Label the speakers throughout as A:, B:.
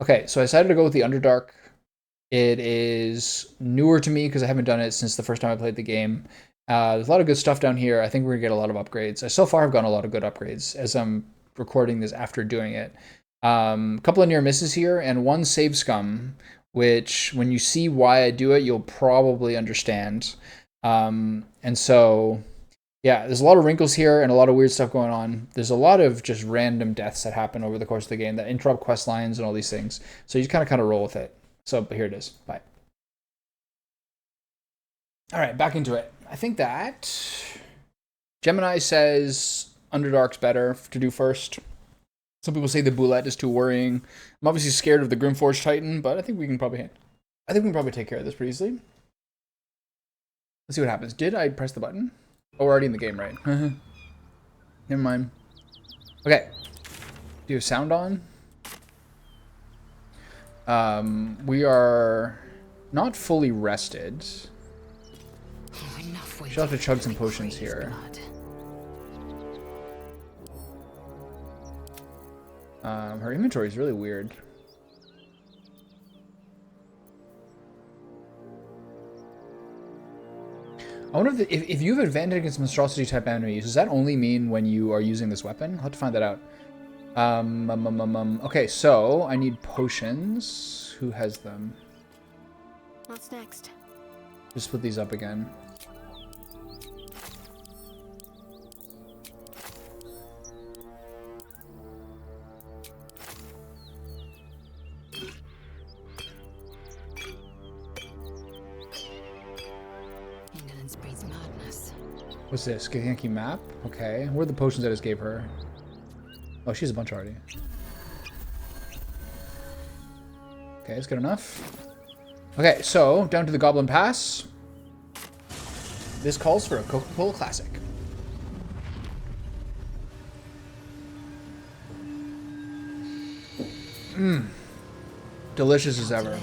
A: Okay, so I decided to go with the Underdark. It is newer to me because I haven't done it since the first time I played the game. There's a lot of good stuff down here. I think we're gonna get a lot of upgrades. I so far have gotten a lot of good upgrades as I'm recording this after doing it. A couple of near misses here and one save scum, which when you see why I do it, you'll probably understand. And so yeah, there's a lot of wrinkles here and a lot of weird stuff going on. There's a lot of just random deaths that happen over the course of the game that interrupt quest lines and all these things. So you kind of roll with it. So here it is. Bye. All right, back into it. I think that Gemini says Underdark's better to do first. Some people say the Boulette is too worrying. I'm obviously scared of the Grimforge Titan, but I think we can probably take care of this pretty easily. Let's see what happens. Did I press the button? Oh, we're already in the game, right? Never mind. Okay. Do you have sound on? We are not fully rested. She'll have to chug some potions here. Her inventory is really weird. I wonder if you have advantage against monstrosity type enemies, does that only mean when you are using this weapon? I'll have to find that out. Okay, so I need potions. Who has them?
B: What's next?
A: Just put these up again.
B: Indolence breeds madness.
A: What's this? Yankee map? Okay. Where are the potions I just gave her? Oh, she has a bunch already. Okay, that's good enough. Okay, so down to the Goblin Pass. This calls for a Coca-Cola Classic. Mmm. Delicious as ever.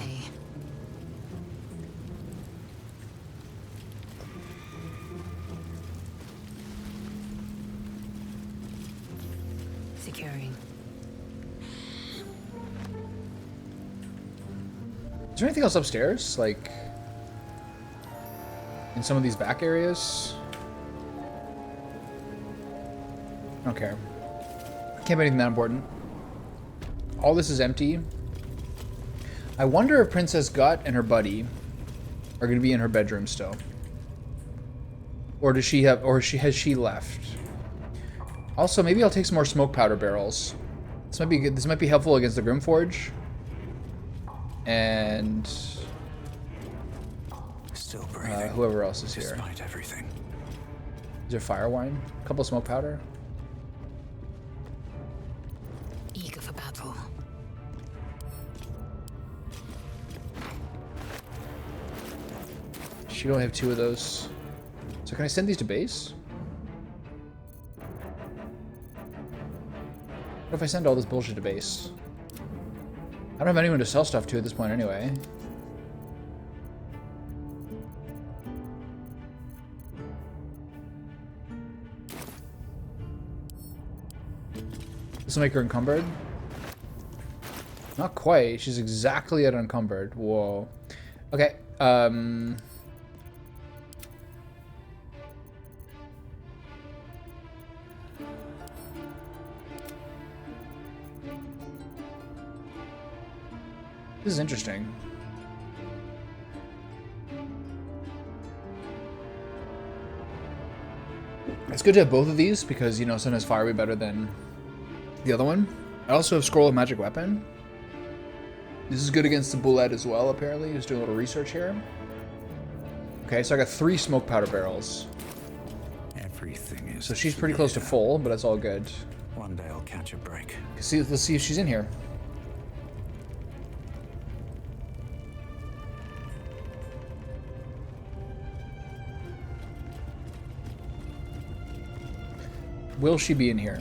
B: Securing.
A: Is there anything else upstairs? Like, in some of these back areas? I don't care. Can't be anything that important. All this is empty. I wonder if Princess Gut and her buddy are going to be in her bedroom still. Or does she have, or has she left? Also, maybe I'll take some more smoke powder barrels. This might be good. This might be helpful against the Grimforge. And
C: still breathing.
A: Whoever else is here.
C: Despite everything.
A: Is there fire wine? A couple of smoke powder.
B: Eager for battle.
A: She only have 2 of those. So can I send these to base? What if I send all this bullshit to base? I don't have anyone to sell stuff to at this point anyway. This will make her encumbered. Not quite. She's exactly at encumbered. Whoa. Okay. This is interesting. It's good to have both of these because, you know, sometimes fire will be better than the other one. I also have Scroll of Magic Weapon. This is good against the Boulette as well, apparently. Just doing a little research here. Okay, so I got 3 smoke powder barrels.
C: Everything is.
A: So she's pretty close to full, but that's all good.
C: One day I'll catch a break.
A: Let's see if she's in here. Will she be in here?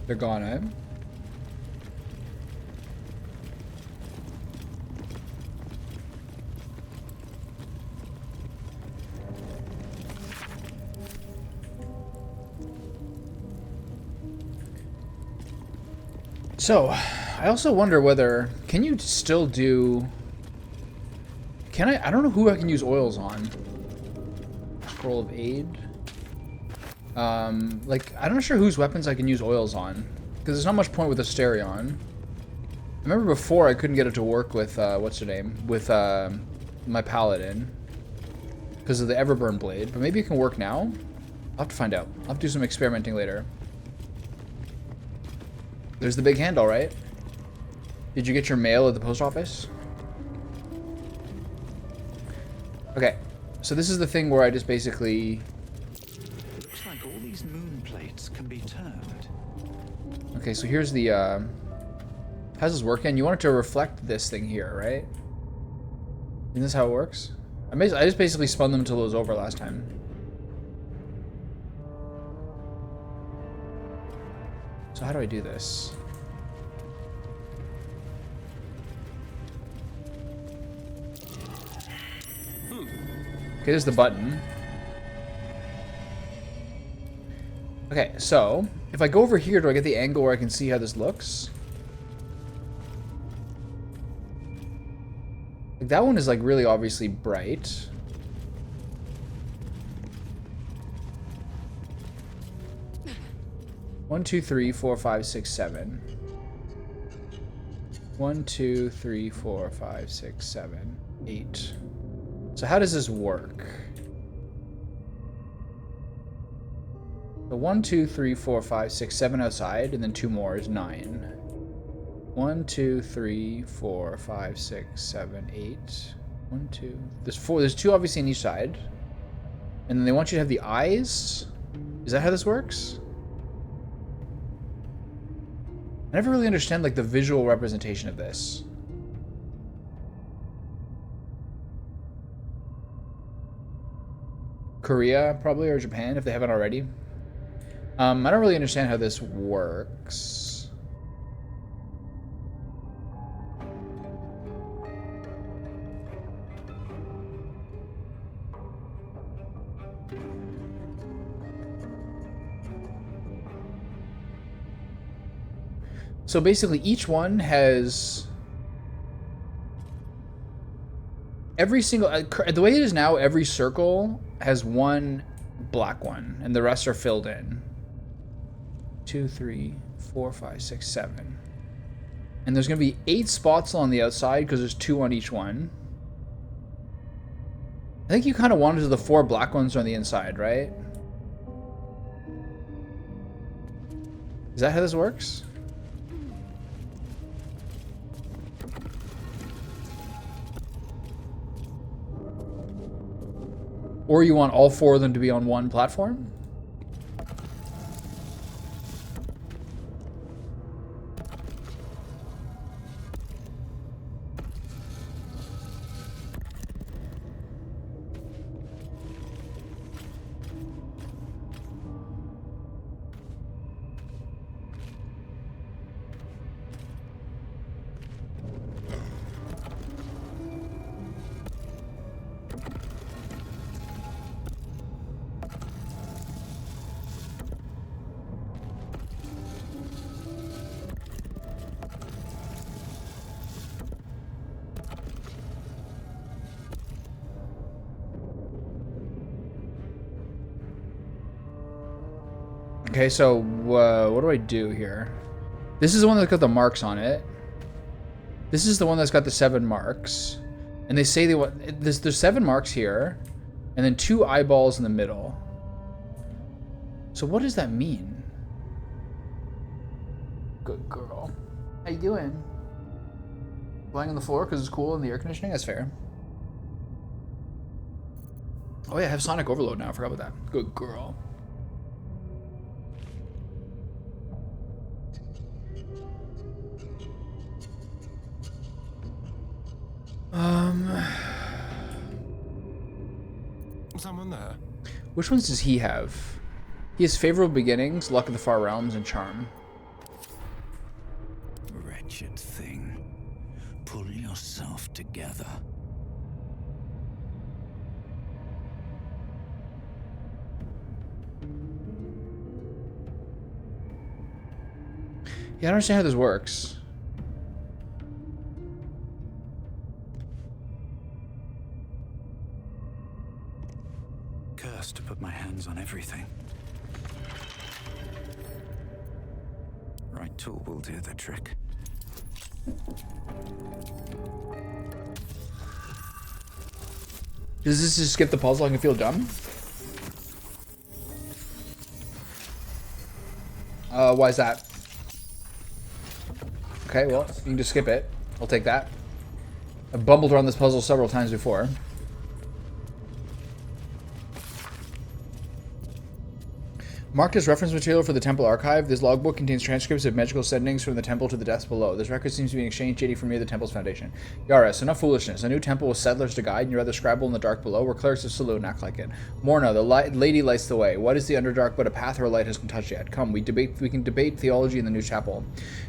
A: They're gone, eh? So, I also wonder whether... Can you still do... Can I... I don't know who I can use oils on. Scroll of Aid. Like, I'm not sure whose weapons I can use oils on. Because there's not much point with Asterion. I remember before I couldn't get it to work with, what's her name? With, my Paladin. Because of the Everburn Blade. But maybe it can work now? I'll have to find out. I'll have to do some experimenting later. There's the big handle, right? Did you get your mail at the post office? Okay. So this is the thing where I just basically...
C: Looks like all these moon plates can be turned.
A: Okay, so here's the, how's this working? You want it to reflect this thing here, right? Isn't this how it works? I just basically spun them until it was over last time. So how do I do this? Okay, there's the button. Okay, so if I go over here, do I get the angle where I can see how this looks? Like that one is like really obviously bright. One, two, three, four, five, six, seven. 1, 2, 3, 4, 5, 6, 7, 8. So how does this work? So 1, 2, 3, 4, 5, 6, 7 outside, and then 2 more is 9. 1, 2, 3, 4, 5, 6, 7, 8. 1, 2. There's 4. There's 2 obviously on each side. And then they want you to have the eyes. Is that how this works? I never really understand like the visual representation of this. Korea probably, or Japan if they haven't already. I don't really understand how this works. So basically each one has every single, the way it is now, every circle has one black one and the rest are filled in. 2, 3, 4, 5, 6, 7. And there's going to be 8 spots on the outside because there's 2 on each one. I think you kind of wanted the 4 black ones on the inside, right? Is that how this works? Or you want all 4 of them to be on one platform? Okay, so what do I do here? This is the one that's got the marks on it. This is the one that's got the 7 marks. And they say they want... There's 7 marks here. And then 2 eyeballs in the middle. So what does that mean? Good girl. How you doing? Lying on the floor because it's cool in the air conditioning? That's fair. Oh yeah, I have Sonic Overload now. I forgot about that. Good girl.
D: Someone there?
A: Which ones does he have? He has Favorable Beginnings, Luck of the Far Realms, and Charm.
C: Wretched thing. Pull yourself together.
A: Yeah, I don't understand how this works.
C: Cursed to put my hands on everything. Right tool will do the trick.
A: Does this just skip the puzzle? I can feel dumb. Why is that? Okay, well, you can just skip it. I'll take that. I've bumbled around this puzzle several times before. Marked as reference material for the temple archive, this logbook contains transcripts of magical sendings from the temple to the depths below. This record seems to be an exchange dating from near the temple's foundation. Yaris, enough foolishness. A new temple with settlers to guide, and you rather scrabble in the dark below, where clerics of Saloon act like it. Morna, the lady lights the way. What is the Underdark but a path where light hasn't touched yet? Come, we can debate theology in the new chapel.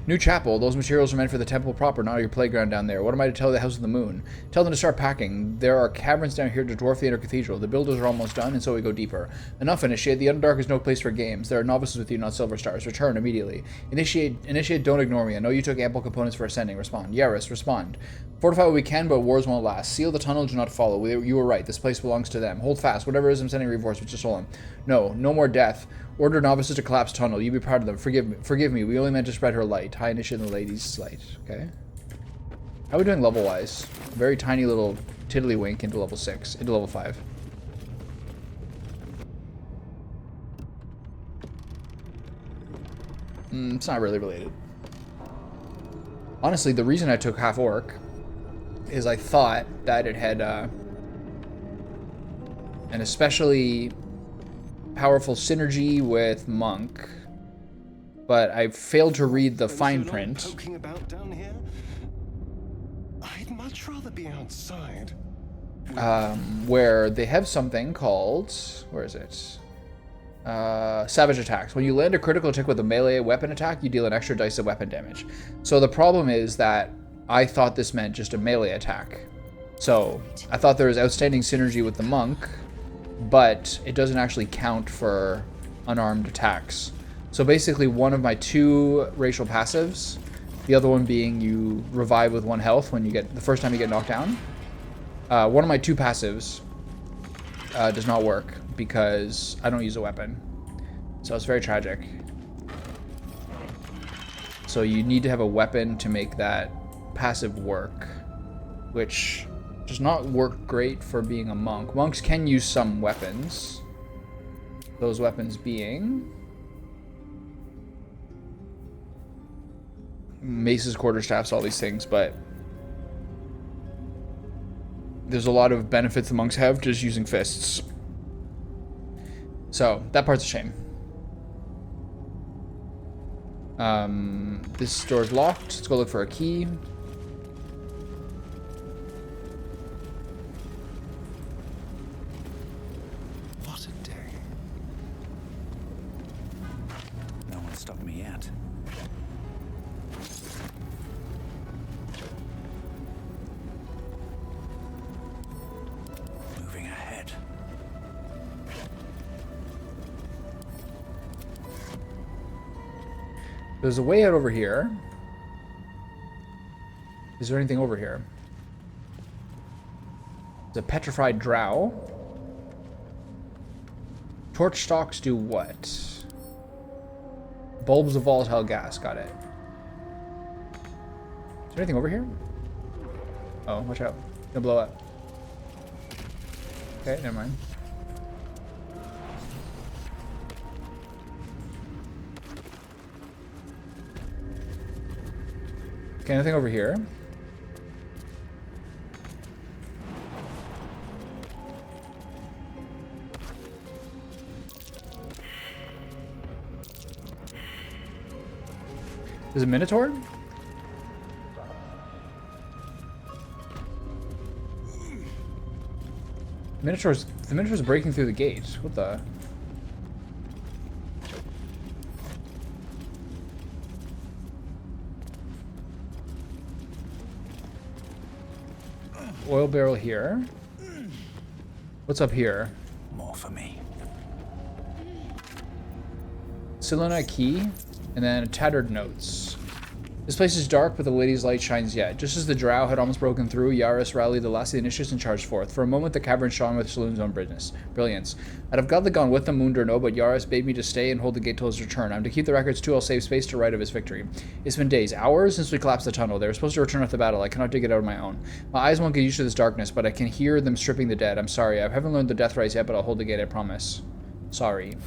A: New chapel? Those materials are meant for the temple proper, not your playground down there. What am I to tell the House of the Moon? Tell them to start packing. There are caverns down here to dwarf the inner cathedral. The builders are almost done, and so we go deeper. Enough, Initiate. The Underdark is no place for games. There are novices with you, not silver stars. Return immediately. Initiate, don't ignore me. I know you took ample components for ascending. Respond. Yaris, respond. Fortify what we can, but wars won't last. Seal the tunnel, do not follow. You were right. This place belongs to them. Hold fast. Whatever is, I'm sending reinforcements which is stolen. No more death. Order novices to collapse tunnel. You be proud of them. Forgive me. We only meant to spread her light. High initiate in the lady's light. Okay. How are we doing level-wise? Very tiny little tiddlywink into level 6. Into level 5. It's not really related. Honestly, the reason I took half orc is I thought that it had an especially powerful synergy with monk, but I failed to read the fine print.
D: Poking about down here? I'd much rather be outside.
A: Where they have something called, where is it? Savage attacks. When you land a critical attack with a melee weapon attack, you deal an extra dice of weapon damage. So the problem is that I thought this meant just a melee attack. So I thought there was outstanding synergy with the monk, but it doesn't actually count for unarmed attacks. So basically one of my 2 racial passives, the other one being you revive with 1 health when you get, the first time you get knocked down. One of my 2 passives does not work because I don't use a weapon. So it's very tragic. So you need to have a weapon to make that passive work, which does not work great for being a monk. Monks can use some weapons. Those weapons being maces, quarterstaffs, all these things, but there's a lot of benefits the monks have just using fists. So that part's a shame. This door's locked. Let's go look for a key.
C: What a day. No one stopped me yet. Moving ahead.
A: There's a way out over here. Is there anything over here? It's a petrified drow. Torch stalks do what? Bulbs of volatile gas. Got it. Is there anything over here? Oh, watch out. Gonna blow up. Okay, never mind. Okay, anything over here? Is it Minotaur? The Minotaur's breaking through the gate. What the? Oil barrel here. What's up here?
C: More for me.
A: Selena key, and then tattered notes. This place is dark, but the lady's light shines yet. Just as the drow had almost broken through, Yaris rallied the last of the initiates and charged forth. For a moment, the cavern shone with Saloon's own brilliance. I'd have gladly gone with them, Moonder no, but Yaris bade me to stay and hold the gate till his return. I'm to keep the records too. I'll save space to write of his victory. It's been days, hours, since we collapsed the tunnel. They were supposed to return after the battle. I cannot dig it out on my own. My eyes won't get used to this darkness, but I can hear them stripping the dead. I'm sorry. I haven't learned the death rites yet, but I'll hold the gate, I promise. Sorry.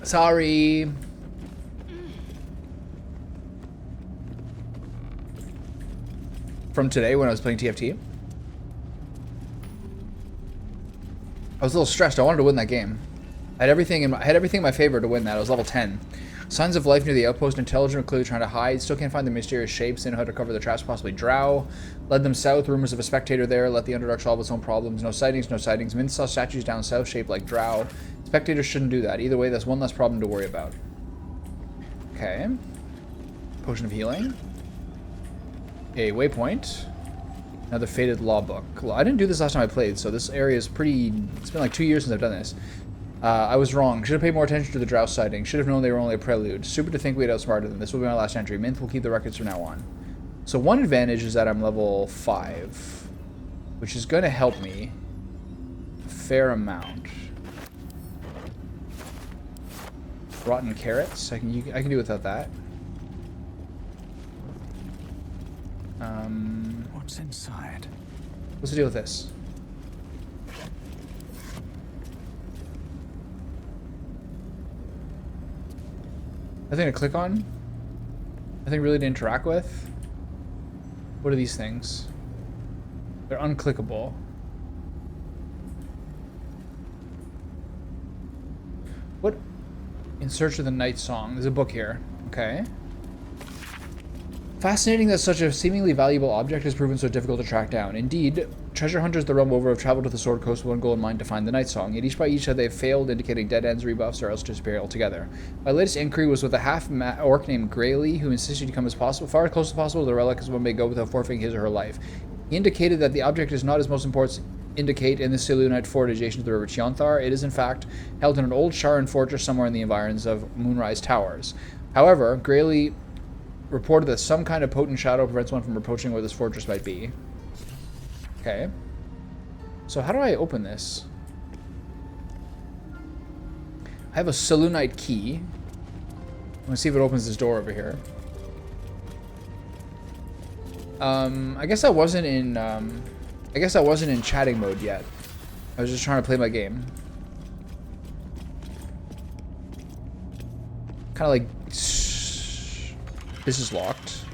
A: Sorry. From today when I was playing TFT. I was a little stressed. I wanted to win that game. I had everything in my favor to win that. I was level 10. Signs of life near the outpost. Intelligent, clearly trying to hide. Still can't find the mysterious shapes. They know how to cover the traps, possibly drow. Led them south. Rumors of a spectator there. Let the Underdark solve its own problems. No sightings, no sightings. Min saw statues down south shaped like drow. Spectators shouldn't do that. Either way, that's one less problem to worry about. Okay. Potion of healing. A waypoint. Another faded law book. Well, I didn't do this last time I played, so this area is pretty... It's been like 2 years since I've done this. I was wrong. Should have paid more attention to the drow sighting. Should have known they were only a prelude. Stupid to think we had outsmarted them. This will be my last entry. Minth will keep the records from now on. So one advantage is that I'm level 5, which is going to help me a fair amount. Rotten carrots. I can do without that.
C: What's inside?
A: What's the deal with this? Nothing to click on? Nothing really to interact with? What are these things? They're unclickable. What? In Search of the Night Song. There's a book here. Okay. Fascinating that such a seemingly valuable object has proven so difficult to track down. Indeed, treasure hunters the realm over have traveled to the Sword Coast with one goal in mind, to find the Night Song. Yet each by each have they failed, indicating dead ends, rebuffs, or else disappear altogether. My latest inquiry was with a half-orc named Graylee, who insisted to come as far as close as possible to the relic as one may go without forfeiting his or her life. He indicated that the object is not as most important indicate in the Selûnite fort adjacent to the river Chionthar. It is in fact held in an old Sharan fortress somewhere in the environs of Moonrise Towers. However, Graylee reported that some kind of potent shadow prevents one from approaching where this fortress might be. Okay. So how do I open this? I have a Selûnite key. I'm gonna see if it opens this door over here. I guess I wasn't in chatting mode yet. I was just trying to play my game. Kind of like... This is locked.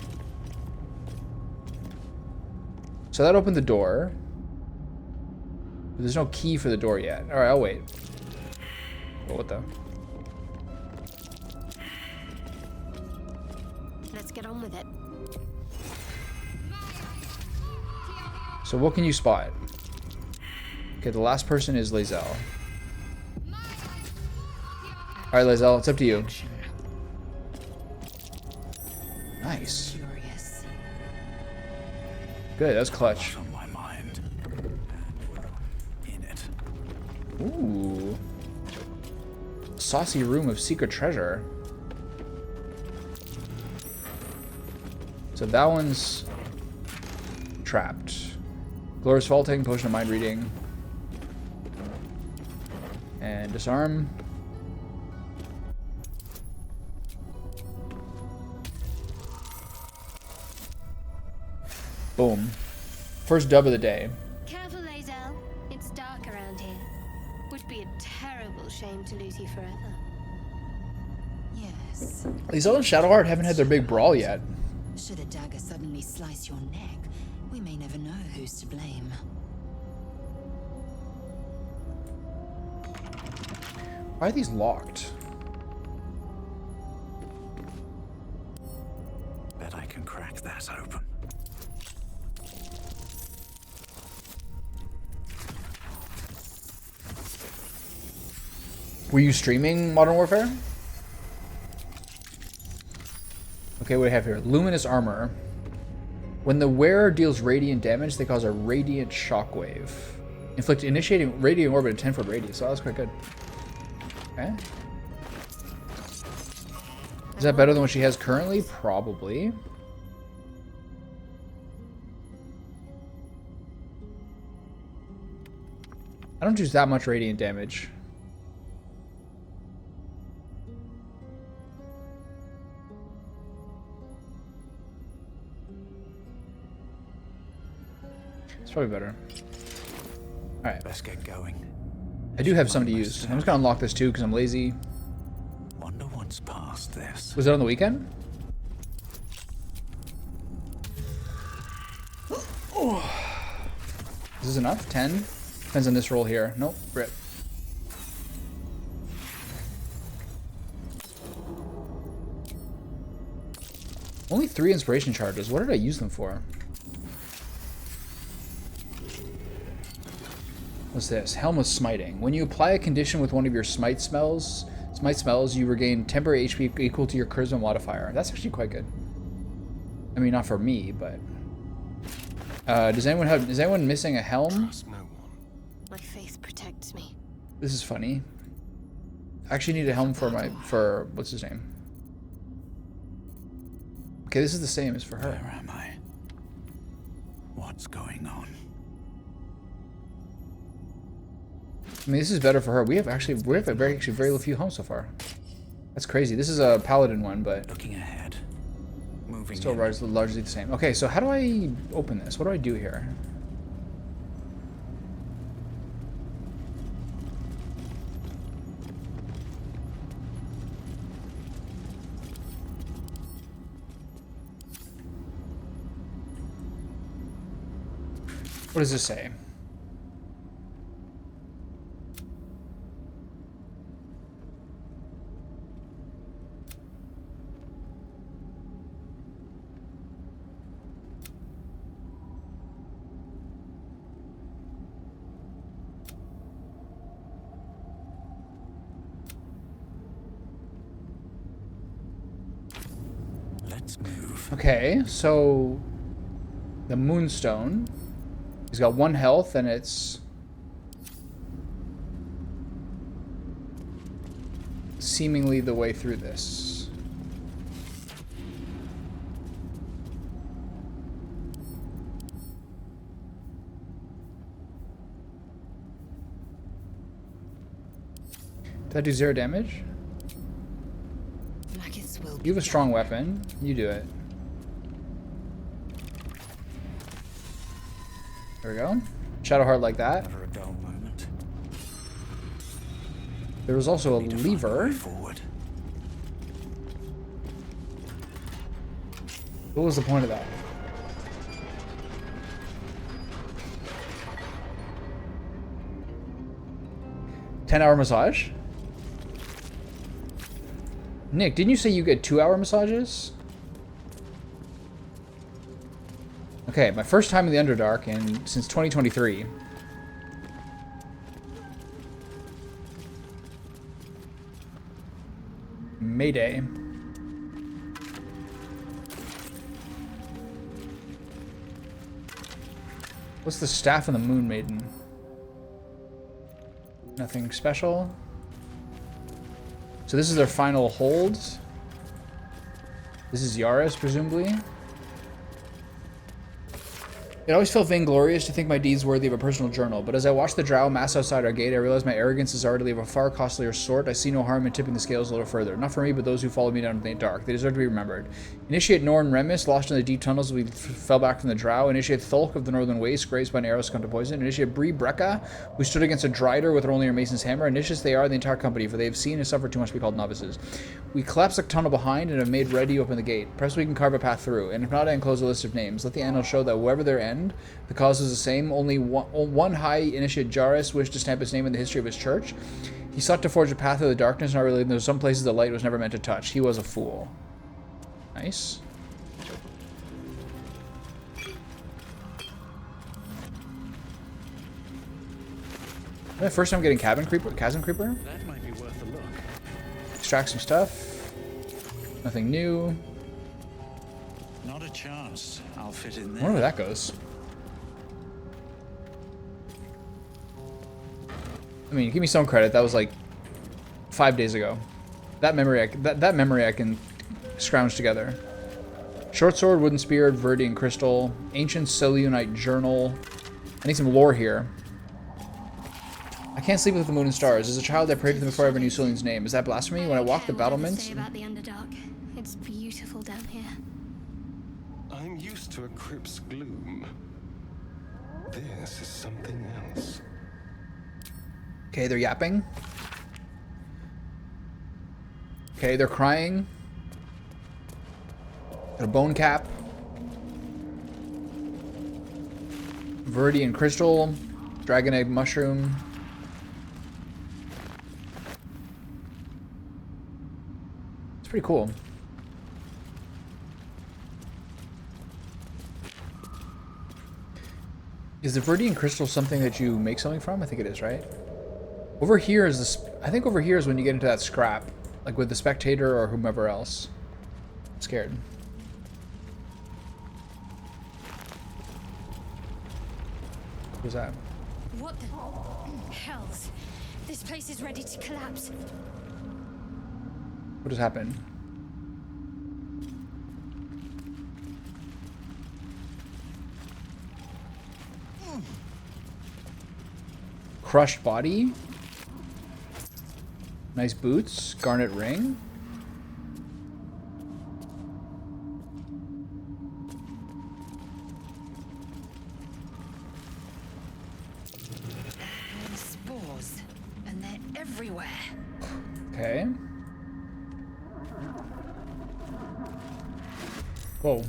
A: So that opened the door. But there's no key for the door yet. Alright, I'll wait. Oh, what the?
B: Let's get on with it.
A: So what can you spot? Okay, the last person is Lae'zel. Alright, Lae'zel, it's up to you. Nice.
B: Curious.
A: Good, that's clutch.
C: On my mind. In it.
A: Ooh. Saucy room of secret treasure. So that one's trapped. Glorious vaulting, potion of mind reading. And disarm. Boom. First dub of the day.
B: Careful, Lae'zel. It's dark around here. Would be a terrible shame to lose you forever.
E: Yes.
A: Lae'zel and Shadowheart haven't had their big brawl yet.
E: Should a dagger suddenly slice your neck, we may never know who's to blame.
A: Why are these locked?
C: Bet I can crack that open.
A: Were you streaming Modern Warfare? Okay, what do we have here? Luminous armor. When the wearer deals radiant damage, they cause a radiant shockwave. Inflict initiating radiant orbit at 10-foot radius. So that was quite good. Okay. Is that better than what she has currently? Probably. I don't use that much radiant damage. It's probably better. Alright.
C: Let's get going.
A: I do have some to use. I'm just gonna unlock this too because I'm lazy.
C: Wonder what's past this.
A: Was it on the weekend? Is this enough? 10? Depends on this roll here. Nope. Rip. Only 3 inspiration charges. What did I use them for? What's this? Helm of Smiting. When you apply a condition with one of your smite spells, you regain temporary HP equal to your charisma modifier. That's actually quite good. I mean, not for me, but is anyone missing a helm?
D: Trust no one.
B: My faith protects me.
A: This is funny. I actually need a helm for what's his name? Okay, this is the same as for her.
C: Where am I? What's going on?
A: I mean, this is better for her. We have very few homes so far. That's crazy. This is a paladin one, but
C: Looking ahead. Moving
A: still
C: in.
A: largely the same. Okay, so how do I open this? What do I do here? What does this say?
C: Let's move.
A: Okay, so the Moonstone. He's got 1 health, and it's seemingly the way through this. Did that do 0 damage?
E: Maggots will
A: You have a strong weapon. You do it. There we go. Shadowheart like that.
C: Never a dull moment.
A: There was also a
C: Need to find a way
A: lever.
C: forward.
A: What was the point of that? $10-hour massage? Nick, didn't you say you get 2-hour massages? Okay, my first time in the Underdark since 2023. Mayday. What's the staff of the Moon Maiden? Nothing special. So this is their final hold. This is Yaris, presumably. It always felt vainglorious to think my deeds worthy of a personal journal, but as I watch the drow mass outside our gate, I realize my arrogance is already of a far costlier sort. I see no harm in tipping the scales a little further. Not for me, but those who followed me down to the dark. They deserve to be remembered. Initiate Norn Remus, lost in the deep tunnels as we fell back from the drow. Initiate Thulk of the Northern Waste, grazed by an arrow succumbed to poison. Initiate Bree Brecca, who stood against a Drider with only her mason's hammer. Initiates they are the entire company, for they have seen and suffered too much to be called novices. We collapse the tunnel behind and have made ready to open the gate. Perhaps we can carve a path through, and if not, I enclose a list of names. Let the annals show that whoever their end, the cause is the same. Only one high initiate Jairus wished to stamp his name in the history of his church. He sought to forge a path through the darkness, not realizing there were some places the light was never meant to touch. He was a fool. Nice. My first time getting chasm creeper.
C: That might be worth a look.
A: Extract some stuff. Nothing new.
C: Not a chance. I'll fit in
A: I
C: there.
A: wonder where that goes. I mean, give me some credit. That was like 5 days ago. That memory I can scrounge together. Short sword, wooden spear, Viridian crystal, ancient Selûnite journal. I need some lore here. I can't sleep with the moon and stars. As a child, I prayed to them before I ever knew Selûne's name. Is that blasphemy? When I walk the battlements?
B: Say about the Underdark. It's beautiful down here.
D: I'm used to a crypt's gloom. This is something else.
A: Okay, they're yapping. Okay, they're crying. Got a bone cap. Viridian crystal. Dragon egg mushroom. It's pretty cool. Is the Viridian crystal something that you make something from? I think it is, right? Over here is this. I think over here is when you get into that scrap, like with the spectator or whomever else. I'm scared. What was that?
E: What the hells? This place is ready to collapse.
A: What just happened? Crushed body. Nice boots. Garnet ring.
E: Spores, and they're everywhere.
A: Okay. Whoa.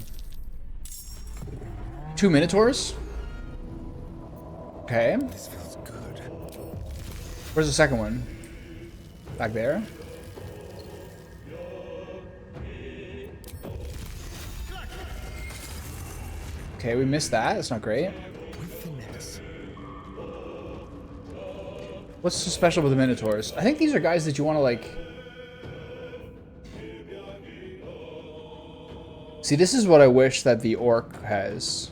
A: 2 minotaurs? Okay.
D: This feels good.
A: Where's the second one? Back there. Okay, we missed that. That's not great.
D: With finesse.
A: What's so special with the minotaurs? I think these are guys that you want to like... See, this is what I wish that the orc has.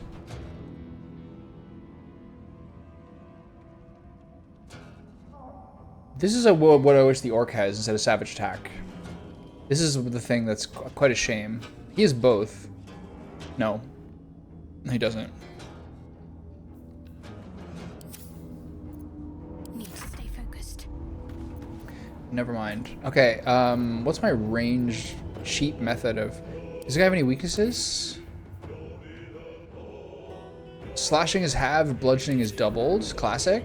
A: This is what I wish the orc has instead of savage attack. This is the thing that's quite a shame. He has both. No. He doesn't.
B: Need to stay focused.
A: Never mind. Okay, what's my range cheat method of... Does the guy have any weaknesses? Slashing is halved, bludgeoning is doubled. Classic.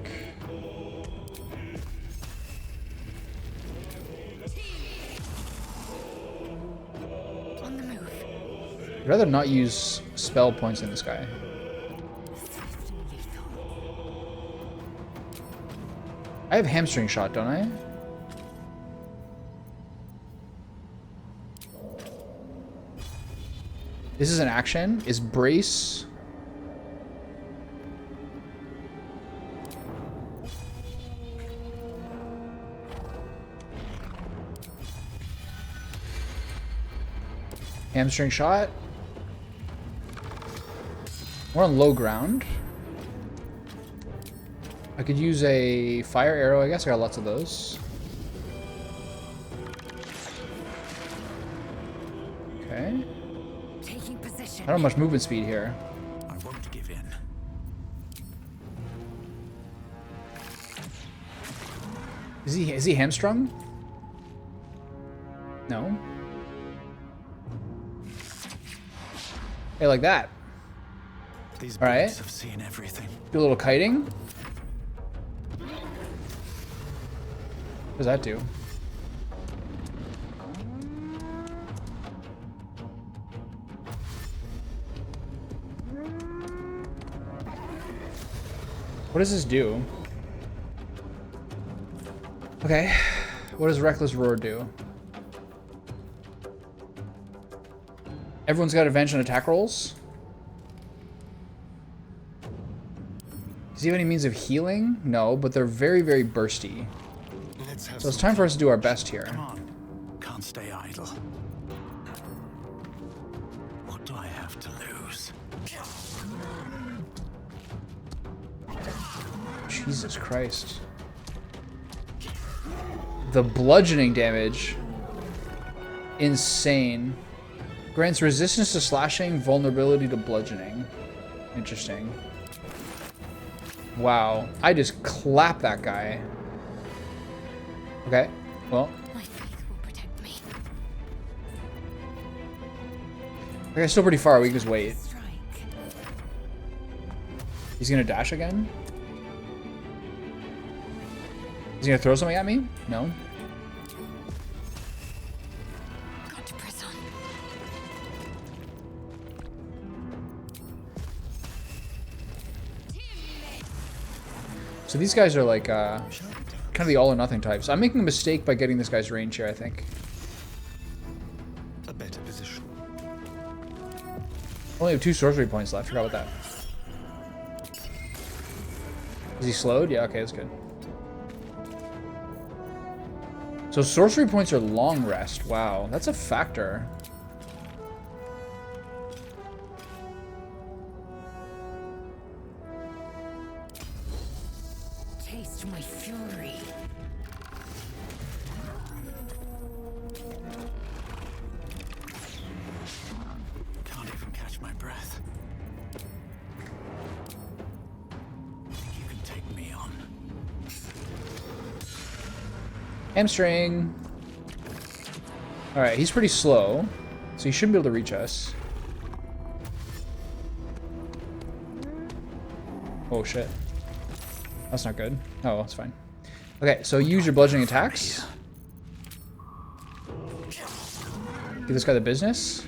E: On the move.
A: I'd rather not use spell points in this guy.
E: Swift and lethal.
A: I have hamstring shot, don't I? This is an action. Is brace... Hamstring shot. We're on low ground. I could use a fire arrow, I guess. I got lots of those. Okay.
E: Taking position.
A: I don't have much movement speed here.
C: I won't give in.
A: Is he hamstrung? No. Hey, like that.
C: These
A: All right.
C: birds have seen everything.
A: Do a little kiting. What does that do? What does this do? Okay. What does Reckless Roar do? Everyone's got advantage on attack rolls. Does he have any means of healing? No, but they're very, very bursty.
D: Let's have
A: So it's
D: some
A: time for us to do our best here.
C: Come on. Can't stay idle. What do I have to lose?
A: Jesus Christ. The bludgeoning damage. Insane. Grants resistance to slashing, vulnerability to bludgeoning. Interesting. Wow. I just clapped that guy. Okay. Well.
B: My faith will protect me.
A: That guy's still pretty far. We can just wait.
E: Strike.
A: He's gonna dash again? Is he gonna throw something at me? No.
B: Got to press on.
A: So these guys are like kind of the all or nothing types. I'm making a mistake by getting this guy's range here, I think.
D: A better position.
A: Only have 2 sorcery points left. Forgot about that. Is he slowed? Yeah, okay, that's good. So sorcery points are long rest. Wow, that's a factor.
E: Taste my fury.
C: Can't even catch my breath. You can take me on.
A: Hamstring. Alright, he's pretty slow, so he shouldn't be able to reach us. Oh shit. That's not good. Oh, that's fine. Okay, so use your bludgeoning attacks. Give this guy the business.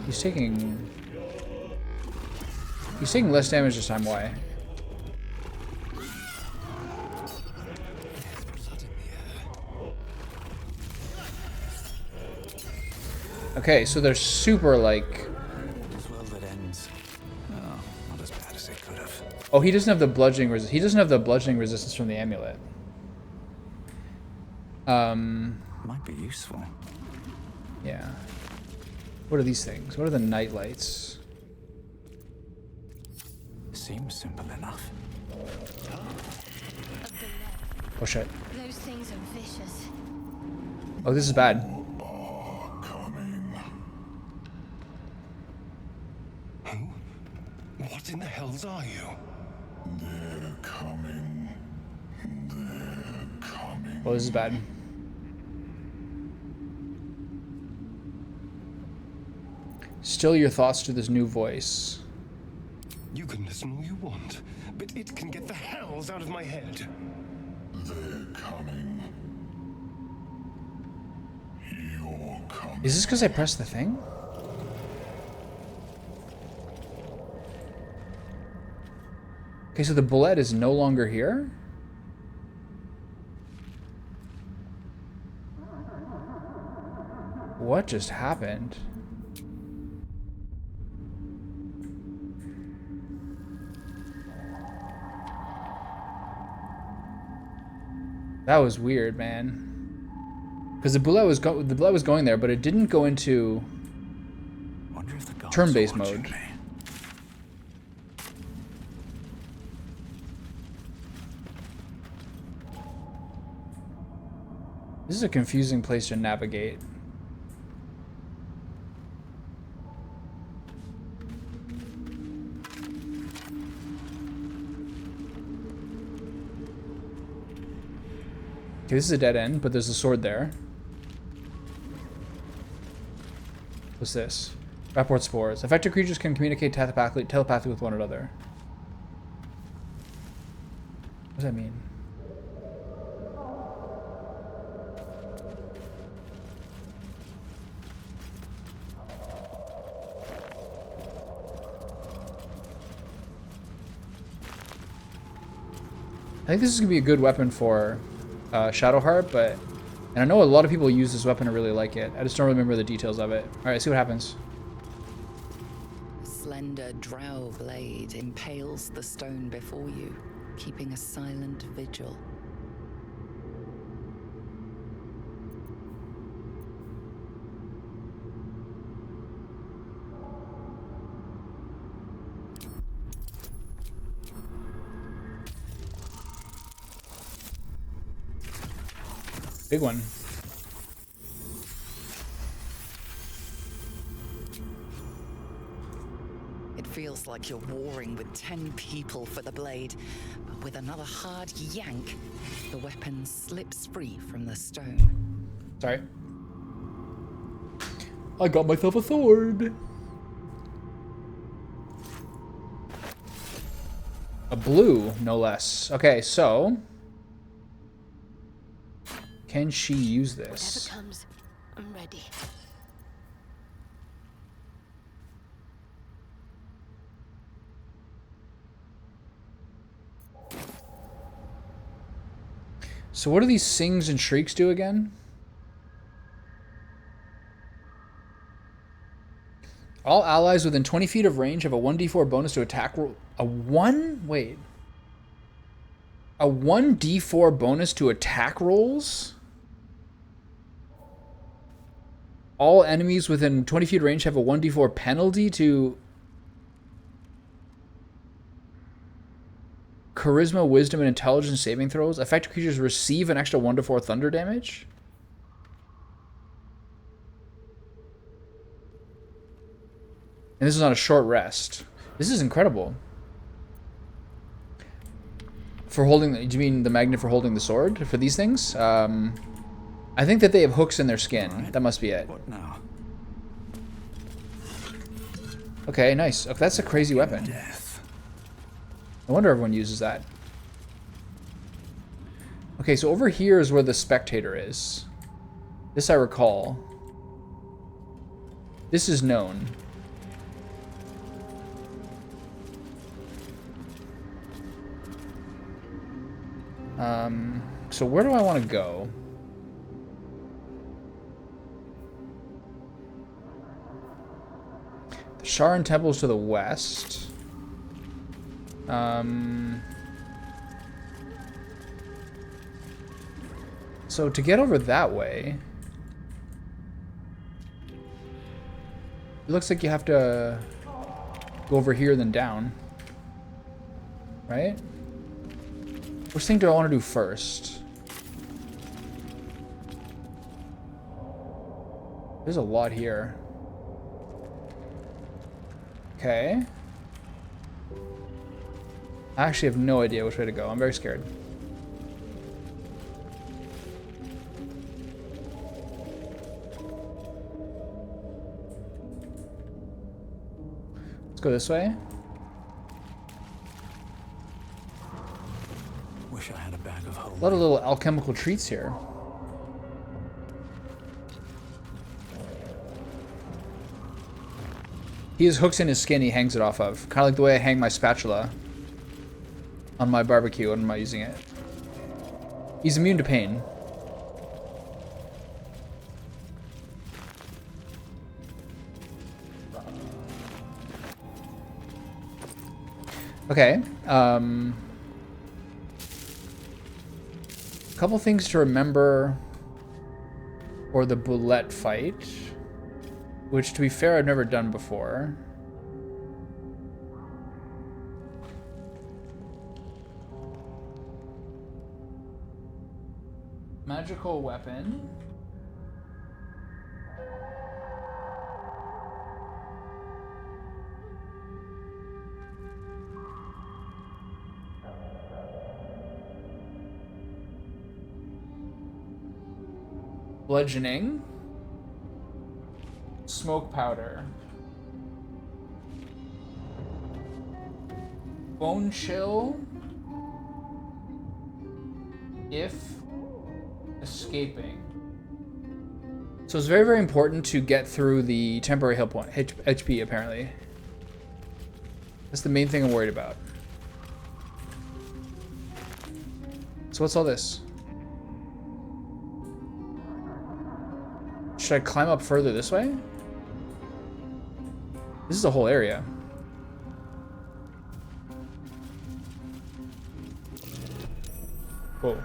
A: He's taking less damage this time. Why? Okay, so they're super like.
C: As well that ends. Oh, not as bad as it could have.
A: Oh, he doesn't have the bludgeoning he doesn't have the bludgeoning resistance from the amulet.
C: Might be useful.
A: Yeah. What are these things? What are the night lights?
C: Seems simple enough.
A: Oh shit.
B: Those things are vicious.
A: Oh, this is bad.
D: What in the hells are you?
F: They're coming. They're coming.
A: Oh, this is bad. Still your thoughts to this new voice.
D: You can listen all you want, but it can get the hells out of my head.
F: They're coming. You're coming.
A: Is this because I pressed the thing? Okay, so the bullet is no longer here? What just happened? That was weird, man. Because the bullet was going there, but it didn't go into
C: Wonder if the gods
A: turn-based
C: are watching
A: mode.
C: me.
A: This is a confusing place to navigate. Okay, this is a dead end, but there's a sword there. What's this? Rapport spores. Affected creatures can communicate telepathically with one another. What does that mean? I think this is going to be a good weapon for Shadowheart, but... And I know a lot of people use this weapon and really like it. I just don't remember the details of it. Alright, see what happens.
E: A slender drow blade impales the stone before you, keeping a silent vigil.
A: Big one.
E: It feels like you're warring with 10 people for the blade, but with another hard yank, the weapon slips free from the stone.
A: Sorry. I got myself a sword. A blue, no less. Okay, so can she use this?
B: Whatever comes, I'm ready.
A: So what do these sings and shrieks do again? All allies within 20 feet of range have a 1d4 bonus to attack roll. A 1d4 bonus to attack rolls? All enemies within 20 feet of range have a 1d4 penalty to charisma, wisdom, and intelligence saving throws. Affected creatures receive an extra 1 to 4 thunder damage. And this is on a short rest. This is incredible. For holding, do you mean the magnet for holding the sword? For these things? I think that they have hooks in their skin. Right. That must be it.
C: What now?
A: Okay, nice. Okay, that's a crazy weapon.
C: Death.
A: No wonder everyone uses that. Okay, so over here is where the spectator is. This I recall. This is known. So where do I want to go? The Sharon Temple is to the west. So to get over that way, it looks like you have to go over here then down, right? Which thing do I want to do first? There's a lot here. Okay. I actually have no idea which way to go. I'm very scared. Let's go this way.
C: Wish I had a bag of holding.
A: A lot of little alchemical treats here. He has hooks in his skin he hangs it off of. Kind of like the way I hang my spatula on my barbecue when I'm not using it. He's immune to pain. Okay. A couple things to remember for the Boulette fight, which, to be fair, I've never done before. Magical weapon. Bludgeoning. Smoke powder. Bone chill. If escaping. So it's very, very important to get through the temporary heal point, HP apparently. That's the main thing I'm worried about. So what's all this? Should I climb up further this way? This is a whole area. Whoa.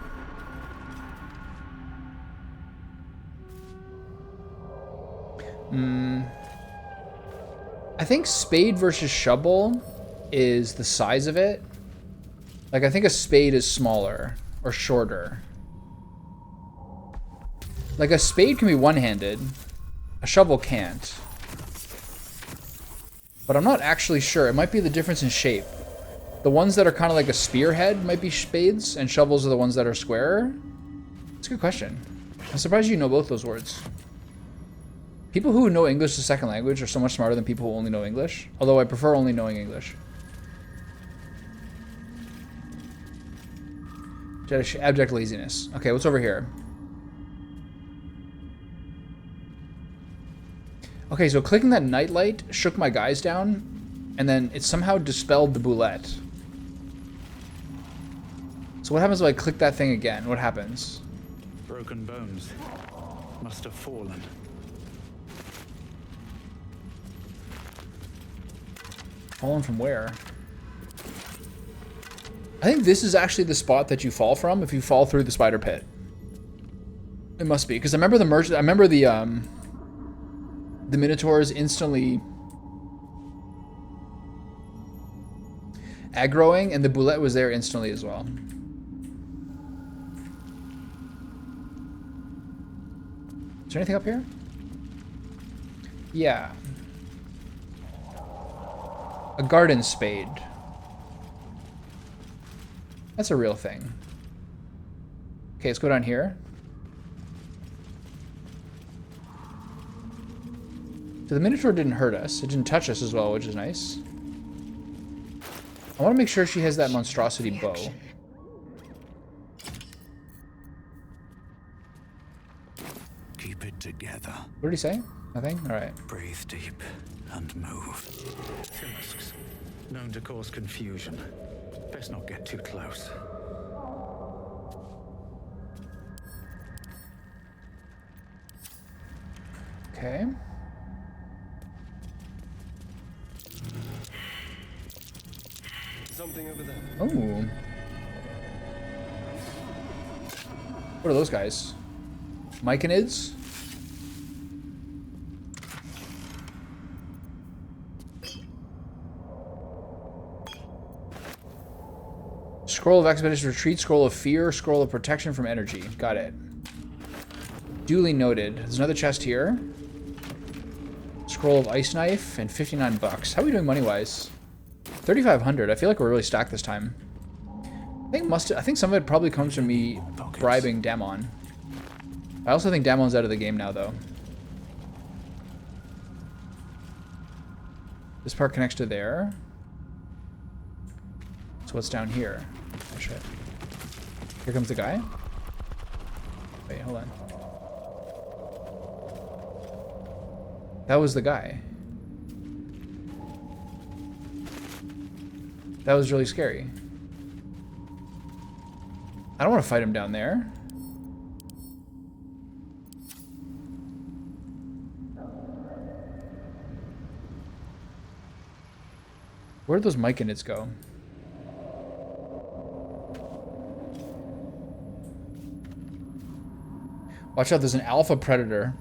A: I think spade versus shovel is the size of it. Like, I think a spade is smaller or shorter. Like, a spade can be one-handed. A shovel can't. But I'm not actually sure. It might be the difference in shape. The ones that are kind of like a spearhead might be spades, and shovels are the ones that are squarer. That's a good question. I'm surprised you know both those words. People who know English as a second language are so much smarter than people who only know English. Although I prefer only knowing English. Abject laziness. Okay, what's over here? Okay, so clicking that nightlight shook my guys down, and then it somehow dispelled the boulette. So what happens if I click that thing again? What happens?
C: Broken bones. Must have fallen.
A: Fallen from where? I think this is actually the spot that you fall from if you fall through the spider pit. It must be, because I remember the Minotaurs instantly aggroing, and the boulette was there instantly as well. Is there anything up here? Yeah. A garden spade. That's a real thing. Okay, let's go down here. So the Minotaur didn't hurt us. It didn't touch us as well, which is nice. I want to make sure she has that monstrosity bow.
C: Keep it together.
A: What did he say? Nothing? Alright.
C: Breathe deep and move. Tumusks, known to cause confusion. Best not get too close.
A: Okay.
D: Something over there.
A: Oh. What are those guys? Myconids? Scroll of Expedition Retreat, Scroll of Fear, Scroll of Protection from Energy. Got it. Duly noted. There's another chest here. Scroll of Ice Knife and 59 bucks. How are we doing money-wise? 3,500. I feel like we're really stacked this time. I think some of it probably comes from me bribing Damon. I also think Damon's out of the game now, though. This part connects to there. So what's down here? Oh, shit. Here comes the guy. Wait, hold on. That was the guy. That was really scary. I don't want to fight him down there. Where did those myconids go? Watch out, there's an alpha predator.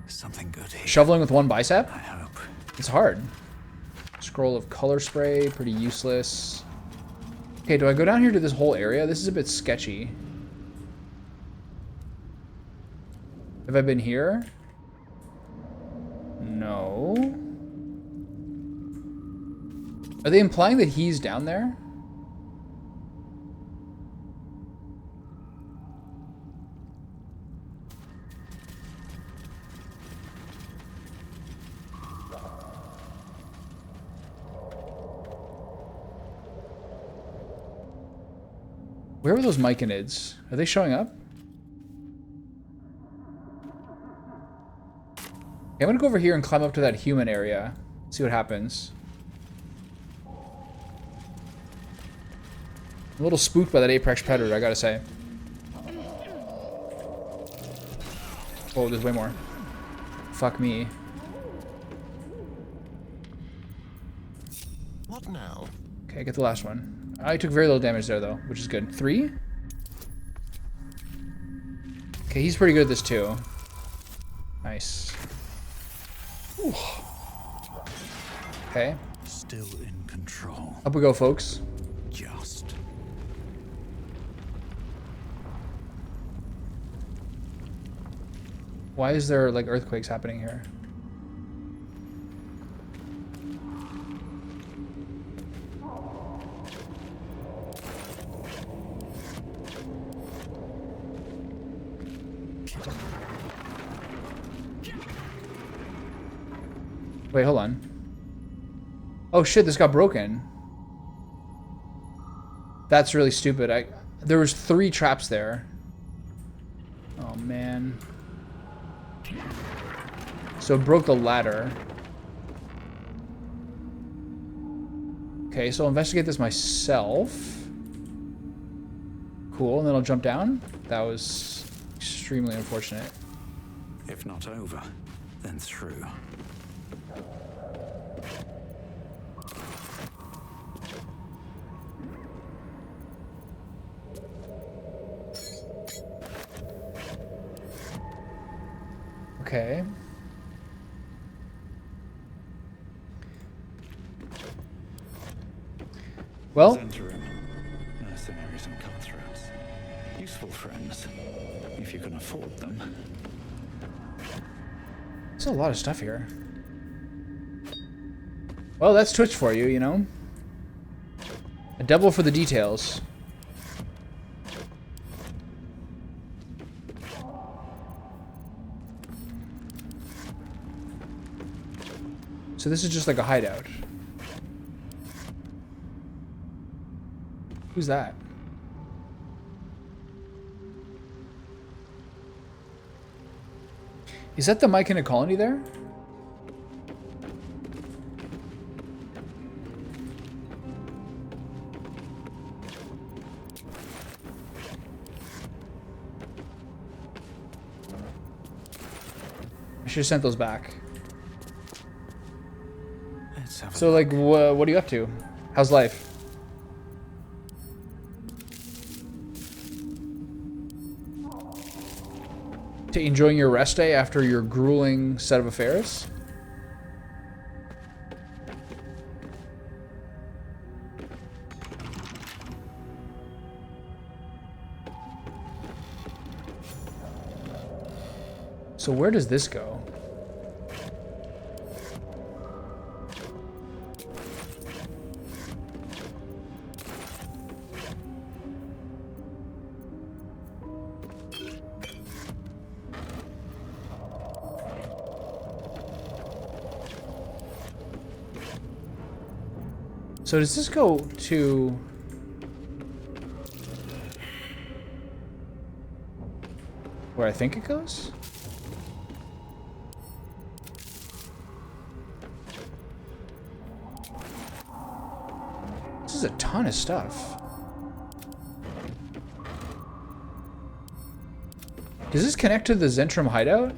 C: Something good here.
A: Shoveling with one bicep?
C: I hope.
A: It's hard. Scroll of color spray, pretty useless. Okay, do I go down here to this whole area? This is a bit sketchy. Have I been here? No. Are they implying that he's down there? Where were those myconids? Are they showing up? Okay, I'm gonna go over here and climb up to that human area. See what happens. I'm a little spooked by that apex predator, I gotta say. Oh, there's way more. Fuck me.
D: What now?
A: Okay, get the last one. I took very little damage there, though, which is good. 3? Okay, he's pretty good at this, too. Nice. Ooh. Okay.
C: Still in control.
A: Up we go, folks.
C: Just
A: Why is there like earthquakes happening here? Wait, hold on. Oh shit, this got broken. That's really stupid. There was 3 traps there. Oh man. So it broke the ladder. Okay, so I'll investigate this myself. Cool, and then I'll jump down. That was extremely unfortunate.
C: If not over, then through.
A: Okay. Well,
C: Zentarim, mercenaries and cutthroats. Useful friends, if you can afford them.
A: there's a lot of stuff here. Well, that's Twitch for you, you know? A devil for the details. So this is just like a hideout. Who's that? Is that the Myconid colony there? I should have sent those back.
C: Let's have a
A: So, like, what are you up to? How's life? Enjoying your rest day after your grueling set of affairs? So where does this go? So does this go to... where I think it goes? This is a ton of stuff. Does this connect to the Zentrum hideout?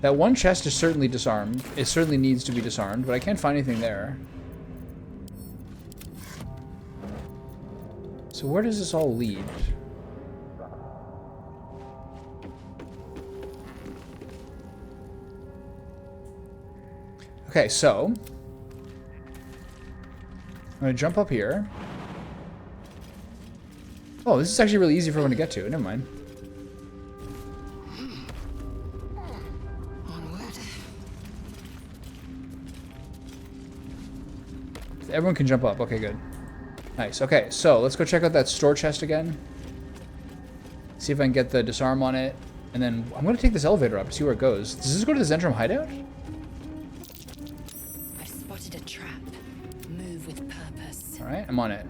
A: That one chest is certainly disarmed. It certainly needs to be disarmed, but I can't find anything there. So where does this all lead? Okay, so I'm gonna jump up here. Oh, this is actually really easy for everyone to get to. Never mind. Everyone can jump up. Okay, good. Nice. Okay, so let's go check out that store chest again. See if I can get the disarm on it. And then I'm going to take this elevator up and see where it goes. Does this go to the Zentrum hideout?
E: I've spotted a trap. Move with purpose.
A: Alright, I'm on it.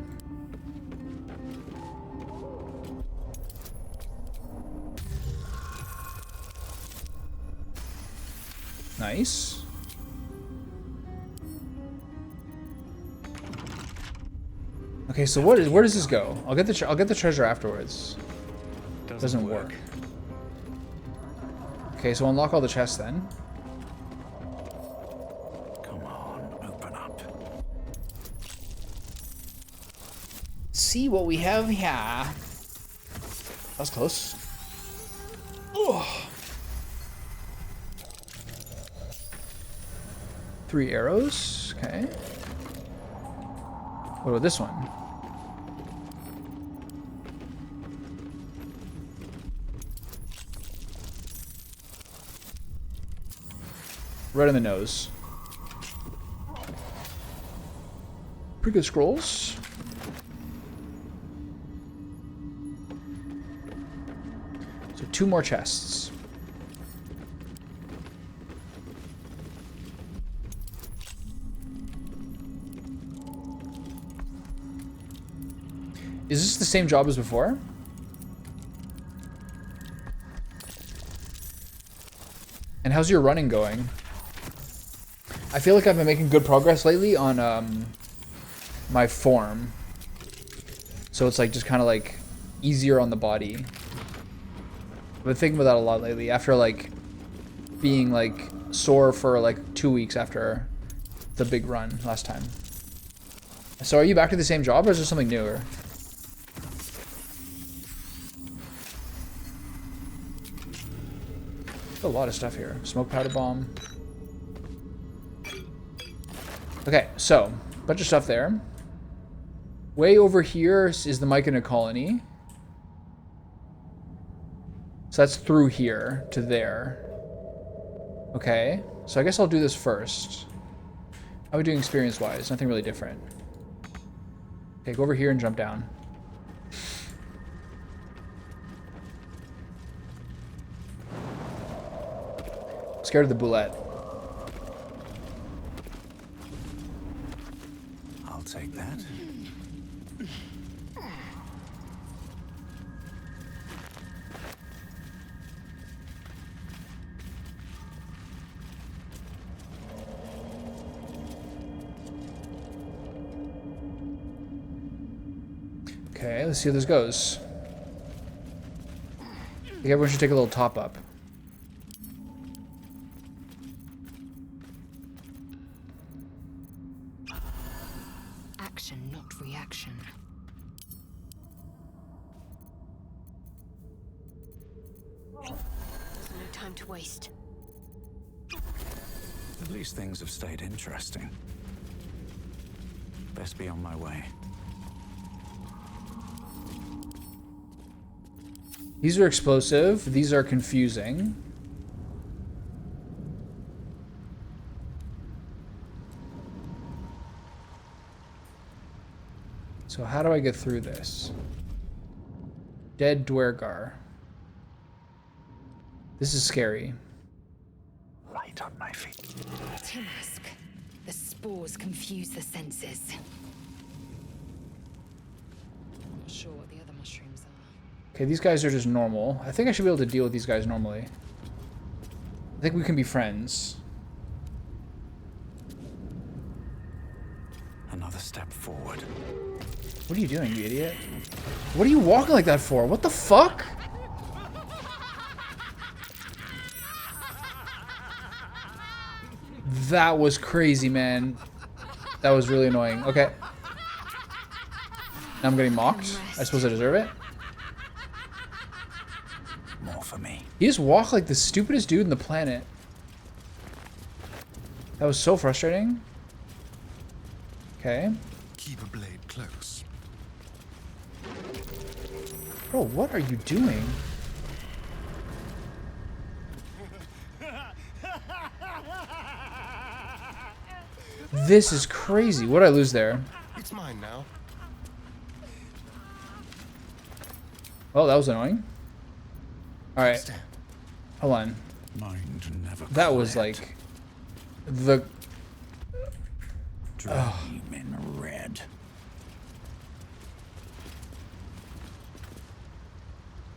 A: Nice. Okay, so where does this go? I'll get the treasure afterwards. Doesn't work. Okay, so unlock all the chests then.
C: Come on, open up.
A: See what we have here. That's close. Oh. 3 arrows. Okay. What about this one? Right in the nose. Pretty good scrolls. So 2 more chests. Is this the same job as before? And how's your running going? I feel like I've been making good progress lately on my form. So it's like just kind of like easier on the body. I've been thinking about that a lot lately after like being like sore for like 2 weeks after the big run last time. So are you back to the same job or is there something newer? A lot of stuff here. Smoke powder bomb. Okay, so bunch of stuff there. Way over here is the Myconid colony. So that's through here to there. Okay, so I guess I'll do this first. How are we doing experience-wise? Nothing really different. Okay, go over here and jump down. Scared of the boulette.
C: I'll take that.
A: Okay, let's see how this goes. I think everyone should take a little top up.
E: Action, not reaction.
B: There's no time to waste.
C: At least things have stayed interesting. Best be on my way.
A: These are explosive. These are confusing. So how do I get through this? Dead Dwergar. This is scary.
C: Right on my feet.
E: Timask. The spores confuse the senses. Not sure what the other mushrooms are.
A: Okay, these guys are just normal. I think I should be able to deal with these guys normally. I think we can be friends.
C: Another step forward.
A: What are you doing, you idiot? What are you walking like that for? What the fuck? That was crazy, man. That was really annoying. Okay. Now I'm getting mocked. I suppose I deserve it.
C: More for me.
A: He just walked like the stupidest dude in the planet. That was so frustrating. Okay.
D: Keep a blade close.
A: Bro, what are you doing? This is crazy. What did I lose there?
D: It's mine now.
A: Oh, that was annoying. Alright.
D: Stand.
A: Hold on.
C: Mind never
A: That was
C: quiet.
A: like... The...
C: Dream in red.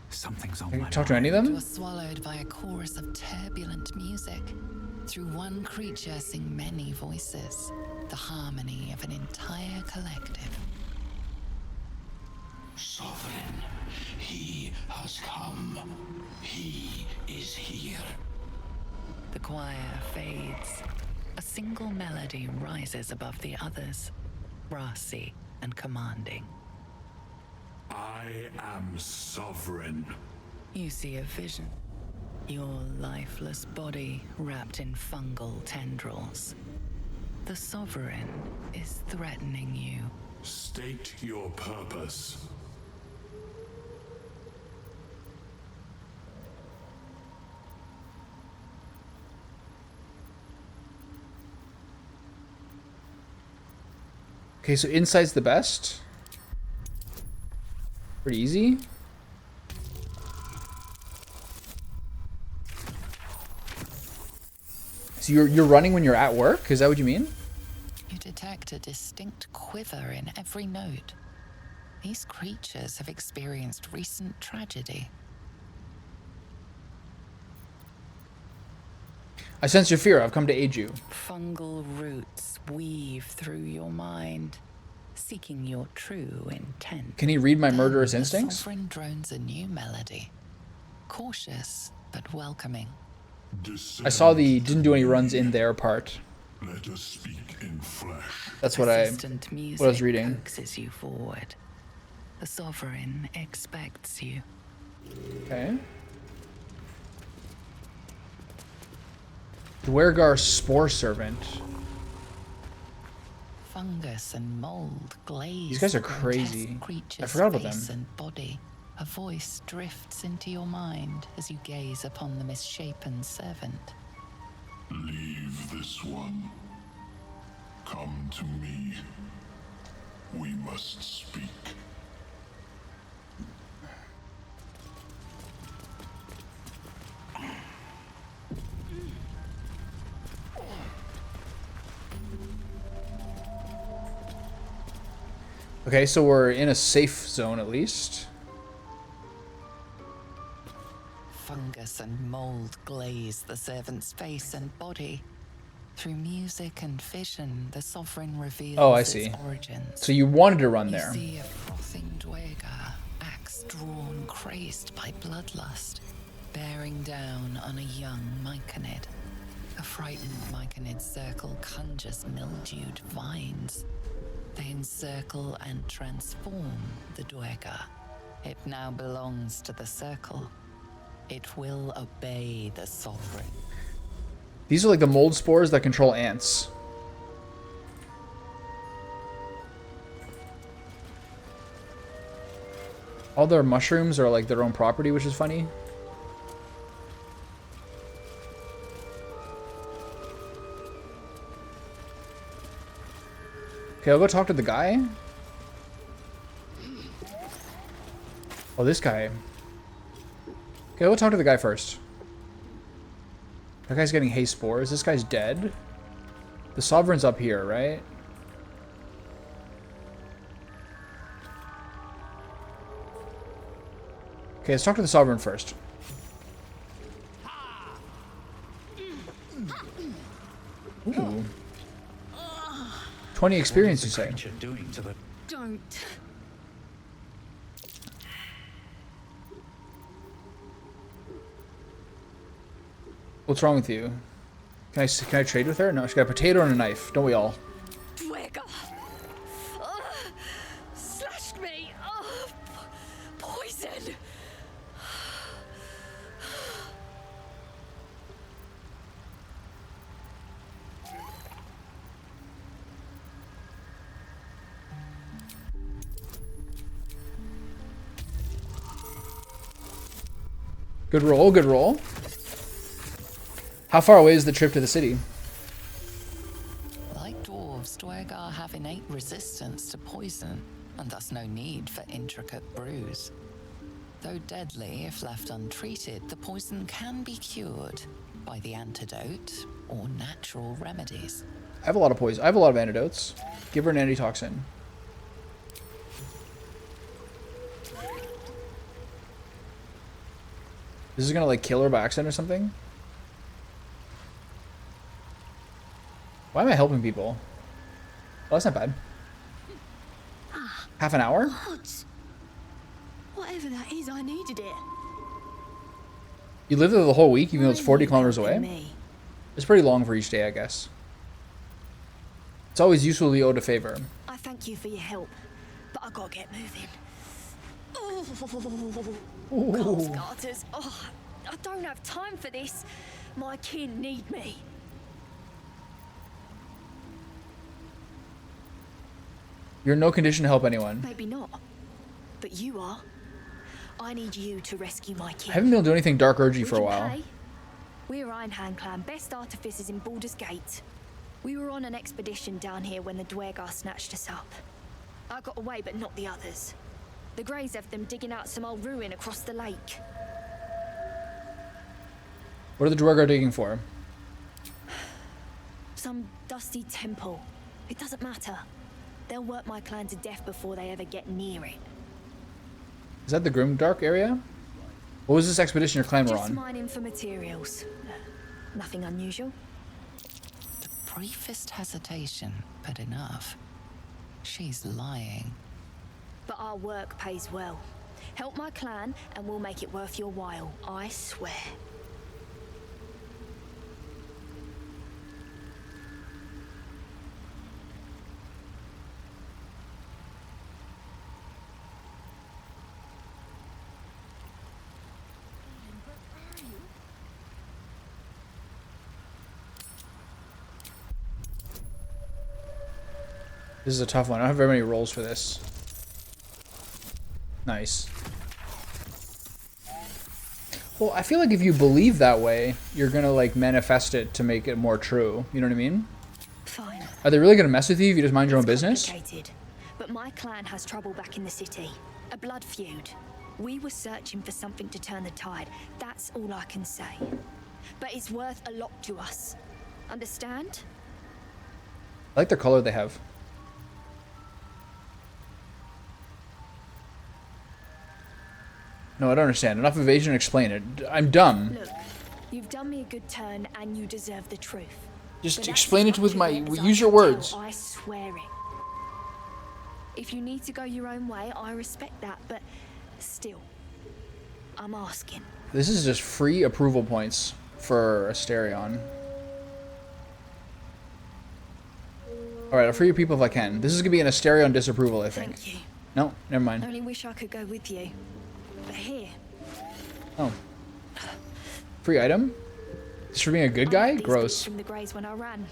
C: Something's on
A: Can
C: my
A: you talk to any of
C: mind.
A: them?
E: You're swallowed by a chorus of turbulent music. Through one creature sing many voices. The harmony of an entire collective.
F: Sovereign, he has come. He is here.
E: The choir fades. A single melody rises above the others, brassy and commanding.
F: I am sovereign.
E: You see a vision. Your lifeless body wrapped in fungal tendrils. The Sovereign is threatening you.
F: State your purpose.
A: Okay, so insight's the best. Pretty easy. So you're running when you're at work? Is that what you mean?
E: You detect a distinct quiver in every note. These creatures have experienced recent tragedy.
A: I sense your fear. I've come to aid you.
E: Fungal roots weave through your mind, seeking your true intent.
A: Can he read my
E: Then
A: murderous
E: the
A: instincts?
E: sovereign drones a new melody, cautious but welcoming.
A: I saw the didn't do any runs in there part.
F: Let us speak in flesh.
A: That's
E: Persistent music
A: what I was reading.
E: coaxes you forward. The sovereign expects you.
A: Okay. Dwergar Spore Servant.
E: Fungus and mold glaze.
A: These guys are
E: the
A: crazy.
E: grotesque creature's
A: I forgot about
E: face
A: them.
E: and body. A voice drifts into your mind as you gaze upon the misshapen servant.
F: Leave this one. Come to me. We must speak.
A: Okay, so we're in a safe zone at least.
E: Fungus and mold glaze the servant's face and body. Through music and vision, the sovereign reveals
A: Oh, I
E: its
A: see.
E: origins.
A: So you wanted to run
E: You
A: there.
E: see a frothing Dwergar, axe drawn, crazed by bloodlust, bearing down on a young Myconid. A frightened Myconid circle conjures mildewed vines. They encircle and transform the Dwergar. It now belongs to the circle. It will obey the sovereign.
A: These are like the mold spores that control ants. All their mushrooms are like their own property, which is funny. Okay, I'll go talk to the guy. Oh, this guy. Okay, we'll talk to the guy first. That guy's getting haste spores. This guy's dead. The sovereign's up here, right? Okay, let's talk to the sovereign first. Ooh. 20 experience, you say?
C: What is the creature doing to the...
B: Don't.
A: What's wrong with you? Can I trade with her? No, she's got a potato and a knife. Don't we all?
B: Dwergar. Slashed me. Poison.
A: Good roll, good roll. How far away is the trip to the city?
E: Like dwarves, Dwergar have innate resistance to poison, and thus no need for intricate brews. Though deadly if left untreated, the poison can be cured by the antidote or natural remedies.
A: I have a lot of poison. I have a lot of antidotes. Give her an antitoxin. This is gonna like kill her by accident or something? Why am I helping people? Oh, that's not bad. Half an hour?
B: Odds. Whatever that is, I needed it.
A: You lived there the whole week, even though it's 40 kilometers
B: Helping
A: away?
B: me.
A: It's pretty long for each day, I guess. It's always useful to be owed a favor.
B: I thank you for your help, but I gotta get moving. Cold starters. Oh, I don't have time for this. My kin need me.
A: You're in no condition to help anyone.
B: Maybe not, but you are. I need you to rescue my kin.
A: I haven't been able to do anything dark urgy
B: We
A: for a
B: can
A: while.
B: pay. We're Ironhand Clan, best artificers in Baldur's Gate.
G: We were on an expedition down here when the Dwergar snatched us up. I got away, but not the others. The Greys have them digging out some old ruin across the lake.
A: What are the Dwergar digging for?
G: Some dusty temple. It doesn't matter. They'll work my clan to death before they ever get near it.
A: Is that the Grimdark area? What was this expedition your clan were
G: Just
A: on?
G: mining for materials. Nothing unusual.
E: The briefest hesitation, but enough. She's lying.
G: But our work pays well. Help my clan and we'll make it worth your while, I swear.
A: This is a tough one. I don't have very many rolls for this. Nice. Well, I feel like if you believe that way, you're gonna like manifest it to make it more true. You know what I mean?
G: Fine.
A: Are they really gonna mess with you if you just mind your own business?
G: Complicated, but my clan has trouble back in the city. A blood feud. We were searching for something to turn the tide. That's all I can say. But it's worth a lot to us. Understand?
A: I like the color they have. No, I don't understand. Enough evasion, explain it. I'm dumb.
G: Look, you've done me a good turn and you deserve the truth.
A: Just
G: But that's
A: explain
G: as
A: it with
G: much
A: my...
G: of it as I
A: Use your
G: can tell,
A: words.
G: I swear it. If you need to go your own way, I respect that, but still, I'm asking.
A: This is just free approval points for Asterion. Alright, I'll free your people if I can. This is going to be an Asterion disapproval, I think.
G: Thank you.
A: No, never mind.
G: I only wish I could go with you. But here,
A: Oh. Free item? Just for being a good guy?
G: I had these
A: Gross.
G: boots from the Greys when I ran.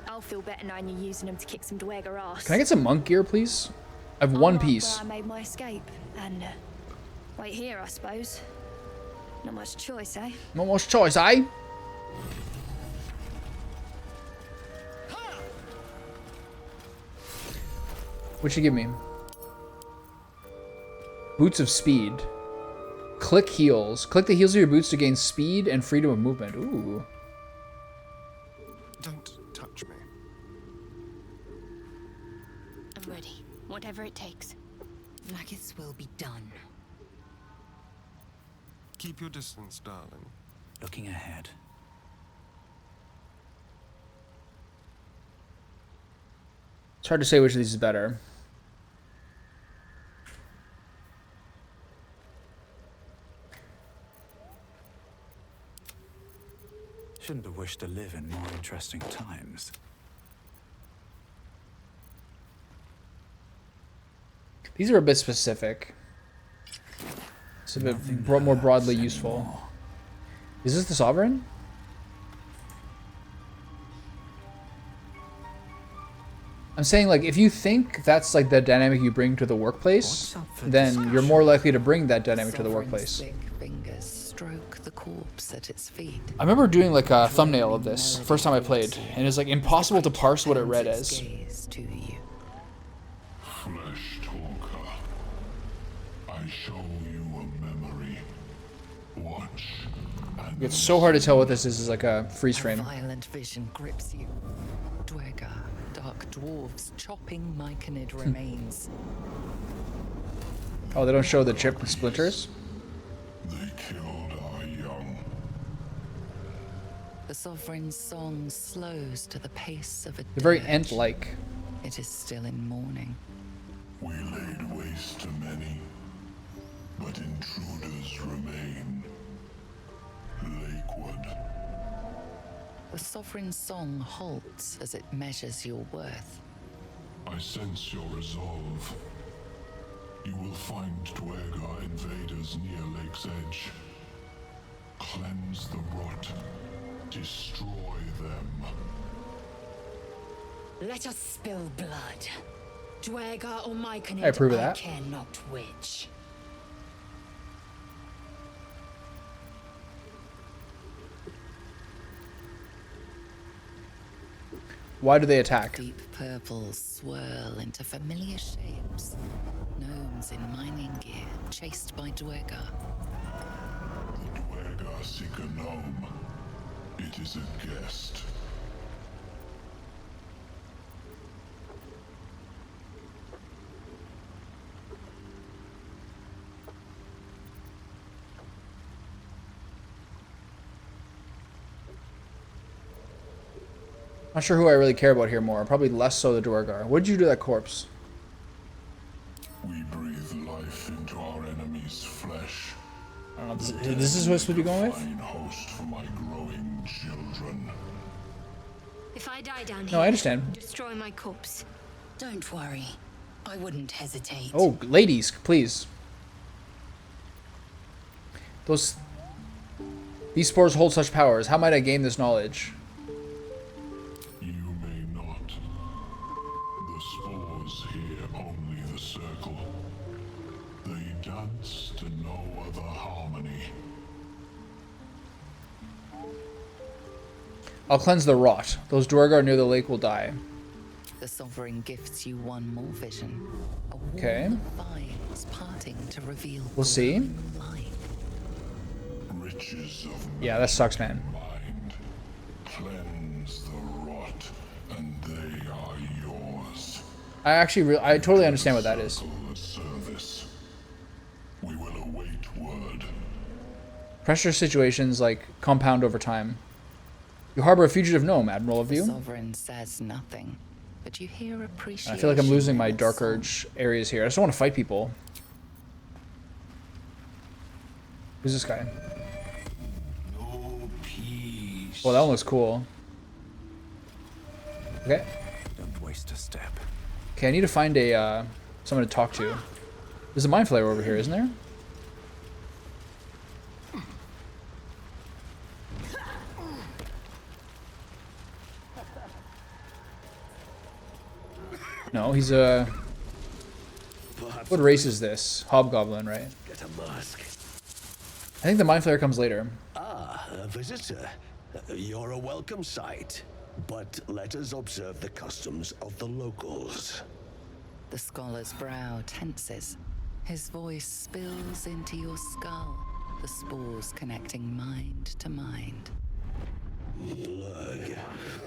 G: I'll feel better knowing you're using them to kick some Dwergar ass.
A: Can I get some monk gear, please? I have
G: I'll
A: one
G: mark
A: piece.
G: Where I made my escape, and wait here, I suppose. Not much choice, eh?
A: Not much choice, eh? What'd you give me? Boots of speed. Click heels. Click the heels of your boots to gain speed and freedom of movement. Ooh.
D: Don't touch me.
B: I'm ready. Whatever it takes.
E: Vlaakith's will be done.
D: Keep your distance, darling.
C: Looking ahead.
A: It's hard to say which of these is better.
C: Shouldn't have wished to live in more interesting times.
A: These are a bit specific. It's a bit more broadly useful. Is this the Sovereign? I'm saying, like, if you think that's like the dynamic you bring to the workplace, then you're more likely to bring that dynamic to the
E: Sovereign's
A: workplace.
E: thick fingers stroke the corpse at its feet.
A: I remember doing like a thumbnail of this first time I played, and it's like impossible to parse what it read
E: Its
A: as.
E: gaze to you.
F: Flesh talker, I show you a memory. Watch and
A: It's so hard to tell what this is like a freeze
E: A
A: frame.
E: violent vision grips you. Dwergar, dark dwarves chopping Myconid remains.
A: Oh, they don't show the chip splinters?
F: they killed our young.
E: The Sovereign's song slows to the pace of a
A: They're very
E: dirge.
A: ant-like.
E: It is still in mourning.
F: We laid waste to many, but intruders remain. Lakewood,
E: The Sovereign's song halts as it measures your worth.
F: I sense your resolve. You will find Dwergar invaders near Lake's Edge. Cleanse the rot. Destroy them.
H: Let us spill blood. Dwergar or Myconid,
A: I approve of that.
H: care not which.
A: Why do they attack?
E: Deep purples swirl into familiar shapes. Gnomes in mining gear, chased by Dwegar.
F: The Dwegar seek a gnome. It is a guest.
A: Not sure who I really care about here more. Probably less so the Duergar. What did you do to that corpse?
F: We breathe life into our enemy's flesh.
A: I don't know. This is supposed to be going with?
F: Fine host for my growing children.
B: If I die down here,
A: No, I understand.
B: destroy my corpse.
H: Don't worry. I wouldn't hesitate.
A: Oh, ladies, please. These spores hold such powers. How might I gain this knowledge?
F: You may not. The spores hear only the circle. They dance to no other harmony.
A: I'll cleanse the rot. Those Duergar near the lake will die.
E: The Sovereign gifts you one more vision. A wall
A: Okay.
E: of vines parting to reveal
A: We'll see.
E: glowing light.
F: Riches of
A: Yeah, that sucks, man.
F: mind. Cleanse the rot, and they are yours.
A: I totally understand what that is.
F: Circle the service. We will await word.
A: Pressure situations like compound over time. You harbor a fugitive gnome, Admiral of
E: The
A: you.
E: Sovereign says nothing, but you hear appreciation.
A: I feel like I'm losing my
E: in the
A: Dark
E: song.
A: Urge areas here. I just don't want to fight people. Who's this guy?
D: No peace.
A: Well, that one looks cool. Okay.
C: Don't waste a step.
A: Okay, I need to find a someone to talk to. There's a mind flayer over here, isn't there? No, he's a... What race is this? Hobgoblin, right?
D: Get a mask.
A: I think the mind flayer comes later.
I: Ah, a visitor. You're a welcome sight. But let us observe the customs of the locals.
E: The scholar's brow tenses. His voice spills into your skull, the spores connecting mind to mind.
I: Blurg,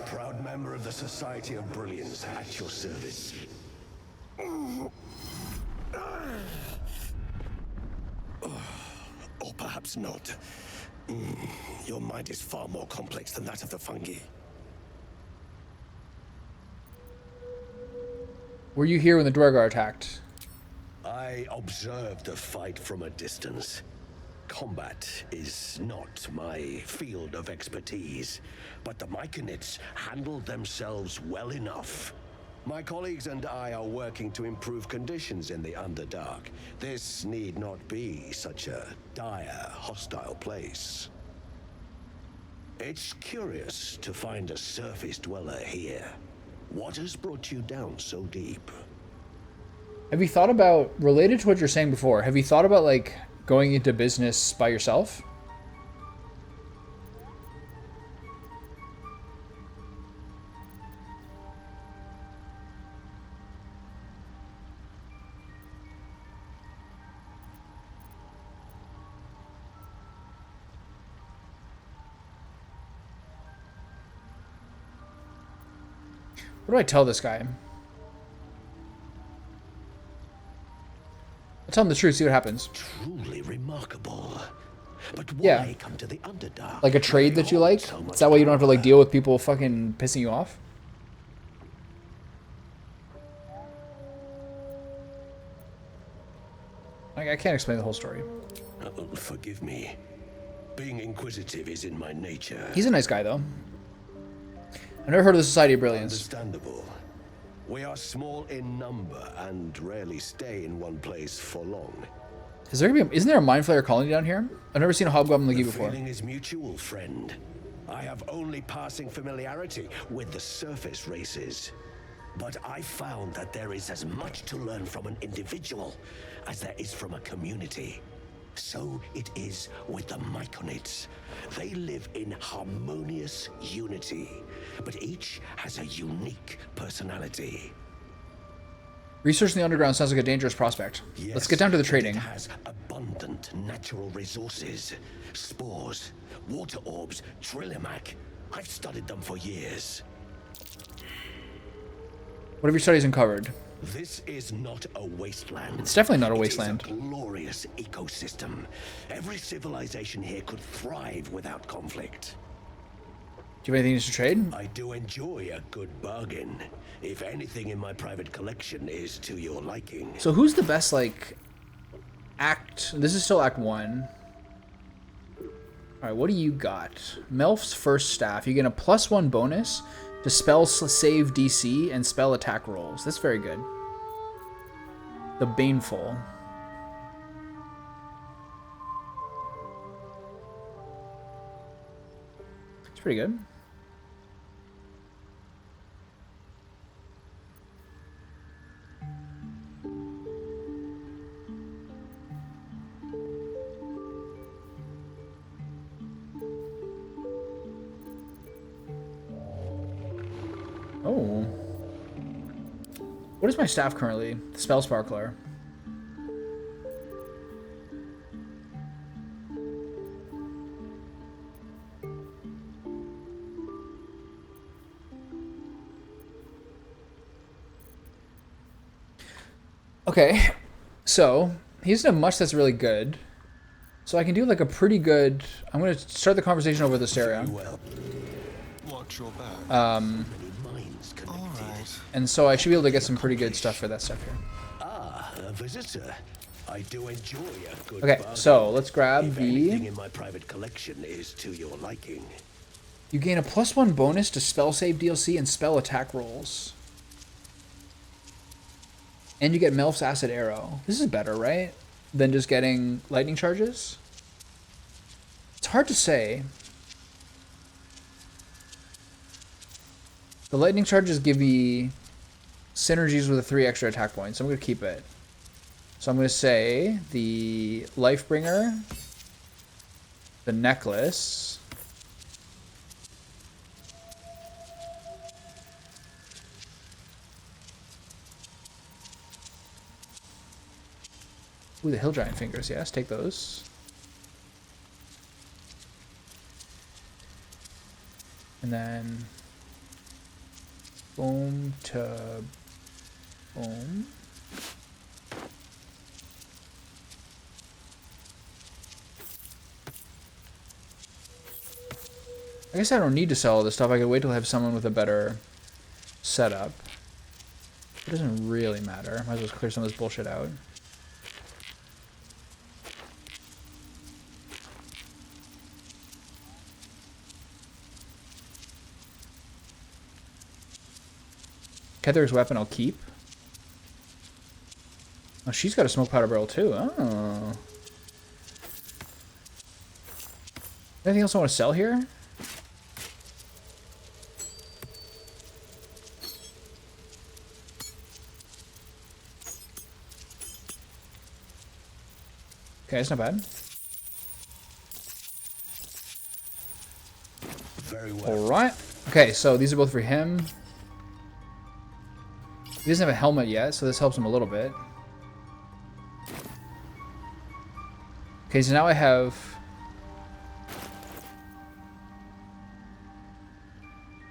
I: proud member of the Society of Brilliance, at your service. Or perhaps not. Your mind is far more complex than that of the fungi.
A: Were you here when the Duergar attacked?
I: I observed the fight from a distance. Combat is not my field of expertise, but the Myconids handled themselves well enough. My colleagues and I are working to improve conditions in the Underdark. This need not be such a dire, hostile place. It's curious to find a surface dweller here. What has brought you down so deep?
A: Have you thought about, related to what you're saying before, have you thought about, like, going into business by yourself? What do I tell this guy? I'll tell him the truth, see what happens.
I: Truly remarkable. But why
A: Yeah.
I: come to the Underdark?
A: Like a trade that you like?
I: So much
A: Is that why you don't have to, like,
I: power?
A: deal with people fucking pissing you off? I can't explain the whole story.
I: Forgive me. Being inquisitive is in my nature.
A: He's a nice guy, though. I've never heard of the Society of Brilliance.
I: Understandable. We are small in number and rarely stay in one place for long.
A: Isn't there a mind flayer colony down here? I've never seen a hobgoblin like you
I: The
A: before.
I: feeling is mutual, friend. I have only passing familiarity with the surface races. But I found that there is as much to learn from an individual as there is from a community. So it is with the Myconids. They live in harmonious unity, but each has a unique personality.
A: Research in the underground sounds like a dangerous prospect.
I: Yes,
A: Let's get down to the trading.
I: It has abundant natural resources. Spores, water orbs, Trillimac. I've studied them for years.
A: What have your studies uncovered?
I: This is not a wasteland.
A: It's definitely not a wasteland.
I: It is a glorious ecosystem. Every civilization here could thrive without conflict.
A: Do you have anything to trade?
I: I do enjoy a good bargain. If anything in my private collection is to your liking.
A: So who's the best, like, act? This is still Act 1. Alright, what do you got? Melf's First Staff. You get a +1 bonus to spell save DC and spell attack rolls. That's very good. The Baneful. It's pretty good. Oh. What is my staff currently? The Spell Sparkler. Okay, so he doesn't have much that's really good. So I can do like a pretty good... I'm going to start the conversation over this area.
D: Watch your back.
A: And so I should be able to get some pretty good stuff for that stuff here.
I: Ah, a visitor. I do enjoy a good
A: Okay,
I: bargain.
A: so let's grab
I: If
A: the...
I: anything in my private collection is to your liking.
A: You gain a +1 bonus to spell save DLC and spell attack rolls. And you get Melf's Acid Arrow. This is better, right? Than just getting lightning charges? It's hard to say. The lightning charges give me synergies with the 3 extra attack points. I'm going to keep it. So I'm going to say the Lifebringer, the necklace, ooh, the Hill Giant Fingers, yes, take those. And then boom to boom. I guess I don't need to sell all this stuff. I could wait till I have someone with a better setup. It doesn't really matter. Might as well clear some of this bullshit out. Kether's weapon I'll keep. Oh, she's got a smoke powder barrel too. Oh. Anything else I want to sell here? Okay, that's not bad.
I: Very well.
A: Alright. Okay, so these are both for him. He doesn't have a helmet yet, so this helps him a little bit. Okay, so now I have...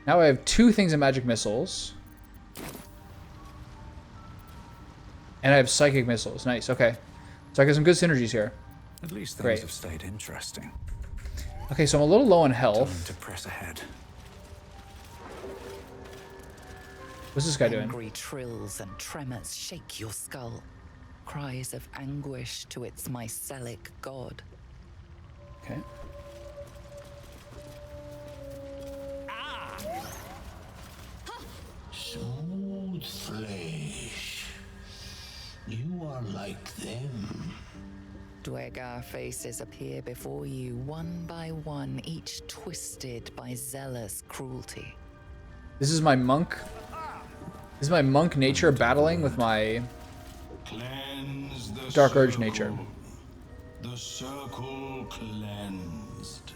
A: Now I have 2 things of magic missiles. And I have psychic missiles. Nice, okay. So I got some good synergies here.
C: At least things
A: Great.
C: have stayed interesting.
A: Okay, so I'm a little low on health.
C: Time to press ahead.
A: What's this guy doing?
E: Angry trills and tremors shake your skull. Cries of anguish to its mycelic god.
A: Okay.
J: Smooth flesh. You are like them.
E: Dwegar faces appear before you one by one, each twisted by zealous cruelty.
A: This is my monk. This is my monk nature battling with my
J: Cleanse the
A: Dark Urge
J: circle.
A: nature.
J: The The circle cleansed.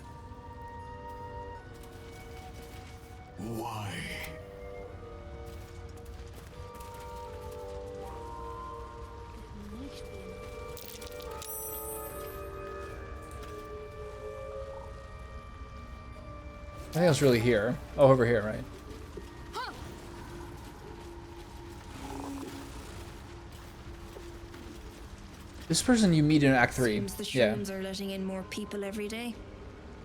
J: Why?
A: I think it's really here. Oh, over here, right? This person you meet in Act 3.
G: Seems the shrooms are letting in more people every day.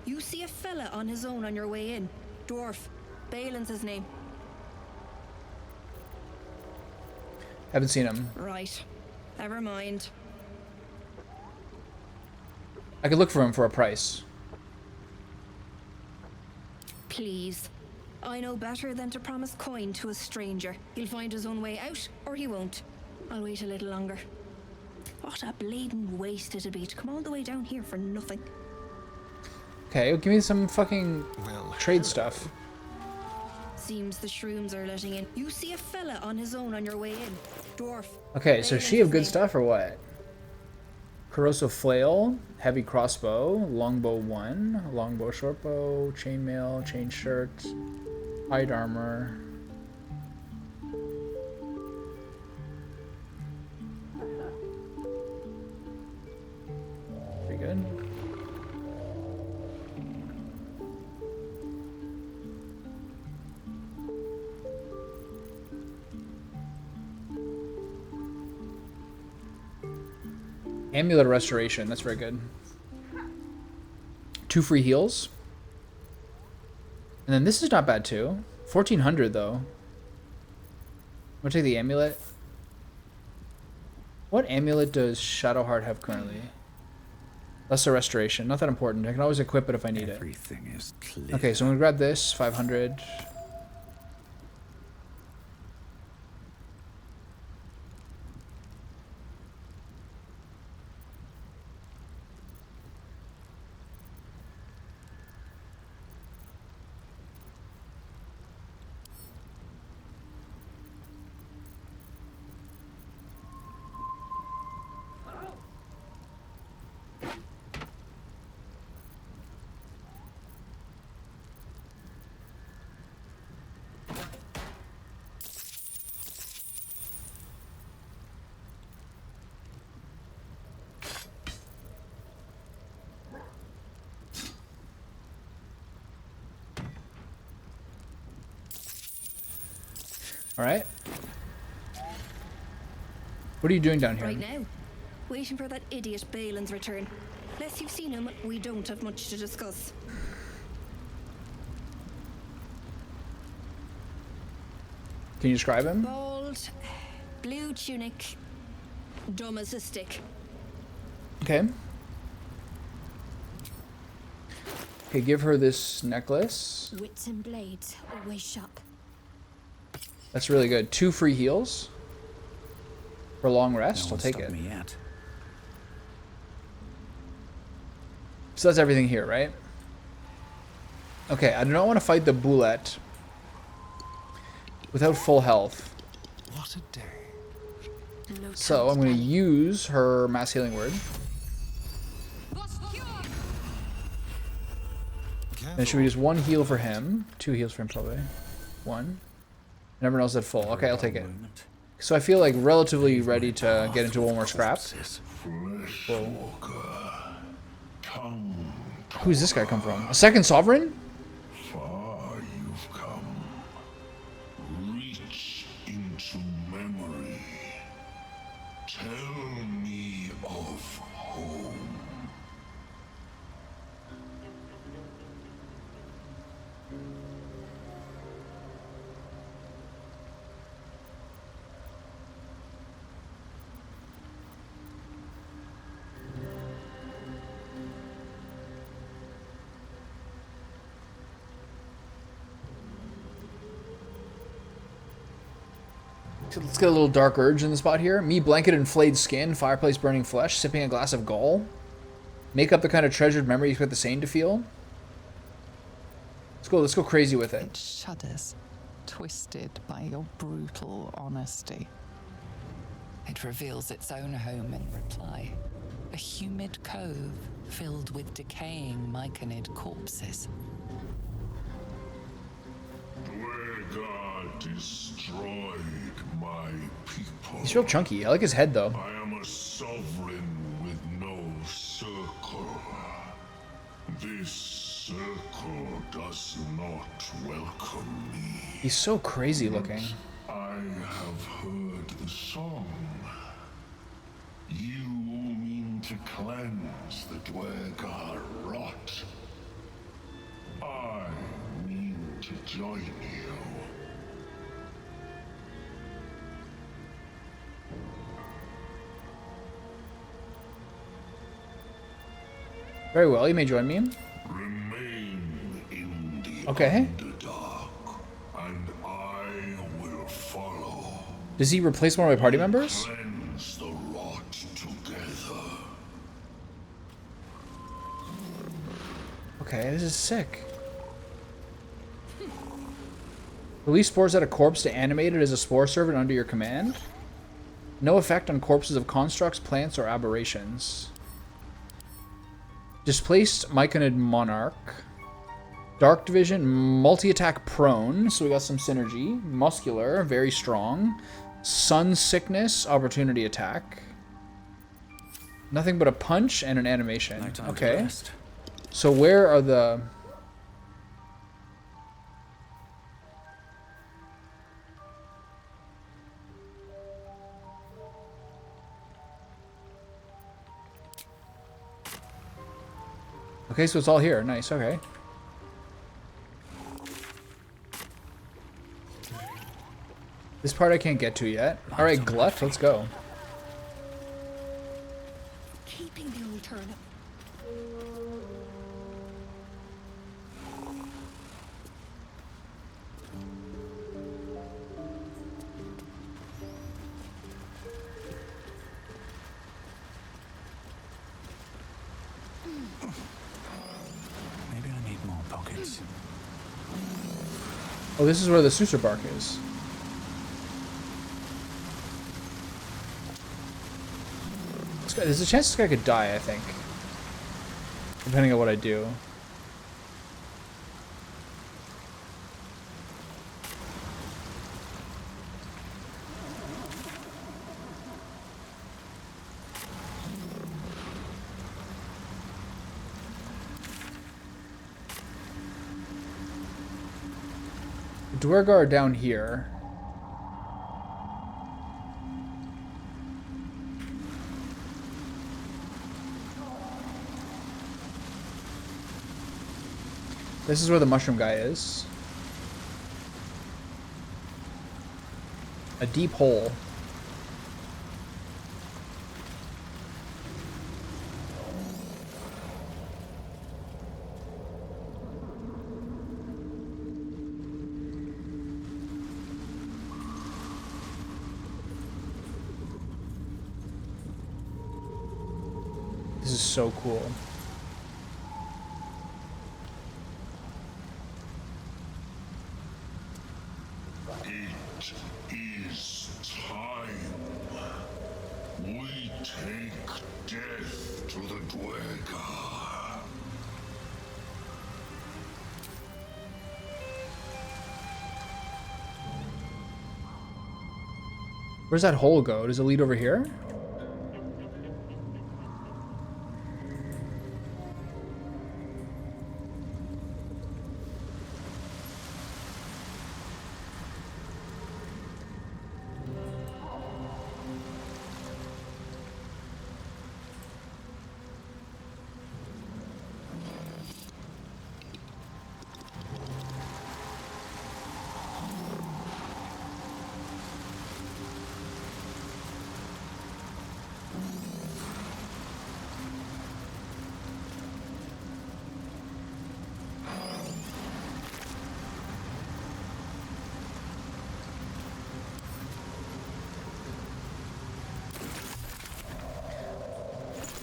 G: You see a fella on his own on your way in. Dwarf. Balin's his name.
A: Haven't seen him.
G: Right. Never mind.
A: I could look for him for a price.
G: Please. I know better than to promise coin to a stranger. He'll find his own way out, or he won't. I'll wait a little longer. What a bleeding waste it'd be to come all the way down here for nothing.
A: Okay, well, give me some fucking trade stuff.
G: Seems the shrooms are letting in. You see a fella on his own on your way in. Dwarf.
A: Okay, so she have good stuff or what? Corrosive flail, heavy crossbow, longbow 1, longbow shortbow, chainmail, chain shirt, hide armor. Pretty good. Amulet restoration, that's very good. 2 free heals. And then this is not bad too. 1400 though. I'm gonna take the amulet. What amulet does Shadowheart have currently? Lesser restoration, not that important. I can always equip it if I need it.
C: Everything is clear.
A: Okay, so I'm gonna grab this, 500. Alright. What are you doing down here?
G: Right now. Waiting for that idiot Balin's return. Unless you've seen him, we don't have much to discuss.
A: Can you describe him?
G: Bald, blue tunic, dumb as a stick.
A: Okay. Okay, give her this necklace.
B: Wits and blades, always sharp.
A: That's really good. 2 free heals. For long rest,
C: No
A: I'll
C: one
A: take
C: stopped
A: it.
C: me yet.
A: So that's everything here, right? Okay, I do not want to fight the Bullet without full health.
C: What a day.
B: No
A: So I'm going to use her mass healing word. And should we use 1 heal for him? 2 heals for him probably. 1. And everyone else at full. Okay, I'll take it. So I feel like relatively ready to get into one more scrap. Whoa. Who's this guy come from? A second sovereign?
F: Far you've come. Reach into memory. Tell me of home.
A: So let's get a little dark urge in the spot here. Me blanketed in flayed skin, fireplace burning flesh, sipping a glass of gall. Make up the kind of treasured memory you expect the sane to feel. Let's go crazy with it.
E: It shudders, twisted by your brutal honesty. It reveals its own home in reply, A humid cove filled with decaying myconid corpses.
F: Dwegar destroyed my people.
A: He's real chunky. I like his head, though.
F: I am a sovereign with no circle. This circle does not welcome me.
A: He's so crazy looking.
F: I have heard the song. You mean to cleanse the Dwegar rot. I mean to join you.
A: Very well, you may join me.
F: Remain in the
A: Okay.
F: Underdark, and I will follow.
A: Does he replace one of my party members?
F: Cleanse the rot together.
A: Okay, this is sick. Release spores at a corpse to animate it as a spore servant under your command. No effect on corpses of constructs, plants, or aberrations. Displaced Myconid Monarch. Dark Division, multi-attack prone, so we got some synergy. Muscular, very strong. Sun Sickness, opportunity attack. Nothing but a punch and an animation. Okay. So where are the... Okay, so it's all here. Nice, okay. This part I can't get to yet. Alright, Glut, let's go.
H: Keeping the old turnip.
C: Maybe I need more pockets.
A: Oh, this is where the Susur Bark is. There's a chance this guy could die, I think. Depending on what I do. The Dwergar are down here. This is where the mushroom guy is. A deep hole. This is so cool.
F: It is time. We take death to the Dwegar.
A: Where's that hole go? Does it lead over here?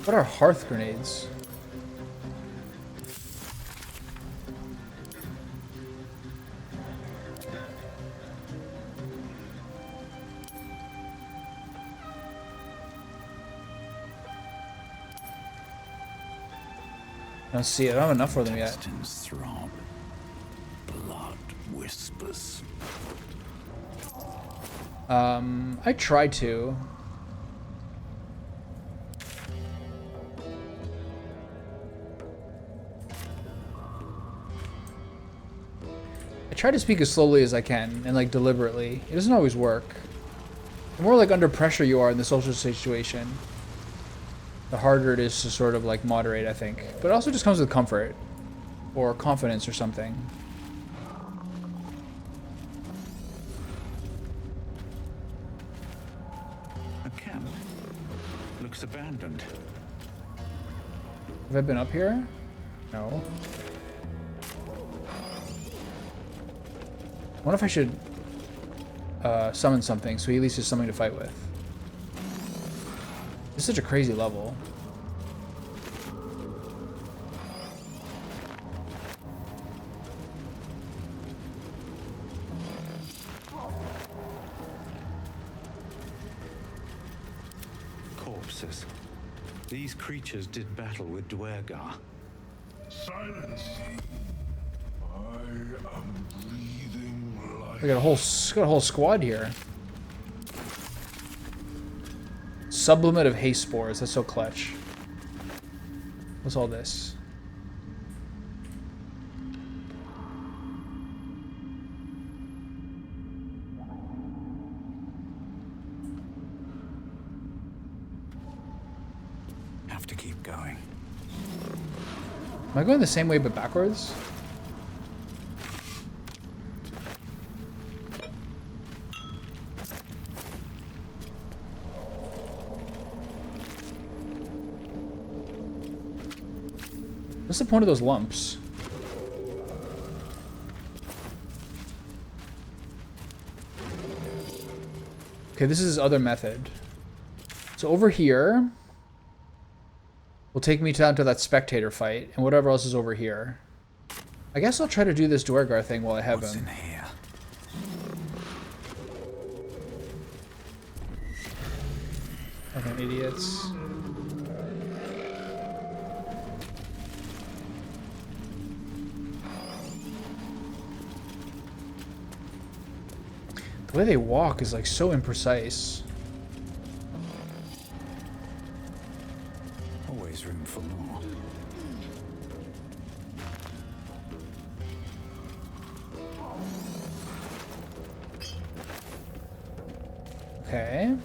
A: What are hearth grenades? Let's see, I don't have enough for them yet.
C: Intestines throb. Blood whispers.
A: I tried to. I try to speak as slowly as I can and like deliberately. It doesn't always work. The more like under pressure you are in the social situation, the harder it is to sort of like moderate, I think. But it also just comes with comfort or confidence or something.
C: A camp. Looks abandoned.
A: Have I been up here? No. I wonder if I should summon something so he at least has something to fight with. It's such a crazy level.
C: Corpses. These creatures did battle with Dwergar.
F: Silence. I am breathing life.
A: We got a whole squad here. Sublimate of haste spores. That's so clutch. What's all this?
C: Have to keep going.
A: Am I going the same way but backwards? What's the point of those lumps? Okay, this is his other method. So over here will take me down to that spectator fight, and whatever else is over here. I guess I'll try to do this Dwergar thing while I have
C: What's
A: him.
C: in here?
A: Fucking idiots. The way they walk is like so imprecise.
C: Always room for more.
A: Okay.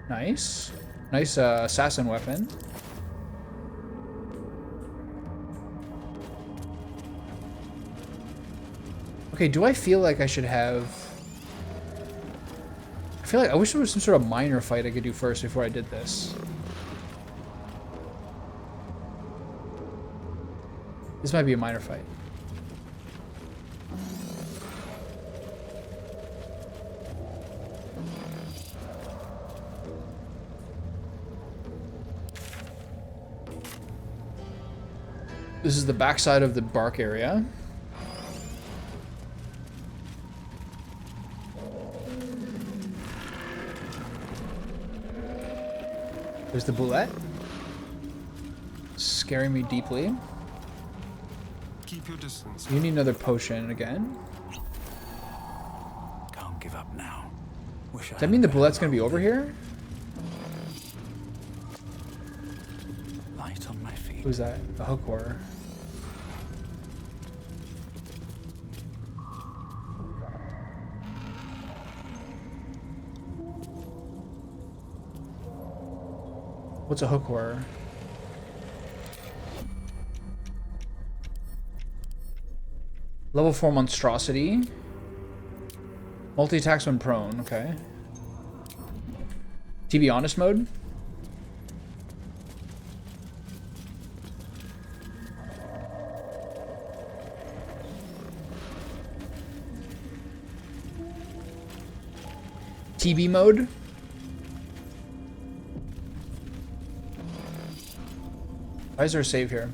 A: Nice. Nice assassin weapon. Okay, do I feel like I should have... I feel like I wish there was some sort of minor fight I could do first before I did this. This might be a minor fight. This is the backside of the bark area. There's the bullet. Scaring me deeply.
D: Keep your distance.
A: You need another potion again.
C: Can't give up now. Wish
A: Does that mean the bullet's gonna be over here?
C: Light on my feet.
A: Who's that? A hook horror. What's a hook horror? Level 4 monstrosity. Multi-attacks when prone, okay. TB honest mode. TB mode. Why is there a save here?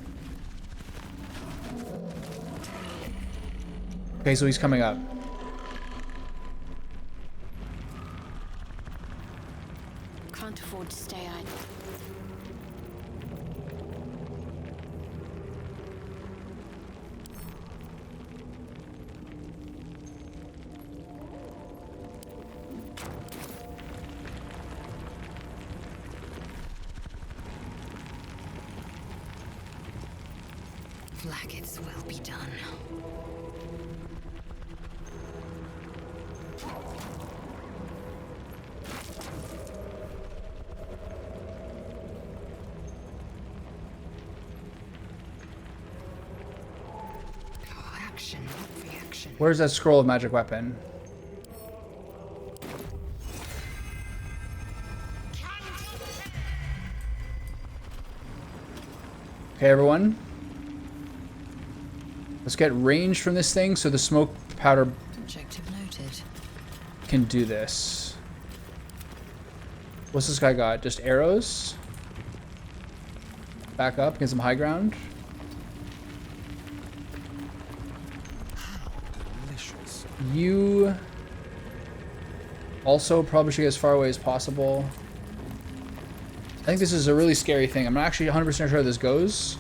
A: Okay, so he's coming up.
B: Can't afford to stay idle.
H: Flaggets will be done. Action, not reaction.
A: Where's that scroll of magic weapon? Okay, everyone. Let's get range from this thing so the smoke powder
E: Objective noted.
A: can do this. What's this guy got? Just arrows? Back up, get some high ground.
D: Delicious.
A: You also probably should get as far away as possible. I think this is a really scary thing. I'm not actually 100% sure how this goes.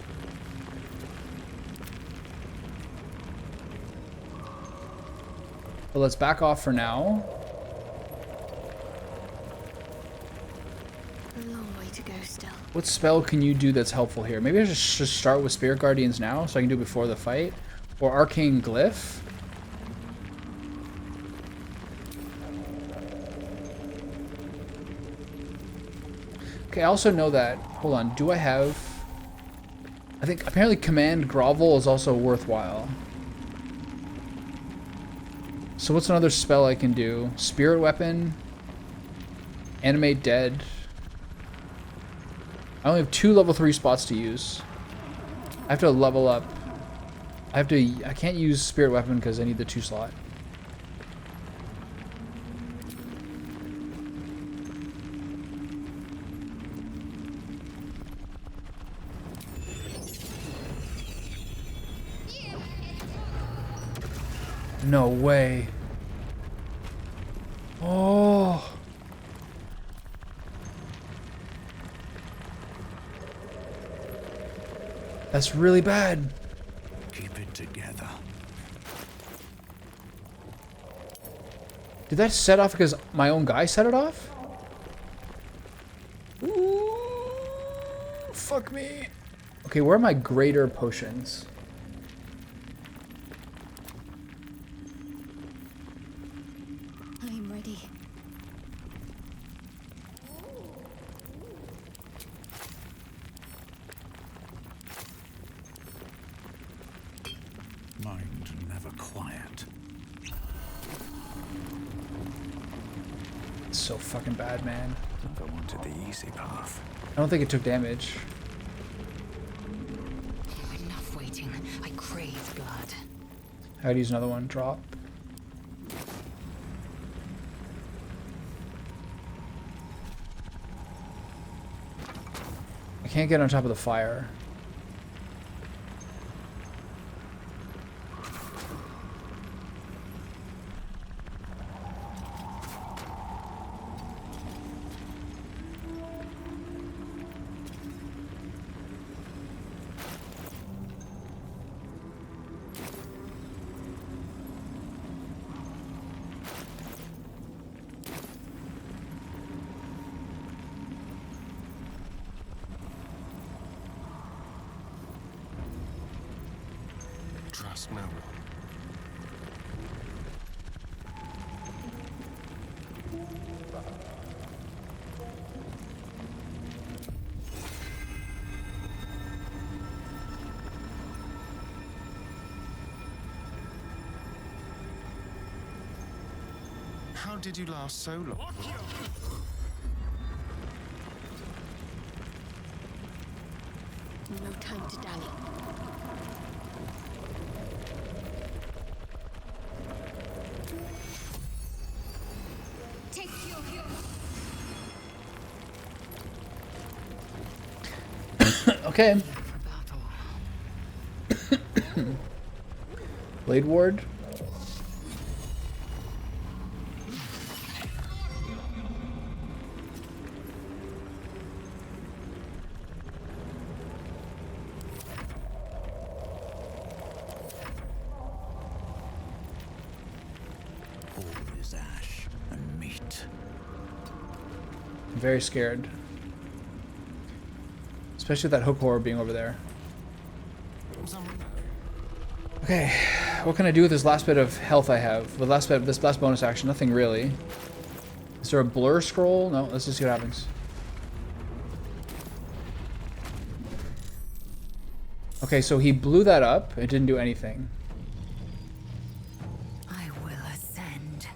A: But let's back off for now.
G: A long way to go still.
A: What spell can you do that's helpful here? Maybe I should start with Spirit Guardians now so I can do it before the fight. Or Arcane Glyph. Okay, I also know that, hold on, do I have, I think apparently Command Grovel is also worthwhile. So what's another spell I can do? Spirit Weapon, Animate Dead. I only have 2 level 3 spots to use. I have to level up. I can't use Spirit Weapon because I need the 2 slot. No way. Oh. That's really bad.
C: Keep it together.
A: Did that set off because my own guy set it off? Ooh, fuck me. Okay, where are my greater potions?
G: I'm ready.
C: Mind never quiet.
A: It's so fucking bad, man.
C: Never wanted the easy path.
A: I don't think it took damage.
H: Enough waiting. I crave blood.
A: I'd use another one. Drop. I can't get on top of the fire.
D: Trust no one. How did you last so long?
G: No time to dally. Take your
A: Okay. Blade Ward.
C: All is ash and meat.
A: I'm very scared. Especially with that hook horror being over there.
D: Someone
A: Okay, what can I do with this last bit of health I have? With this last bonus action, nothing really. Is there a blur scroll? No, let's just see what happens. Okay, so he blew that up. It didn't do anything.
H: I will ascend.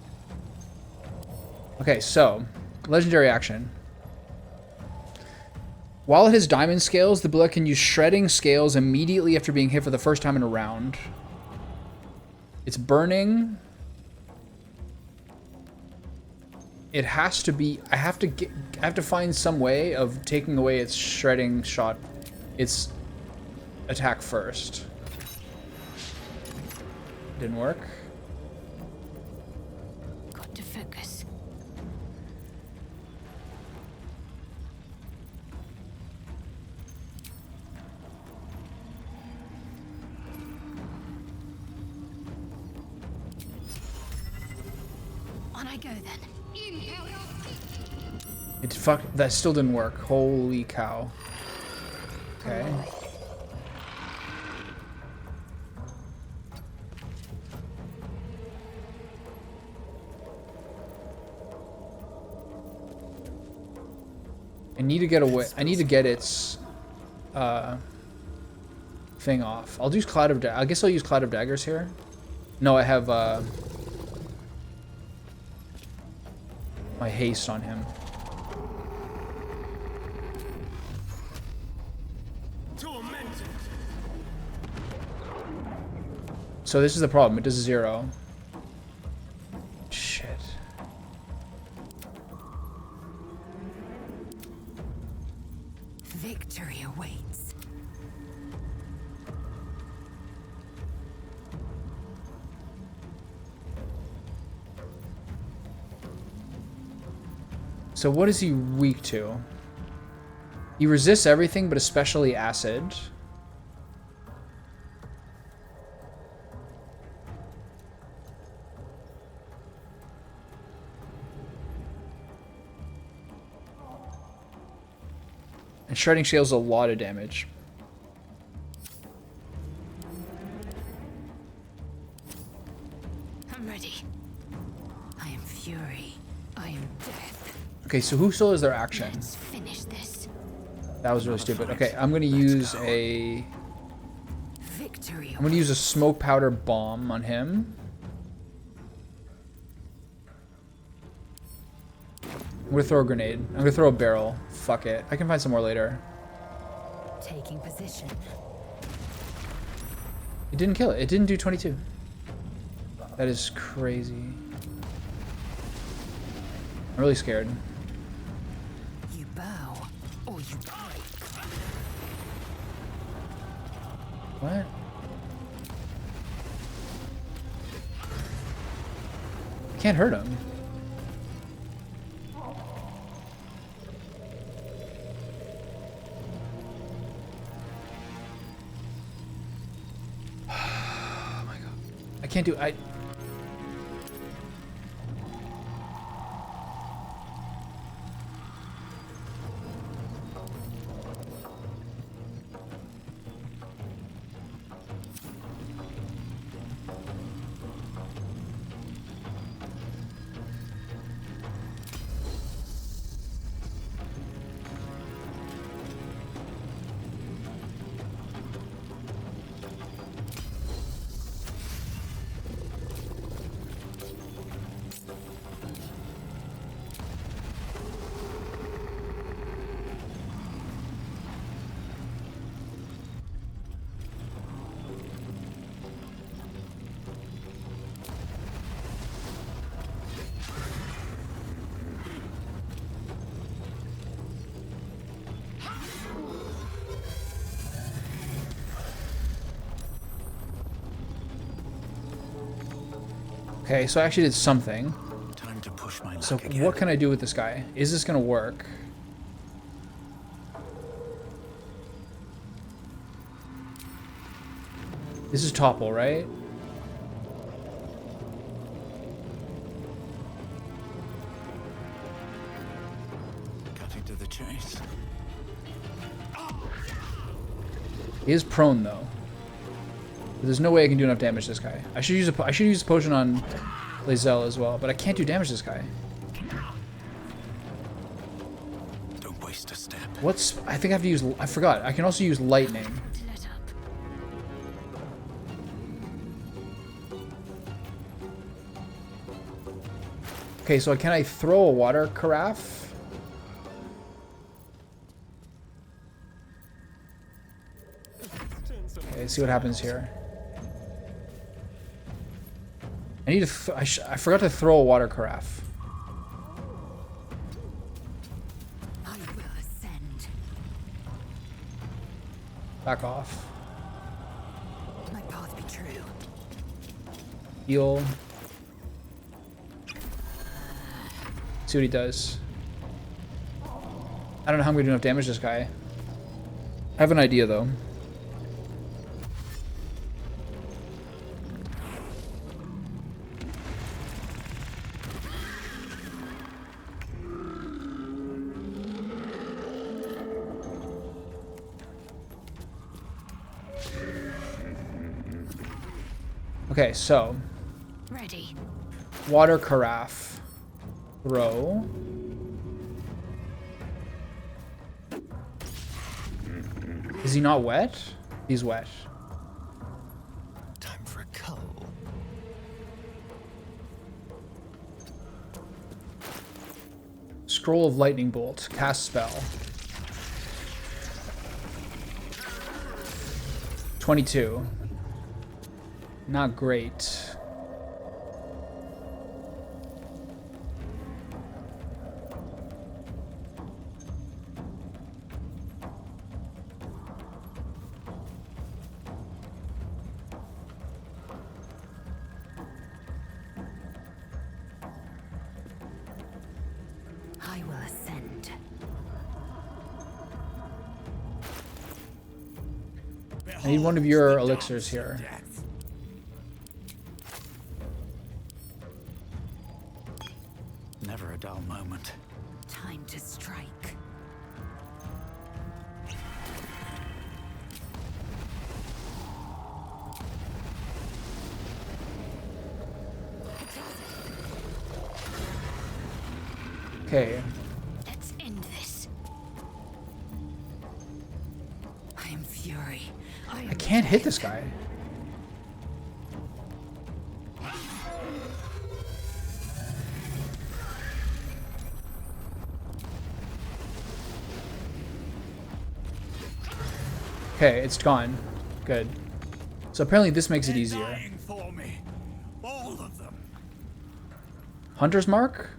A: Okay, so legendary action. While it has diamond scales, the bullet can use shredding scales immediately after being hit for the first time in a round. It's burning. It has to be. I have to find some way of taking away its shredding shot. Its attack first. Didn't work.
H: Got to focus. On I go then.
A: It that still didn't work. Holy cow. Okay. I need to get away. I need to get its thing off. I'll use Cloud of I guess I'll use Cloud of Daggers here. No, I have my haste on him. So this is the problem. It does 0. Shit.
H: Victory awaits.
A: So what is he weak to? He resists everything, but especially acid. And shredding shields a lot of damage.
H: I'm ready. I am fury. I am death.
A: Okay, so who still has their action?
H: Let's finish this.
A: That was really stupid. Okay, I'm gonna use a...
H: Victory.
A: I'm gonna use a smoke powder bomb on him. I'm gonna throw a grenade. I'm gonna throw a barrel. Fuck it. I can find some more later.
H: Taking position.
A: It didn't kill it. It didn't do 22. That is crazy. I'm really scared.
H: You bow or you break.
A: What? Can't hurt him. I can't do I Okay, so I actually did something.
C: Time to push my luck
A: So
C: again.
A: what can I do with this guy? Is this gonna work? This is topple, right?
C: Cutting to the chase.
A: He is prone though. But there's no way I can do enough damage to this guy. I should use a potion on Lae'zel as well, but I can't do damage to this guy.
C: Don't waste a step.
A: I think I have to use, I forgot. I can also use lightning. Okay, so can I throw a water carafe? Okay, let's see what happens here. I need to. I forgot to throw a water carafe.
H: I will ascend.
A: Back off.
H: My path be true.
A: Heal. See what he does. I don't know how I'm gonna do enough damage to this guy. I have an idea though. Okay, so
H: Ready.
A: water carafe. Throw. Is he not wet? He's wet.
D: Time for a cull.
A: Scroll of lightning bolt. Cast spell. 22. Not great.
H: I will ascend.
A: I need one of your elixirs here.
C: Never a dull moment.
H: Time to strike.
A: Okay.
H: Let's end this. I am fury.
A: I can't hit this guy. Okay, it's gone. Good. So apparently this makes it easier.
C: Dying for me. All of them.
A: Hunter's Mark?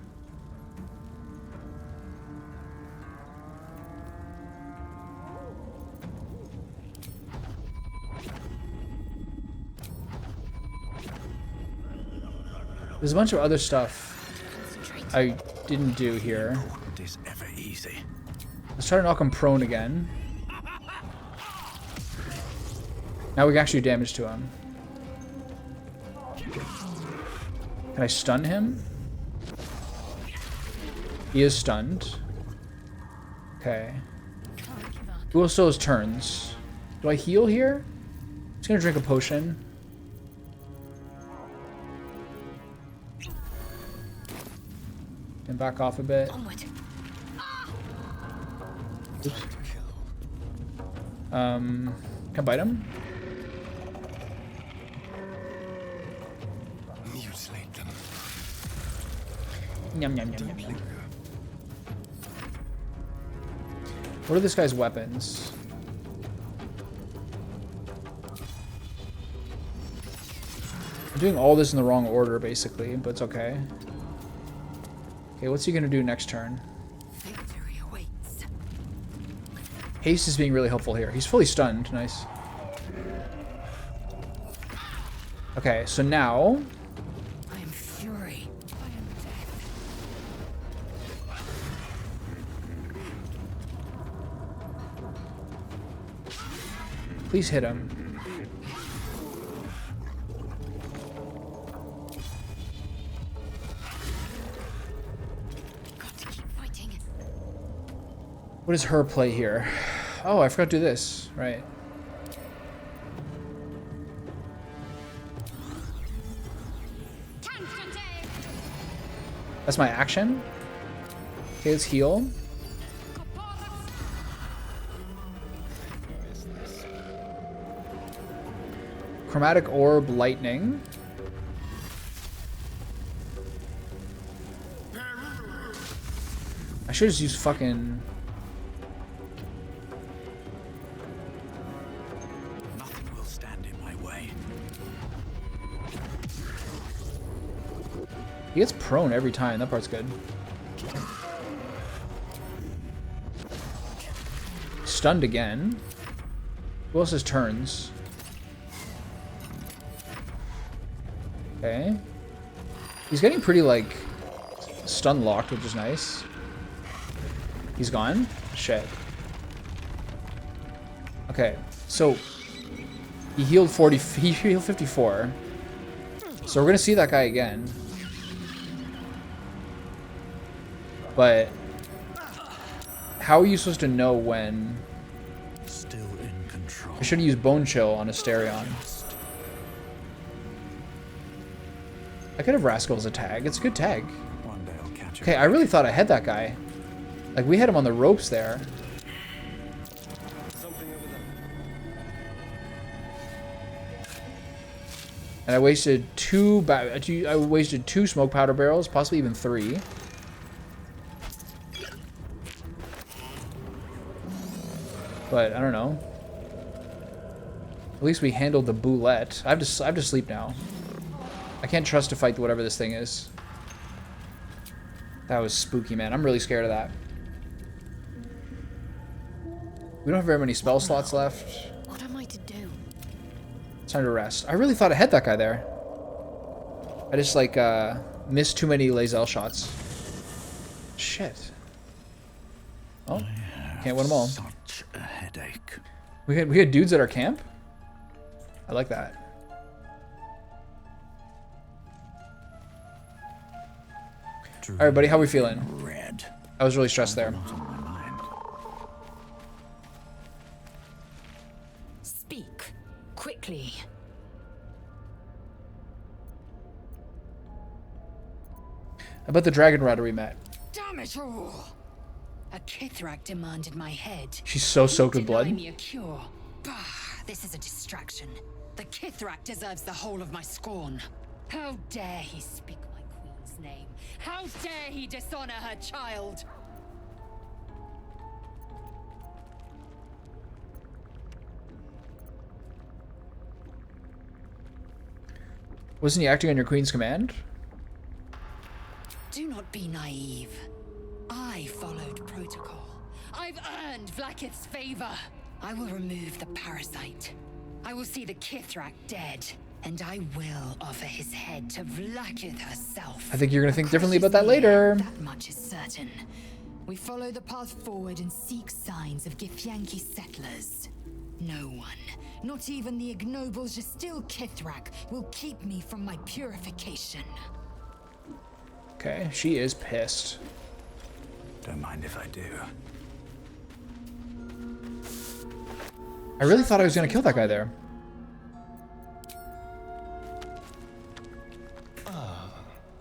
A: There's a bunch of other stuff I didn't do here.
C: It is ever easy.
A: Let's try to knock him prone again. Now we can actually do damage to him. Can I stun him? He is stunned. Okay. Who else still has turns? Do I heal here? I'm just gonna drink a potion. And back off a bit. Oops. Can I bite him?
D: Mutilate them.
A: Yum, yum, yum, yum, yum. What are this guy's weapons? I'm doing all this in the wrong order, basically, but it's okay. Okay, what's he gonna do next turn?
H: Victory awaits.
A: Haste is being really helpful here. He's fully stunned. Nice. Okay, so now...
H: I am fury. I am death.
A: Please hit him. What is her play here? Oh, I forgot to do this. Right. That's my action. Okay, let's heal. Chromatic Orb, Lightning. I should just use fucking...
C: Nothing will stand in my way.
A: He gets prone every time. That part's good. Stunned again. Who else has turns? Okay. He's getting pretty, like, stun locked, which is nice. He's gone? Shit. Okay, so he healed 40. He healed 54. So we're gonna see that guy again. But how are you supposed to know when?
C: Still in control.
A: I should have used Bone Chill on Asterion. I could have Rascal as a tag. It's a good tag.
C: One day I'll catch
A: Okay, I really thought I had that guy. Like, we had him on the ropes there. And I wasted I wasted 2 smoke powder barrels, possibly even 3. But I don't know. At least we handled the boulette. I have to sleep now. I can't trust to fight whatever this thing is. That was spooky, man. I'm really scared of that. We don't have very many spell slots left.
H: What am I to do?
A: It's time to rest. I really thought I had that guy there. I just, like, missed too many Lae'zel shots. Shit. Oh, can't win them all.
C: Such a headache.
A: We had dudes at our camp? I like that. Alright, buddy, how we feeling?
C: Red.
A: I was really stressed there.
H: Speak quickly.
A: About the dragon rider we met.
H: Damn it all! A Kithrak demanded my head.
A: She's so soaked with
H: Deny
A: blood.
H: me a cure. Bah, this is a distraction. The Kithrak deserves the whole of my scorn. How dare he speak my queen's name? How dare he dishonor her child?
A: Wasn't he acting on your queen's command?
H: Do not be naive. I followed protocol. I've earned Vlaakith's favor. I will remove the parasite. I will see the Kithrak dead. And I will offer his head to Vlaakith herself.
A: I think you're gonna think differently about that later.
H: That much is certain. We follow the path forward and seek signs of Githyanki settlers. No one, not even the ignoble Jastil Kithrak, will keep me from my purification.
A: Okay, she is pissed.
C: Don't mind if I do.
A: I really thought I was gonna kill that guy there.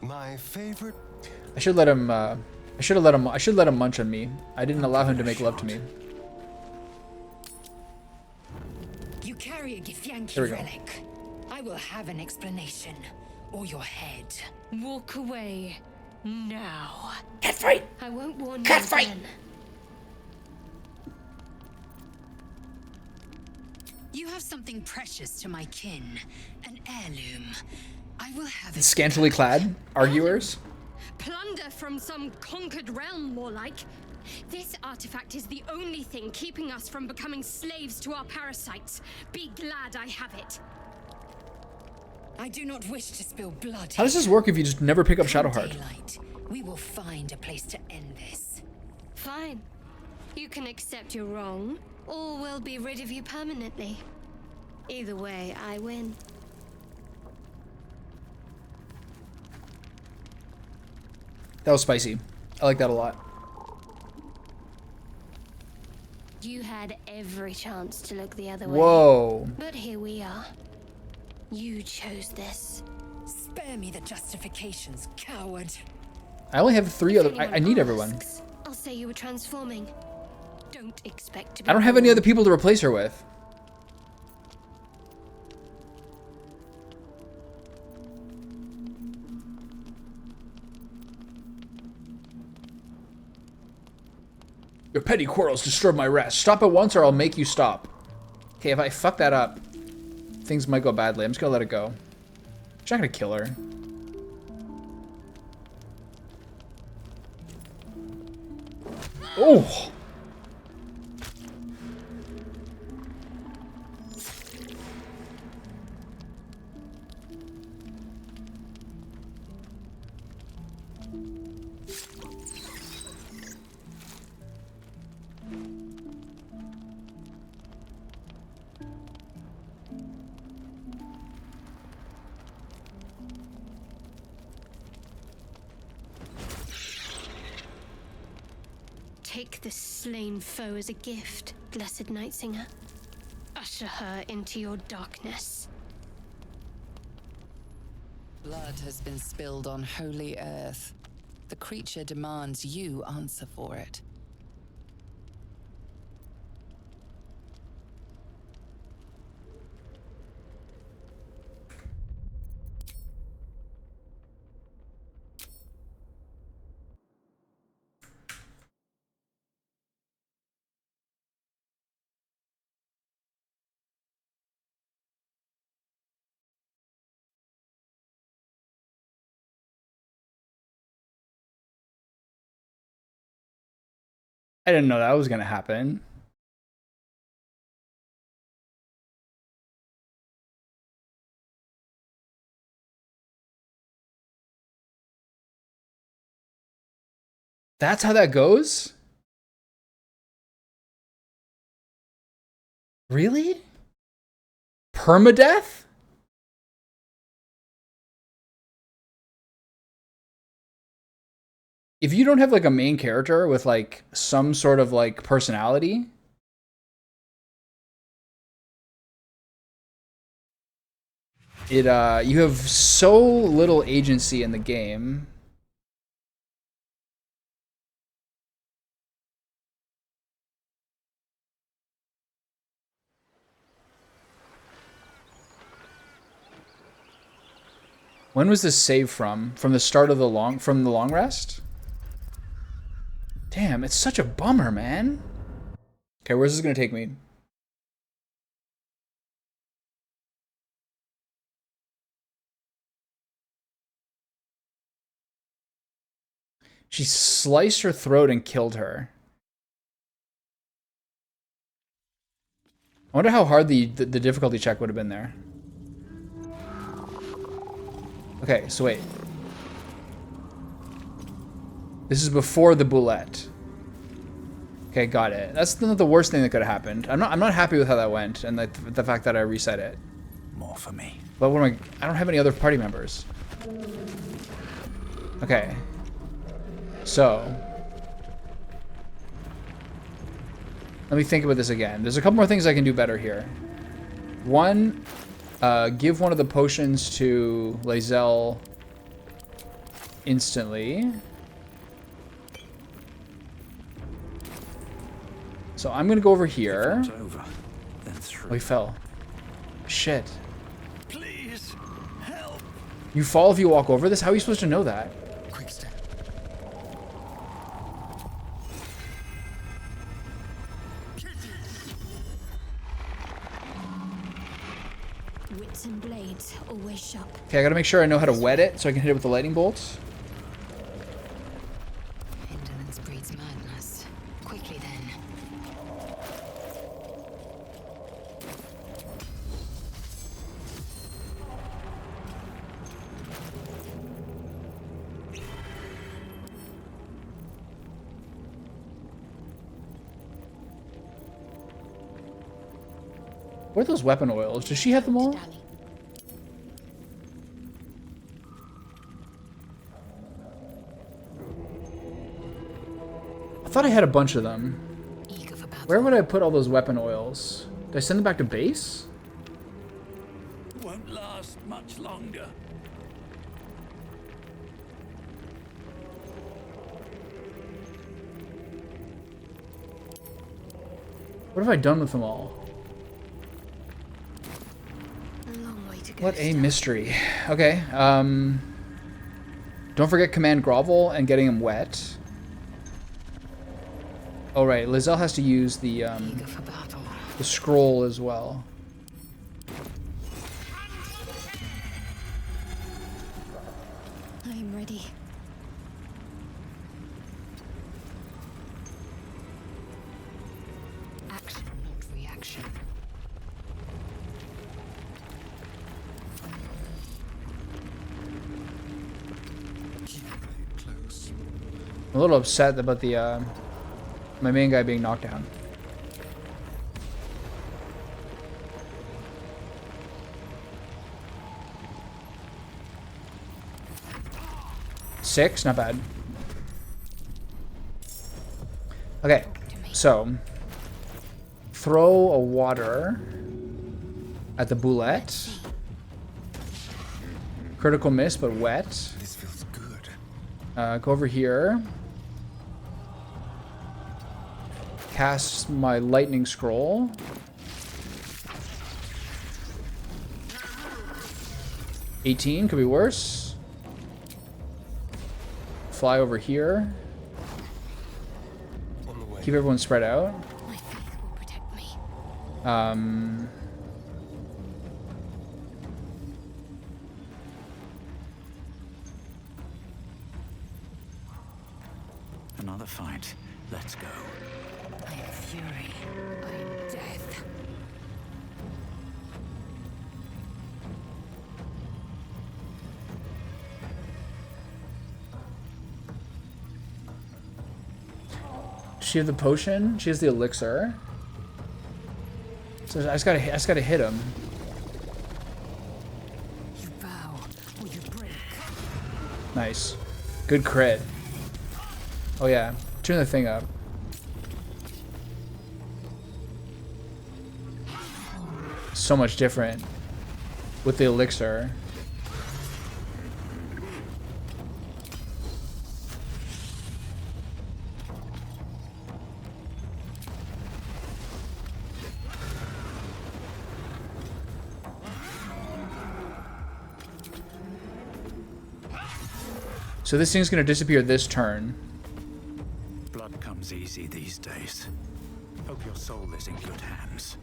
D: My favorite.
A: I should let him. I should let him munch on me. I didn't allow him to make love to me.
H: You carry a Githyanki
A: There we go.
H: relic. I will have an explanation, or your head.
B: Walk away now.
H: Cat fight!
B: I won't warn
H: Cat
B: you
H: fight!
B: again.
H: You have something precious to my kin, an heirloom. I will have it.
A: Scantily clad arguers.
B: Plunder from some conquered realm, more like. This artifact is the only thing keeping us from becoming slaves to our parasites. Be glad I have it.
H: I do not wish to spill blood.
A: How does this work if you just never pick up
H: Come
A: Shadowheart?
H: daylight, we will find a place to end this.
B: Fine. You can accept you're wrong, or we'll be rid of you permanently. Either way, I win.
A: That was spicy. I like that a lot.
B: You had every chance to look the other way.
A: Whoa.
B: But here we are. You chose this.
H: Spare me the justifications, coward.
A: I only have 3 other... I need everyone.
B: Asks, I'll say you were transforming. Don't expect to be
A: I don't have any other people to replace her with. Your petty quarrels disturb my rest. Stop at once or I'll make you stop. Okay, if I fuck that up, things might go badly. I'm just gonna let it go. She's not gonna kill her. Oh!
B: Take this slain foe as a gift, blessed Night Singer. Usher her into your darkness.
E: Blood has been spilled on holy earth. The creature demands you answer for it.
A: I didn't know that was gonna happen. That's how that goes? Really? Permadeath? If you don't have like a main character with like some sort of like personality, it you have so little agency in the game. When was this save from? From the start of the long rest? Damn, it's such a bummer, man. Okay, where's this gonna take me? She sliced her throat and killed her. I wonder how hard the difficulty check would have been there. Okay, so wait. This is before the boulette. Okay, got it. That's not the worst thing that could have happened. I'm not happy with how that went, and the fact that I reset it.
C: More for me.
A: But what am I don't have any other party members. Okay. So let me think about this again. There's a couple more things I can do better here. One, give one of the potions to Lae'zel instantly. So I'm gonna go over here.
C: Over, then through.
A: Oh, he fell. Shit.
C: Please help.
A: You fall if you walk over this? How are you supposed to know that?
C: Quick step.
B: Wits and blades, always sharp.
A: Okay, I gotta make sure I know how to wet it so I can hit it with the lightning bolts.
H: Indolence breeds madness. Quickly then.
A: Where are those weapon oils? Does she have them all? I thought I had a bunch of them. Where would I put all those weapon oils? Did I send them back to base?
C: Won't last much longer.
A: What have I done with them all?
B: A long way to go.
A: What a mystery. Okay. Don't forget command grovel and getting him wet. Oh right, Lizelle has to use the scroll as well.
B: I'm ready.
E: Action, not reaction.
A: I'm a little upset about the my main guy being knocked down. Six, not bad. Okay, so throw a water at the boulette. Critical miss, but wet.
D: This feels good.
A: Go over here. Cast my lightning scroll. $18 could be worse. Fly over here.
D: On the way.
A: Keep everyone spread out.
B: My faith will protect me.
C: Another fight. Let's go.
H: I am fury. I am death.
A: Does she have the potion? She has the elixir. So I just gotta hit him.
H: You bow or you break.
A: Nice. Good crit. Oh yeah. Turn the thing up. So much different with the elixir. So this thing's gonna disappear this turn.
C: Blood comes easy these days. Hope your soul is in good hands.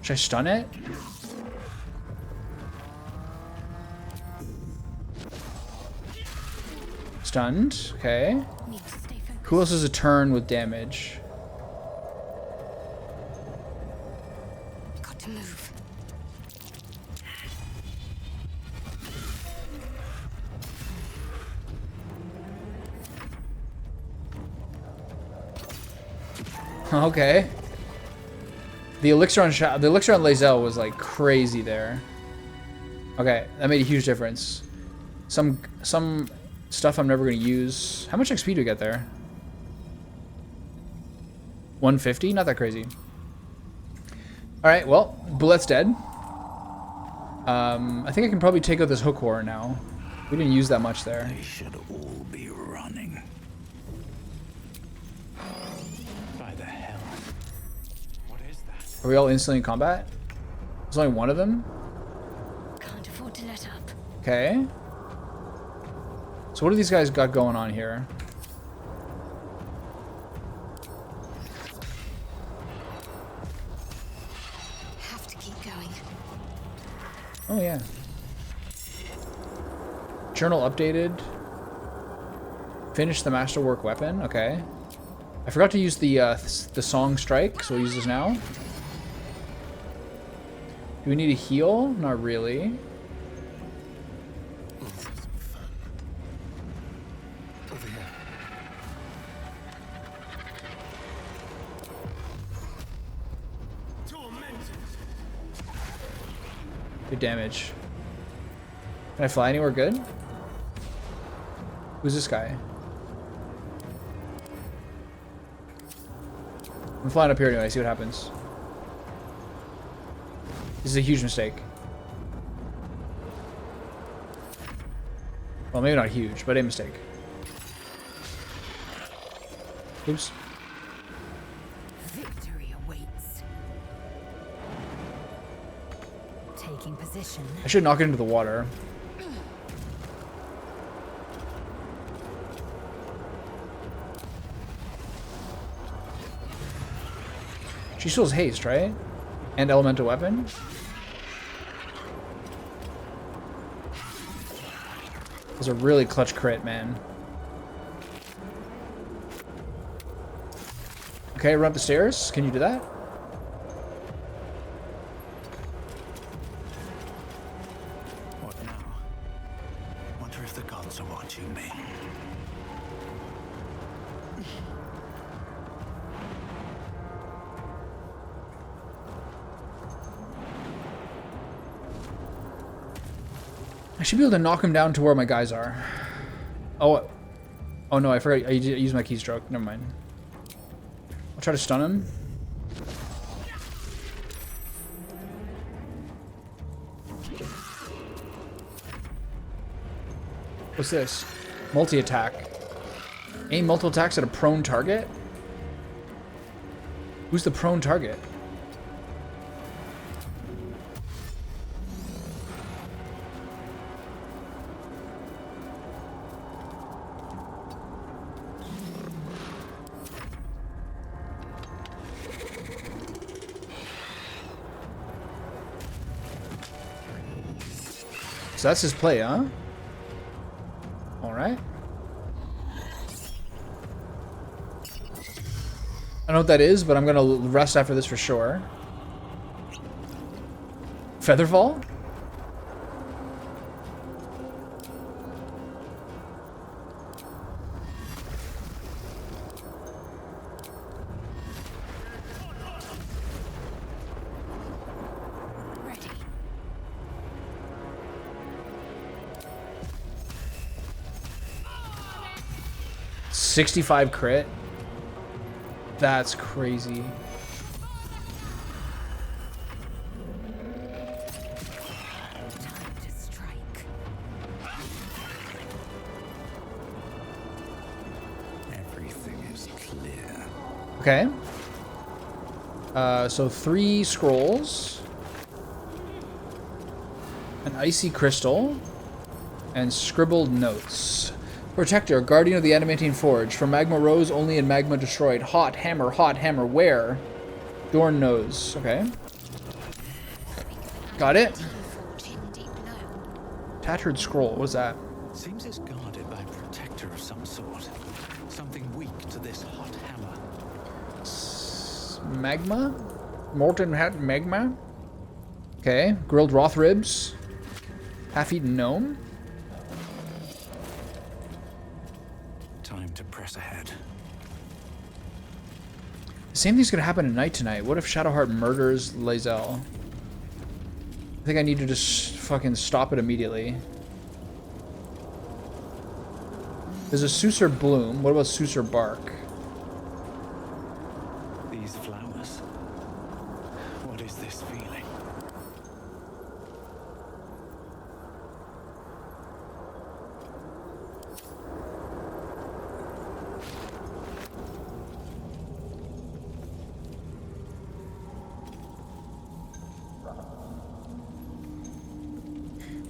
A: Should I stun it? Stunned. Okay.
B: Need to stay focused.
A: Who else has a turn with damage?
B: Got to move.
A: Okay. The elixir on Lae'zel was like crazy there. Okay, that made a huge difference. Some stuff I'm never gonna use. How much XP do we get there? 150? Not that crazy. Alright, well, Boulette's dead. I think I can probably take out this hook horror now. We didn't use that much there.
C: They should all be running. By the hell. What is that?
A: Are we all instantly in combat? There's only one of them?
B: Can't afford to let up.
A: Okay. So what do these guys got going on here?
B: Have to keep going.
A: Oh yeah. Journal updated. Finish the masterwork weapon. Okay. I forgot to use the song strike, so we'll use this now. Do we need a heal? Not really.
D: Over here.
A: Good damage. Can I fly anywhere good? Who's this guy? I'm flying up here anyway, see what happens. This is a huge mistake. Well, maybe not huge, but a mistake. Oops.
H: Victory awaits. Taking position.
A: I should knock it into the water. She still has haste, right? And elemental weapon. It was a really clutch crit, man. Okay, run up the stairs. Can you do that?
C: What now? Wonder if the gods are watching me.
A: I should be able to knock him down to where my guys are. Oh, oh no, I forgot. I used my keystroke. Never mind. I'll try to stun him. What's this? Multi-attack. Aim multiple attacks at a prone target? Who's the prone target? So that's his play, huh? Alright. I don't know what that is, but I'm gonna rest after this for sure. Featherfall?
H: Ready.
A: 65 crit? That's crazy.
H: Time to strike.
C: Everything is clear.
A: Okay. So 3 scrolls. An icy crystal. And scribbled notes. Protector, guardian of the adamantine forge. From magma rose, only in magma destroyed. Hot hammer, where? Dorn knows. Okay. Got it. Tattered scroll, what's that?
C: Seems it's guarded by a protector of some sort. Something weak to this hot hammer.
A: Magma? Molten hat magma? Okay. Grilled Roth ribs. Half-eaten gnome.
C: Time to press ahead.
A: The same thing's gonna happen at night tonight. What if Shadowheart murders Lae'zel? I think I need to just fucking stop it immediately. There's a Susur bloom. What about Susur bark?
C: These flowers. What is this feeling?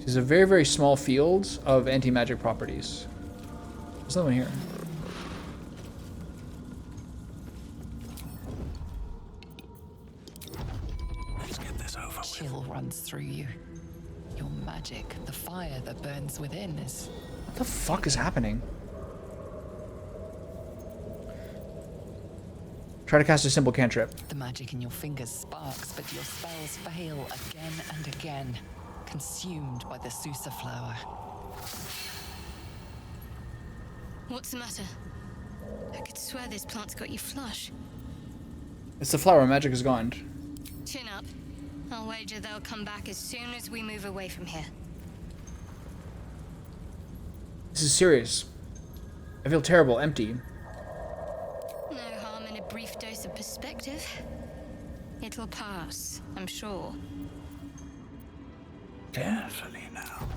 A: There's a very, very small field of anti-magic properties. There's nothing here.
C: Let's get this over with.
E: Chill runs through you. Your magic, the fire that burns within, is
A: What the fuck is happening? Try to cast a simple cantrip.
E: the magic in your fingers sparks, but your spells fail again and again, consumed by the Susa flower.
B: What's the matter? I could swear this plant's got you flush.
A: It's the flower. Magic is gone.
B: Chin up. I'll wager they'll come back as soon as we move away from here.
A: This is serious. I feel terrible, empty.
B: No harm in a brief dose of perspective. It'll pass, I'm sure.
C: Carefully now.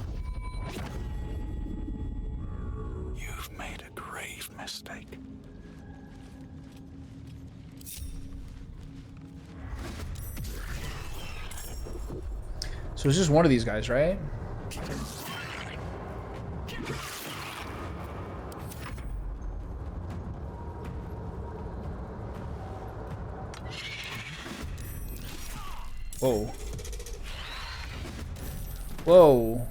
C: You've made a grave mistake.
A: So it's just one of these guys, right? Whoa. Whoa.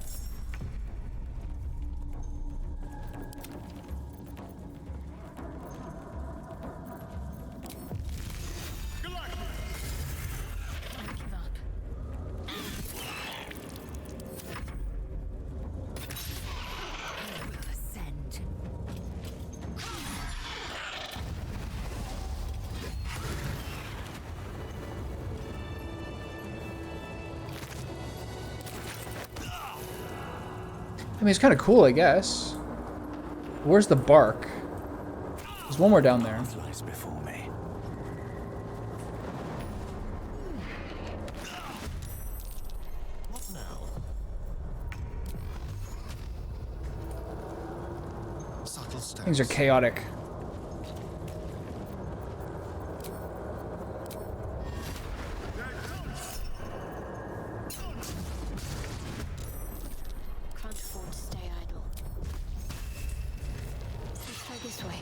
A: I mean, it's kind of cool, I guess. Where's the bark? There's one more down there.
C: Lies before me.
J: What now? Subtle steps.
A: Things are chaotic.
G: Can't afford to stay idle. Let's try this way.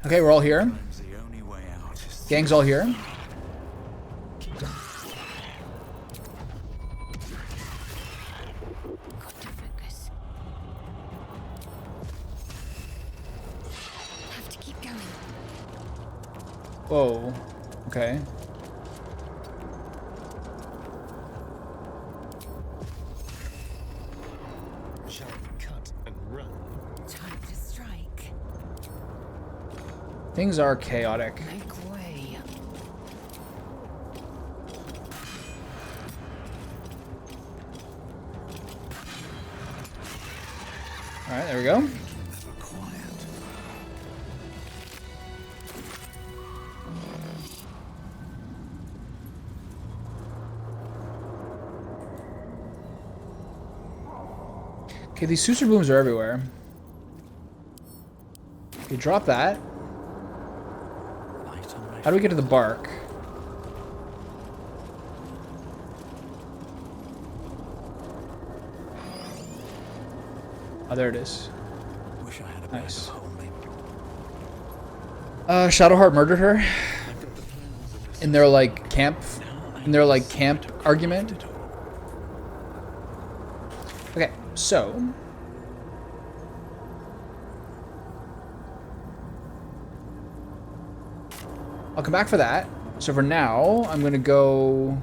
A: Okay, we're all here.
C: The only way out is
A: Gang's all here.
G: Got to focus. Have to keep going.
A: Whoa. Okay.
D: Shall we cut and run?
H: Time to strike.
A: Things are chaotic.
H: Make way.
A: Alright, there we go.
C: never quiet.
A: Okay, these Suser Blooms are everywhere. Okay, drop that.
C: Light on my
A: How do we get to the bark? Oh, there it is.
C: wish I had a
A: Nice.
C: to hold me.
A: Shadowheart murdered her in their like camp, argument. Okay, so I'll come back for that. So for now, I'm gonna go.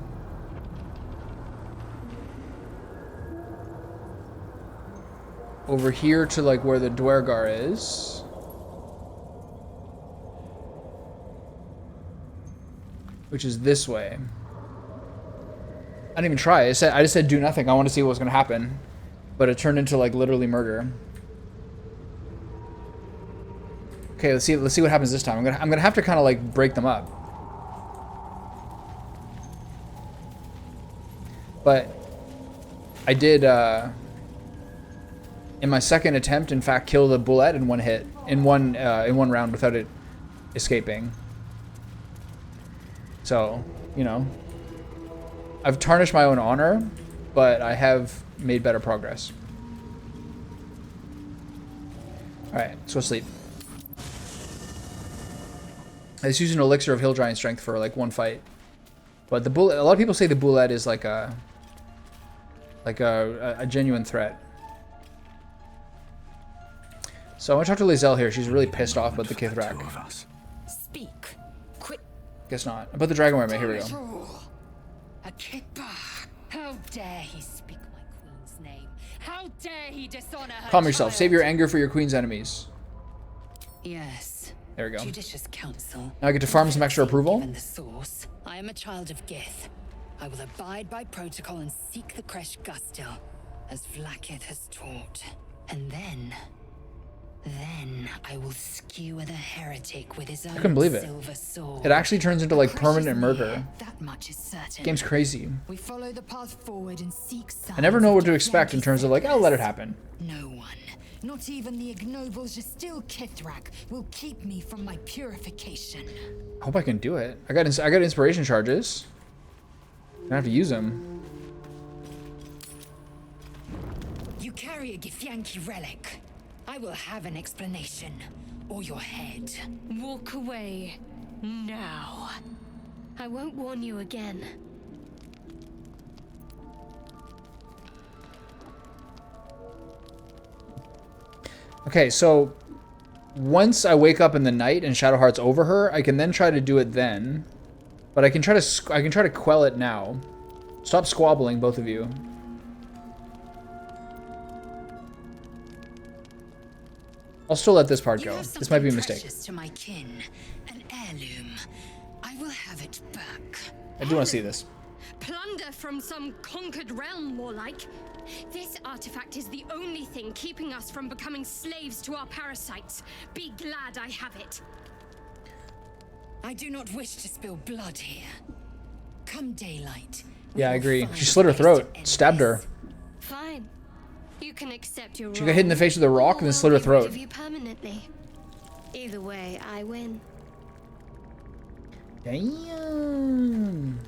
A: Over here to like where the Dwergar is. Which is this way. I didn't even try. I just said do nothing. I want to see what was gonna happen. But it turned into like literally murder. Okay, let's see what happens this time. I'm gonna have to kinda like break them up. But I did in my second attempt, in fact, kill the bullet in one hit, in one round without it escaping. So, you know, I've tarnished my own honor, but I have made better progress. All right, let's go sleep. I just used an elixir of Hill Giant Strength for like one fight, but the bullet. A lot of people say the bullet is like a genuine threat. So I want to talk to Lizelle here. She's really pissed off about the Kithrak.
H: Speak. Quit.
A: Guess not. About the Dragonware mate. Here we go.
H: A Kippa. How dare he speak my queen's name? How dare he dishonor her
A: Calm yourself.
H: child?
A: Save your anger for your queen's enemies.
H: Yes.
A: There we go.
H: Judicious counsel.
A: Now I get to farm some extra approval.
H: Given the source, I am a child of Gith. I will abide by protocol and seek the Kresh Gustil, as Vlaakith has taught. And then I will skewer the heretic with his own
A: couldn't believe it.
H: silver sword.
A: It actually turns into like
H: Kresh
A: permanent
H: is
A: murder.
H: near, that much is certain.
A: Game's crazy.
H: We follow the path forward and seek
A: I never know what to
H: signs
A: expect in
H: of
A: terms of like, oh, let it happen.
H: no one, not even the ignoble Jastil Kithrak, will keep me from my purification.
A: I hope I can do it. I got inspiration charges. I have to use them.
H: carry a Githyanki relic, I will have an explanation. Or your head.
B: Walk away. Now. I won't warn you again.
A: Okay, so once I wake up in the night and Shadowheart's over her, I can then try to do it then. But I can try to quell it now. Stop squabbling, both of you. I'll still let this part go. This might be a mistake.
H: To my kin, an heirloom. I will have it back.
A: I do want to see this.
B: Plunder from some conquered realm, more like. This artifact is the only thing keeping us from becoming slaves to our parasites. Be glad I have it.
H: I do not wish to spill blood here. Come daylight.
A: Yeah, I agree. She slit her throat. Stabbed her.
B: Fine. You can accept your
A: She got hit in the face with a rock and then slit her throat.
B: You permanently. Either way, I win.
A: Damn.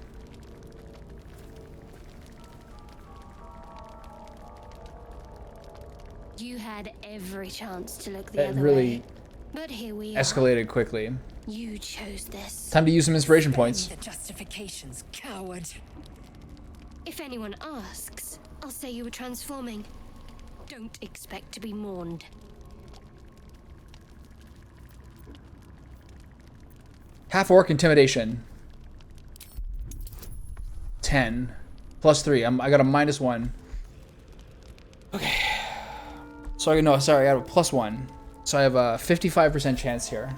B: You had every chance to look the
A: That
B: other
A: really
B: way. But here we
A: escalated quickly.
B: You chose this.
A: Time to use some inspiration points.
H: The justifications, coward.
B: If anyone asks, I'll say you were transforming. Don't expect to be mourned.
A: Half-orc intimidation. 10. Plus 3. I got a -1. Okay. So I got a +1. So I have a 55% chance here.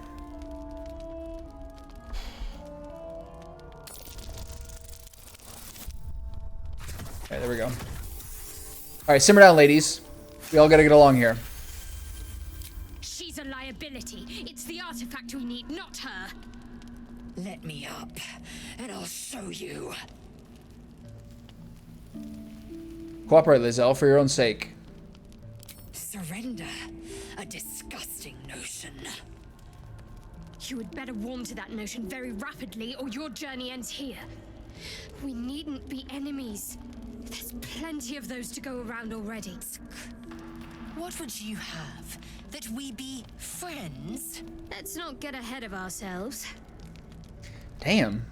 A: Okay, there we go. Alright, simmer down, ladies. We all gotta get along here.
B: She's a liability. It's the artifact we need, not her.
H: Let me up, and I'll show you.
A: Cooperate, Lizelle, for your own sake.
H: Surrender. A disgusting notion.
B: You had better warm to that notion very rapidly, or your journey ends here. We needn't be enemies. There's plenty of those to go around already.
H: What would you have? That we be friends?
B: Let's not get ahead of ourselves.
A: Damn.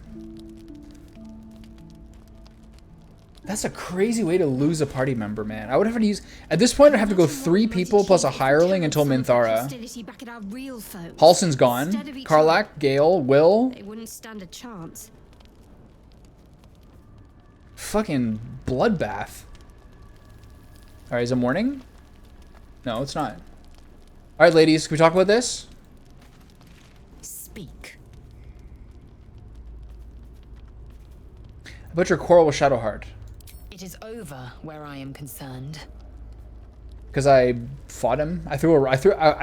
A: That's a crazy way to lose a party member, man. I would have to use... At this point, I'd have to go 3 people plus a hireling until Minthara. Halson's gone. Karlach, Gale, Will.
B: They wouldn't stand a chance.
A: Fucking bloodbath. Alright, is it morning? No, it's not. Alright, ladies, can we talk about this?
H: Speak.
A: About your quarrel with Shadowheart.
E: It is over where I am concerned.
A: Because I fought him. I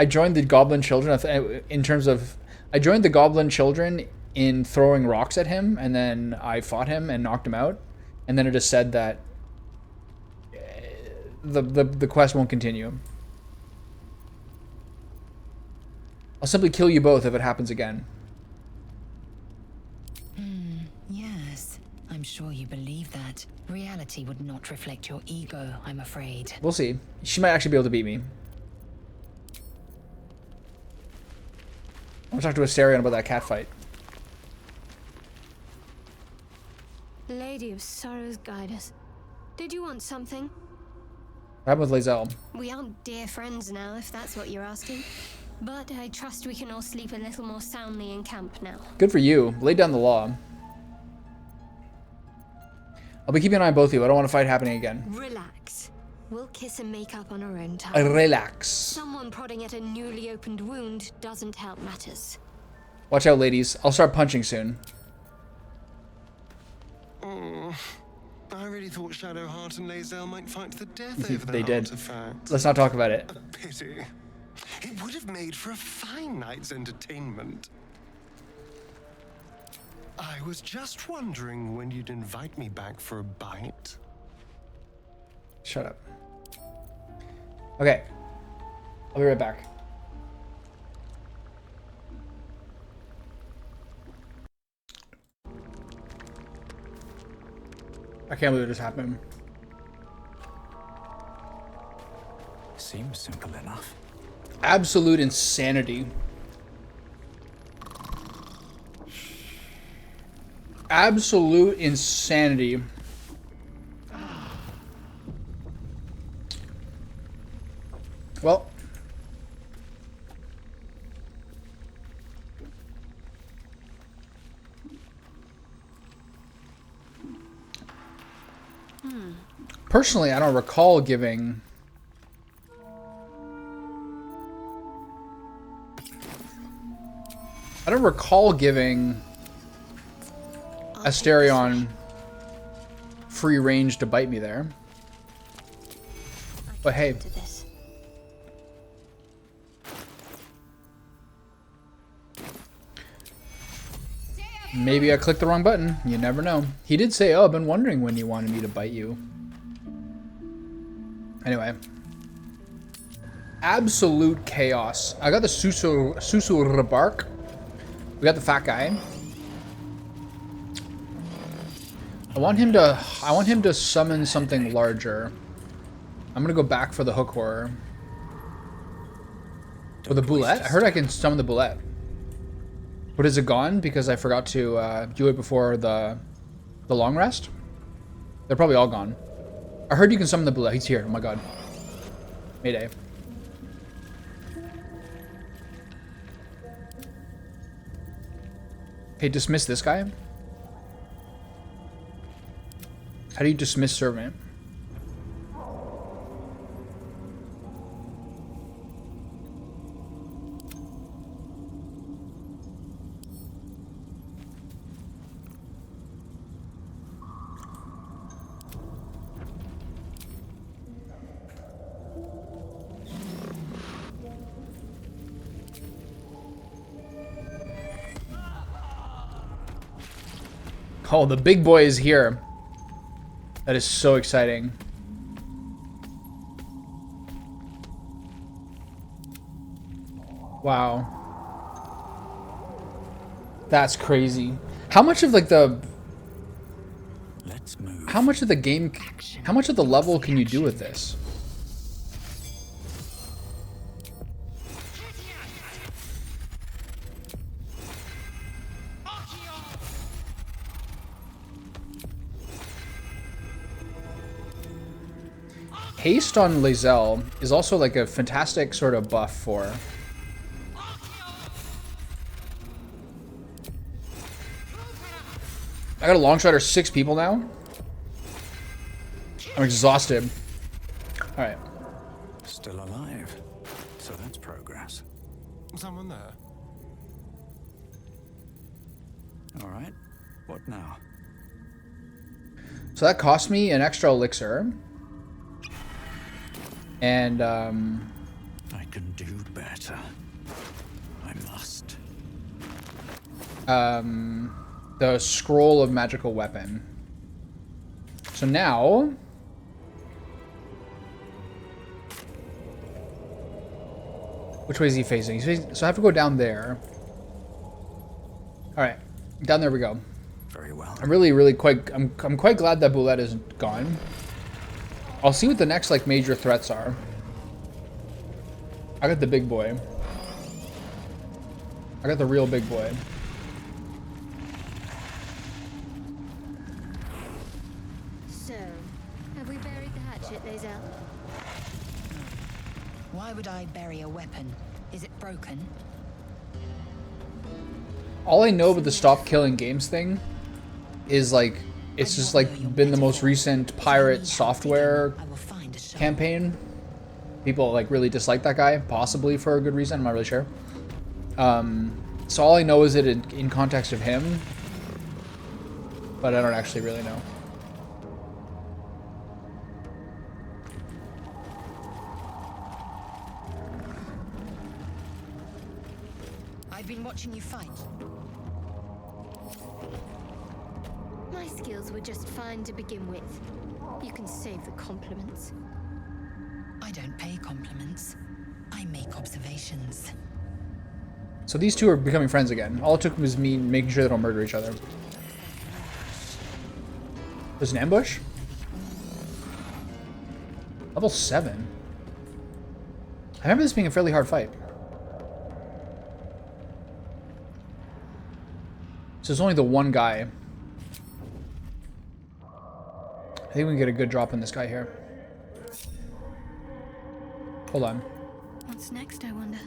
A: joined the goblin children in terms of... I joined the goblin children in throwing rocks at him, and then I fought him and knocked him out. And then it just said that the quest won't continue. I'll simply kill you both if it happens again.
E: Yes, I'm sure you believe that. Reality would not reflect your ego, I'm afraid.
A: We'll see. She might actually be able to beat me. I'll talk to Asterion about that cat fight.
B: Lady of Sorrows, guide us. Did you want something?
A: What happened with Lizelle?
B: We aren't dear friends now, if that's what you're asking. But I trust we can all sleep a little more soundly in camp now.
A: Good for you. Lay down the law. I'll be keeping an eye on both of you. I don't want a fight happening again.
B: Relax. We'll kiss and make up on our own time.
A: Relax.
B: Someone prodding at a newly opened wound doesn't help matters.
A: Watch out, ladies. I'll start punching soon.
D: Oh, I really thought Shadowheart and Lizelle might fight to the death over
A: They
D: that
A: did.
D: artifact.
A: Let's not talk about it.
D: A pity. It would have made for a fine night's entertainment. I was just wondering when you'd invite me back for a bite.
A: Shut up. Okay. I'll be right back. I can't believe it just happened.
C: Seems simple enough.
A: Absolute insanity. Absolute insanity. Well. Personally, I don't recall giving... I don't recall giving Asterion free range to bite me there. But hey. Maybe I clicked the wrong button. You never know. He did say, oh, I've been wondering when you wanted me to bite you. Anyway. Absolute chaos. I got the Susurbark. We got the fat guy. I want him to summon something larger. I'm gonna go back for the hook horror. Or the boulette? I heard I can summon the boulette. But is it gone because I forgot to do it before the long rest? They're probably all gone. I heard you can summon the boulette. He's here. Oh my god. Mayday. Okay, dismiss this guy. How do you dismiss servant? Oh, the big boy is here. That is so exciting. Wow. That's crazy. How much of like the...
C: Let's move.
A: How much of the game... How much of the level can you do with this? Haste on Lae'zel is also like a fantastic sort of buff for... I got a long shot or 6 people now. I'm exhausted. Alright.
C: Still alive. So that's progress.
D: Someone there?
C: Alright. What now?
A: So that cost me an extra elixir. And,
C: I can do better. I must.
A: the scroll of magical weapon. So now... Which way is he facing? So I have to go down there. Alright. Down there we go.
C: Very well.
A: I'm quite glad that Boulette is gone. I'll see what the next like major threats are. I got the big boy. I got the real big boy.
G: So, have we buried the hatchet, Lae'zel?
H: Why would I bury a weapon? Is it broken?
A: All I know about the stop killing games thing is like it's just like been the most recent pirate software campaign. People like really dislike that guy, possibly for a good reason. I'm not really sure. So all I know is it in context of him, but I don't actually really know.
H: I've been watching you fight.
B: My skills were just fine to begin with. You can save the compliments.
H: I don't pay compliments. I make observations.
A: So these two are becoming friends again. All it took was me making sure they don't murder each other. There's an ambush? Level 7. I remember this being a fairly hard fight. So it's only the one guy. I think we can get a good drop on this guy here. Hold on.
G: What's next, I wonder?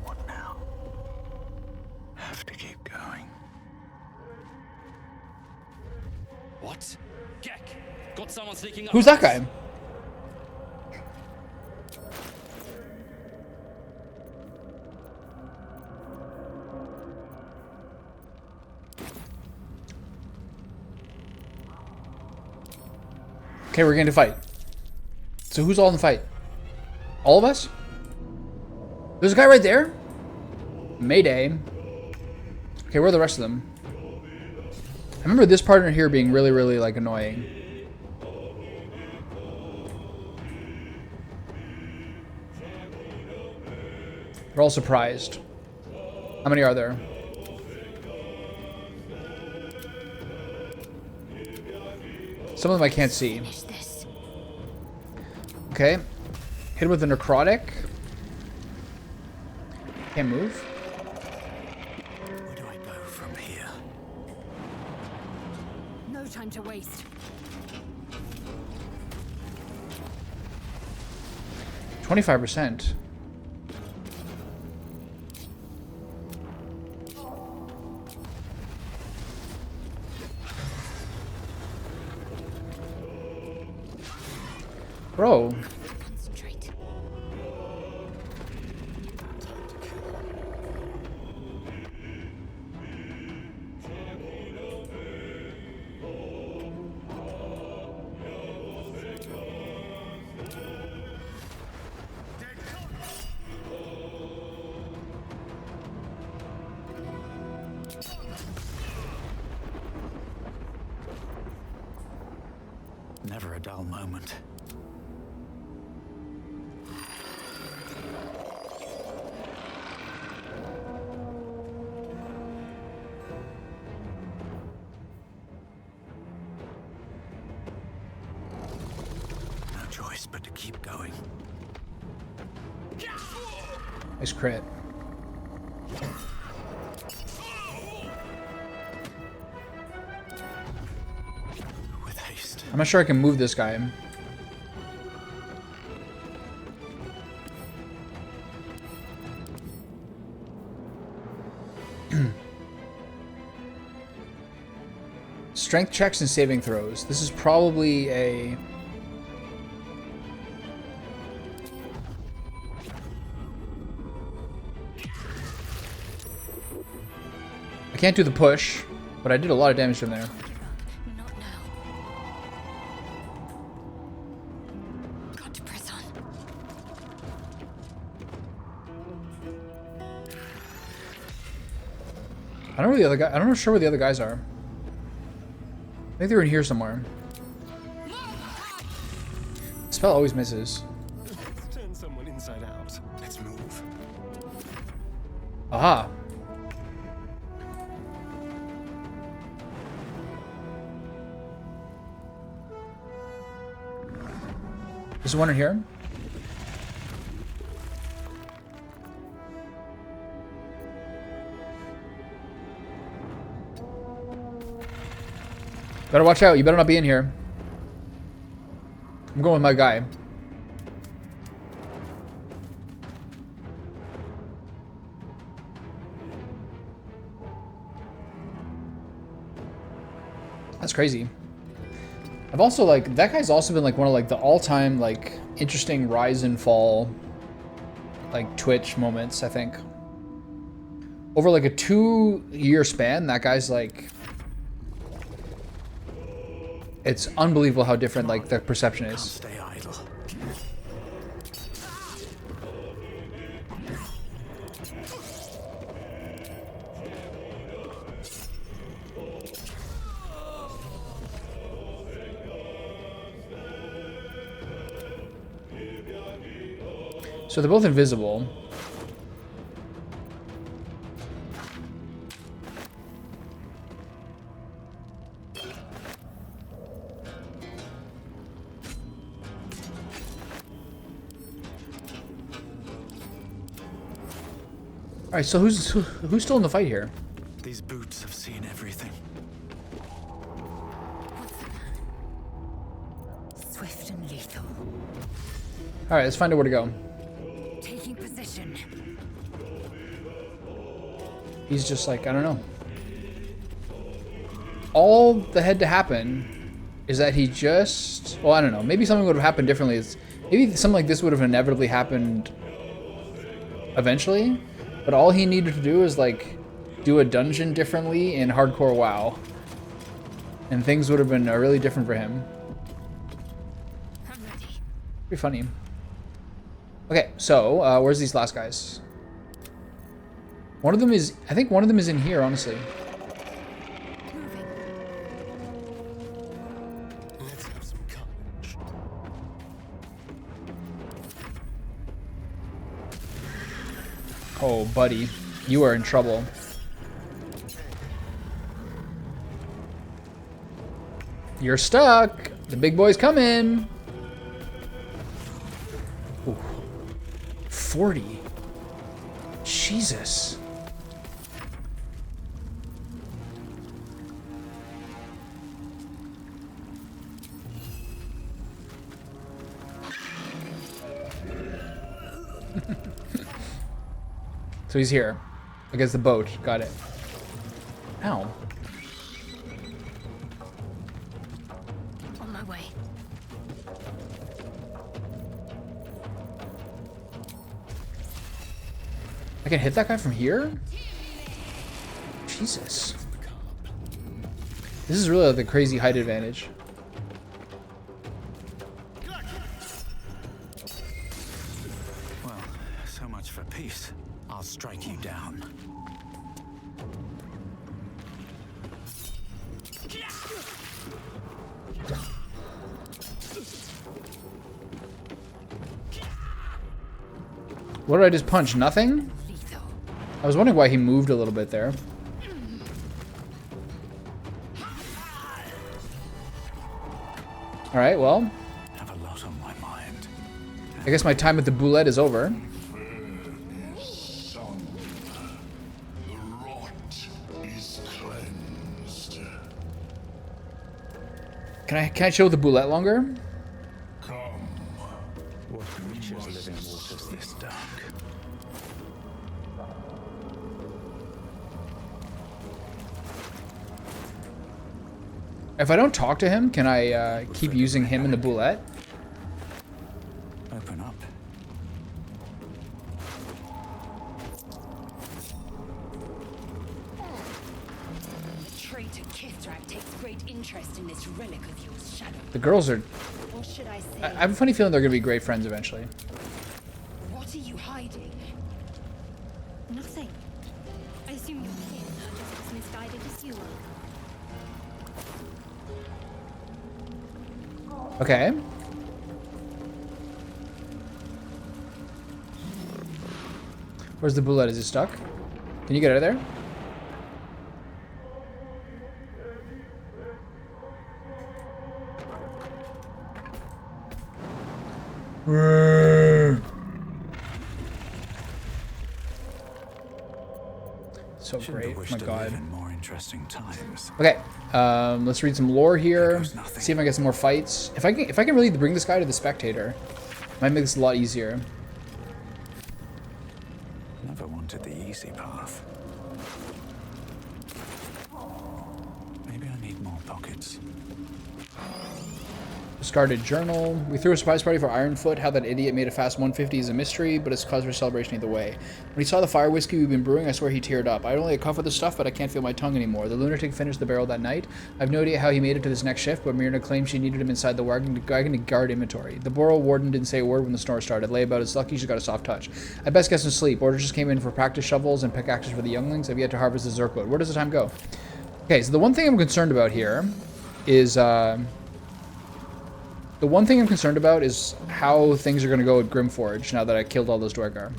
C: What now? Have to keep going.
K: What? Gek! Got someone sneaking up.
A: Who's that guy? Okay, we're going to fight. So who's all in the fight? All of us? There's a guy right there? Mayday. Okay, where are the rest of them? I remember this partner here being really, really, like, annoying. They're all surprised. How many are there? Some of them I can't see. Okay. Hit him with a necrotic. Can't move.
C: Where do I go from here?
H: No time to waste.
A: 25%. Bro.
G: Concentrate.
C: Never a dull moment. No choice but to keep going.
A: Nice crit.
C: With haste.
A: I'm not sure I can move this guy. Strength checks and saving throws. This is probably a... I can't do the push, but I did a lot of damage from there.
G: Not now. Got to press on.
A: I don't know where the other guy. I'm not sure where the other guys are. I think they're in here somewhere. Spell always misses.
D: Turn someone inside out. Let's move.
A: Aha. There's one in here. Better watch out. You better not be in here. I'm going with my guy. That's crazy. I've also, like, that guy's also been, like, one of, like, the all-time, like, interesting rise and fall, like, Twitch moments, I think. Over, like, a 2-year span, that guy's, like... It's unbelievable how different, like, the perception is.
C: Stay idle.
A: So they're both invisible. Alright, so who's still in the fight here?
C: These boots have seen everything.
H: Swift and lethal.
A: Alright, let's find out where to go.
H: Taking position.
A: He's just like, I don't know. All that had to happen is that he just... Well, I don't know. Maybe something would have happened differently. Maybe something like this would have inevitably happened eventually. But all he needed to do is, like, do a dungeon differently in hardcore WoW. And things would have been really different for him. Pretty funny. Okay, so, where's these last guys? One of them is... I think one of them is in here, honestly.
J: Let's have some courage.
A: Oh, buddy. You are in trouble. You're stuck. The big boy's coming. Ooh. 40. Jesus. So he's here. Against the boat. Got it. Ow.
G: On my way.
A: I can hit that guy from here? Jesus. This is really the crazy height advantage.
C: Well, so much for peace. I'll strike you down.
A: What did I just punch? Nothing? I was wondering why he moved a little bit there. Alright, well.
C: Have a lot on my mind.
A: I guess my time with the boulette is over.
F: Son, the rot is cleansed.
A: Can I chill with the boulette longer?
F: Come.
C: What creatures live in waters this dark?
A: If I don't talk to him, can I keep using him in the boulette?
C: Open up.
H: The traitor Kithrak takes great interest in this relic of yours, Shadow.
A: The girls are...
H: Or should I say,
A: I have a funny feeling they're going to be great friends eventually.
H: what are you hiding?
B: Nothing. I assume your kin are just as misguided as you are.
A: Okay. Where's the boulette? Is it stuck? Can you get out of there? So great. Oh my god.
C: In more interesting times.
A: Okay, let's read some lore here. See if I get some more fights. If I can really bring this guy to the spectator, might make this a lot easier.
C: Never wanted the easy path. Maybe I need more pockets.
A: Discarded journal. We threw a surprise party for Ironfoot. How that idiot made a fast 150 is a mystery, but it's cause for celebration either way. When he saw the fire whiskey we've been brewing, I swear he teared up. I had only a cup of the stuff, but I can't feel my tongue anymore. The lunatic finished the barrel that night. I have no idea how he made it to this next shift, but Myrna claimed she needed him inside the wagon to guard inventory. The Borough warden didn't say a word when the snore started. Layabout is lucky she's got a soft touch. I best guess in sleep. Orders just came in for practice shovels and pickaxes for the younglings. I've yet to harvest the Zerkwood. Where does the time go? Okay, so the one thing I'm concerned about here is... The one thing I'm concerned about is how things are going to go at Grimforge now that I killed all those Dwargar.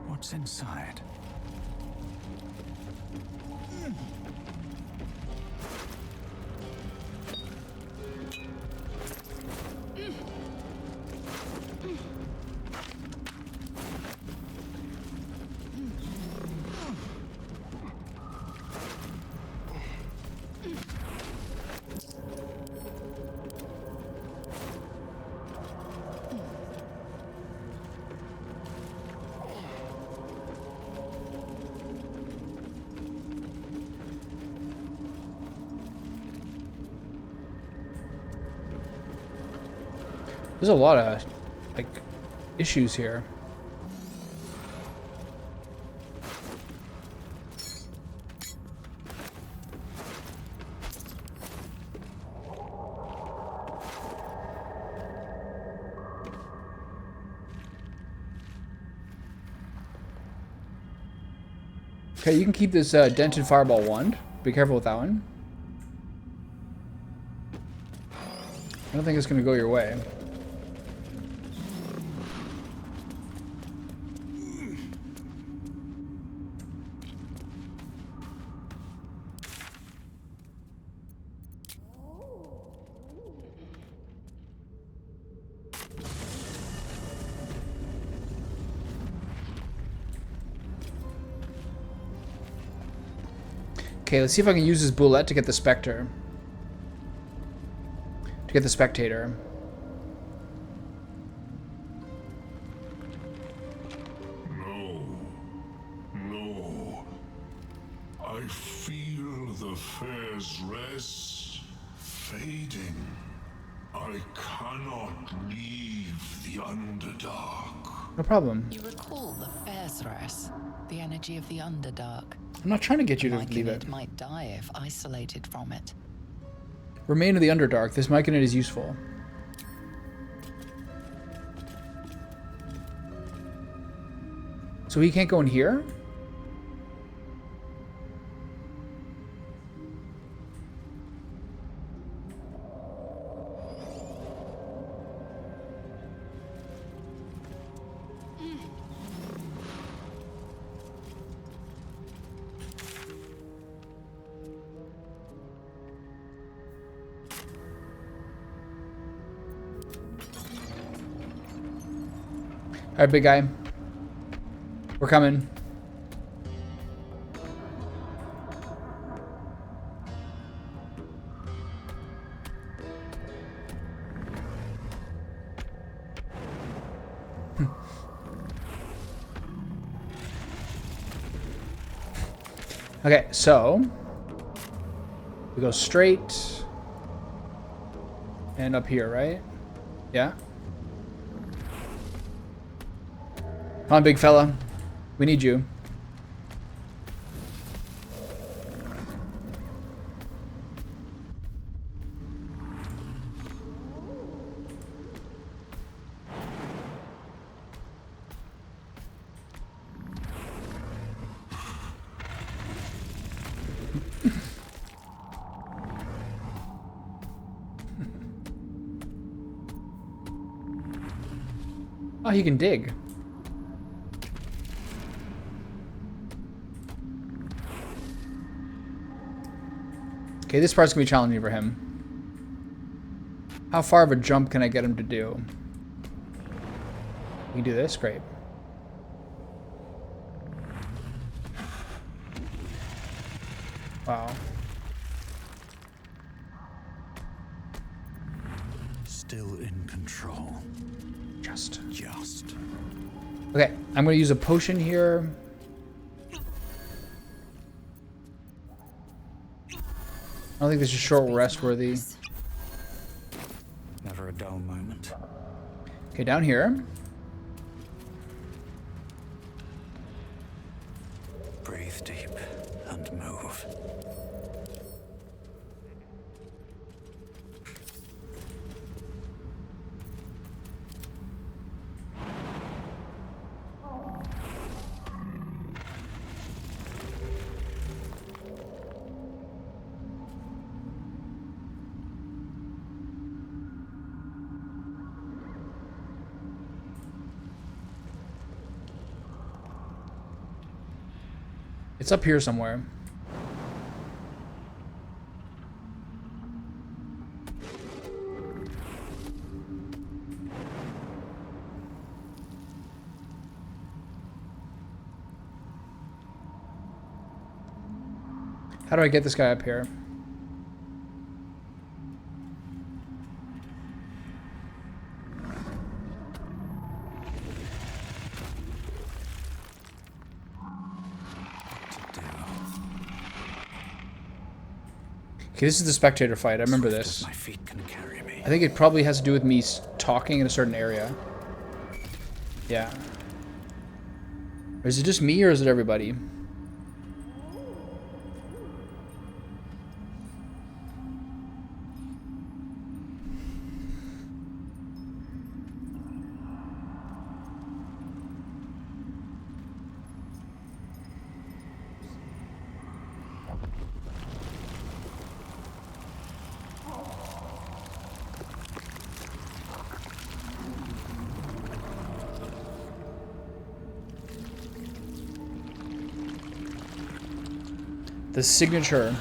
C: What's inside?
A: There's a lot of, like, issues here. Okay, you can keep this dented fireball wand. Be careful with that one. I don't think it's going to go your way. Okay, let's see if I can use this bullet to get the Spectre. To get the Spectator.
F: No. No. I feel the fair's rest fading. I cannot leave the Underdark.
A: No problem.
E: You recall the Fair's the energy of the Underdark.
A: I'm not trying to get you to leave it.
E: Myconid might die if isolated from it.
A: Remain of the Underdark. This Myconid is useful. So he can't go in here? Alright, big guy. We're coming. Okay, so we go straight and up here, right? Yeah. Come on, big fella. We need you. Oh, he can dig. Okay, this part's gonna be challenging for him. How far of a jump can I get him to do? We can do this? Great. Wow.
C: Still in control.
A: Just.
C: Okay,
A: I'm gonna use a potion here. I don't think this is short rest worthy.
C: Never a dull moment.
A: Okay, down here.
C: Breathe deep and move.
A: It's up here somewhere. How do I get this guy up here? Okay, this is the spectator fight. I remember this.
C: My feet can carry me.
A: I think it probably has to do with me talking in a certain area. Yeah. Or is it just me or is it everybody? The signature.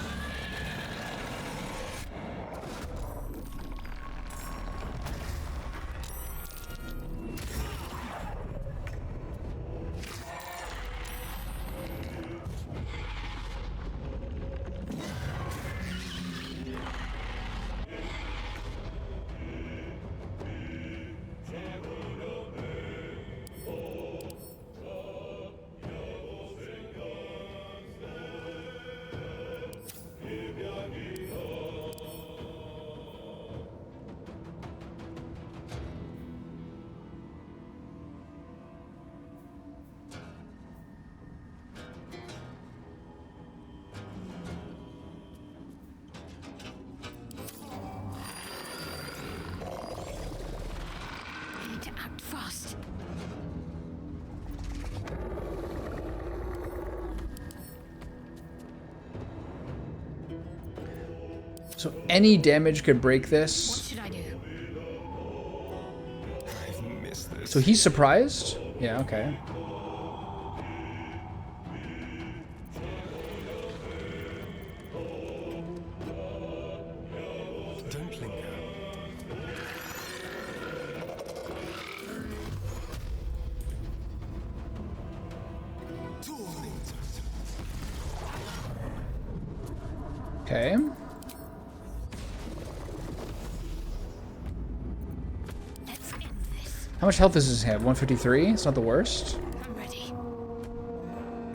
B: Fast.
A: So any damage could break this.
B: What should I do?
D: I've missed this.
A: So he's surprised? Yeah, okay.
J: Don't linger.
A: Okay.
B: Let's end this.
A: How much health does this have? 153? It's not the worst.
B: I'm ready.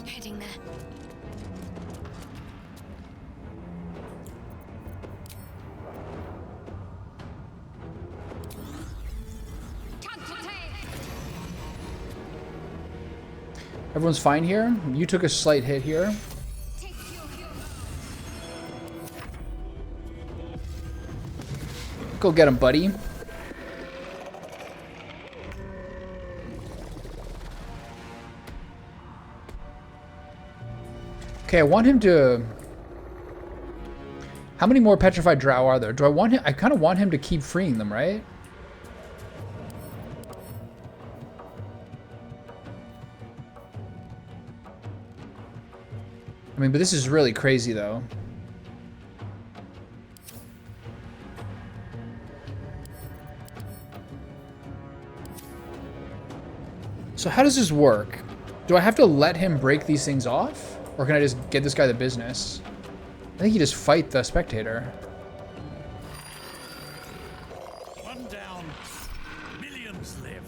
B: Heading there.
A: Everyone's fine here. You took a slight hit here. Go get him, buddy. Okay, I want him to... How many more petrified drow are there? Do I want him... I kind of want him to keep freeing them, right? I mean, but this is really crazy, though. So how does this work? Do I have to let him break these things off? Or can I just get this guy the business? I think you just fight the spectator.
C: One down, millions live.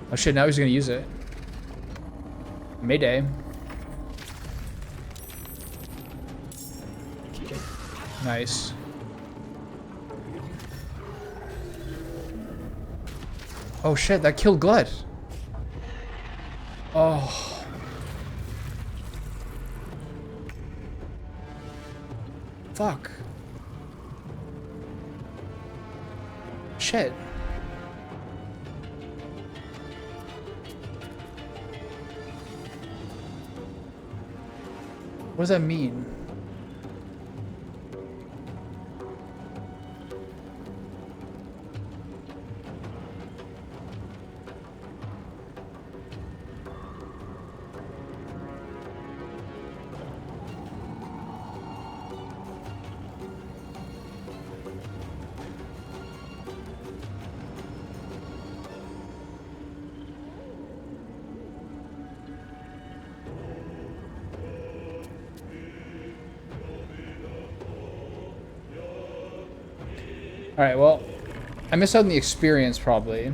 A: Oh shit, now he's gonna use it. Mayday. Nice. Oh shit, that killed Glut. Oh. Fuck. Shit. What does that mean? Alright, well, I missed out on the experience, probably.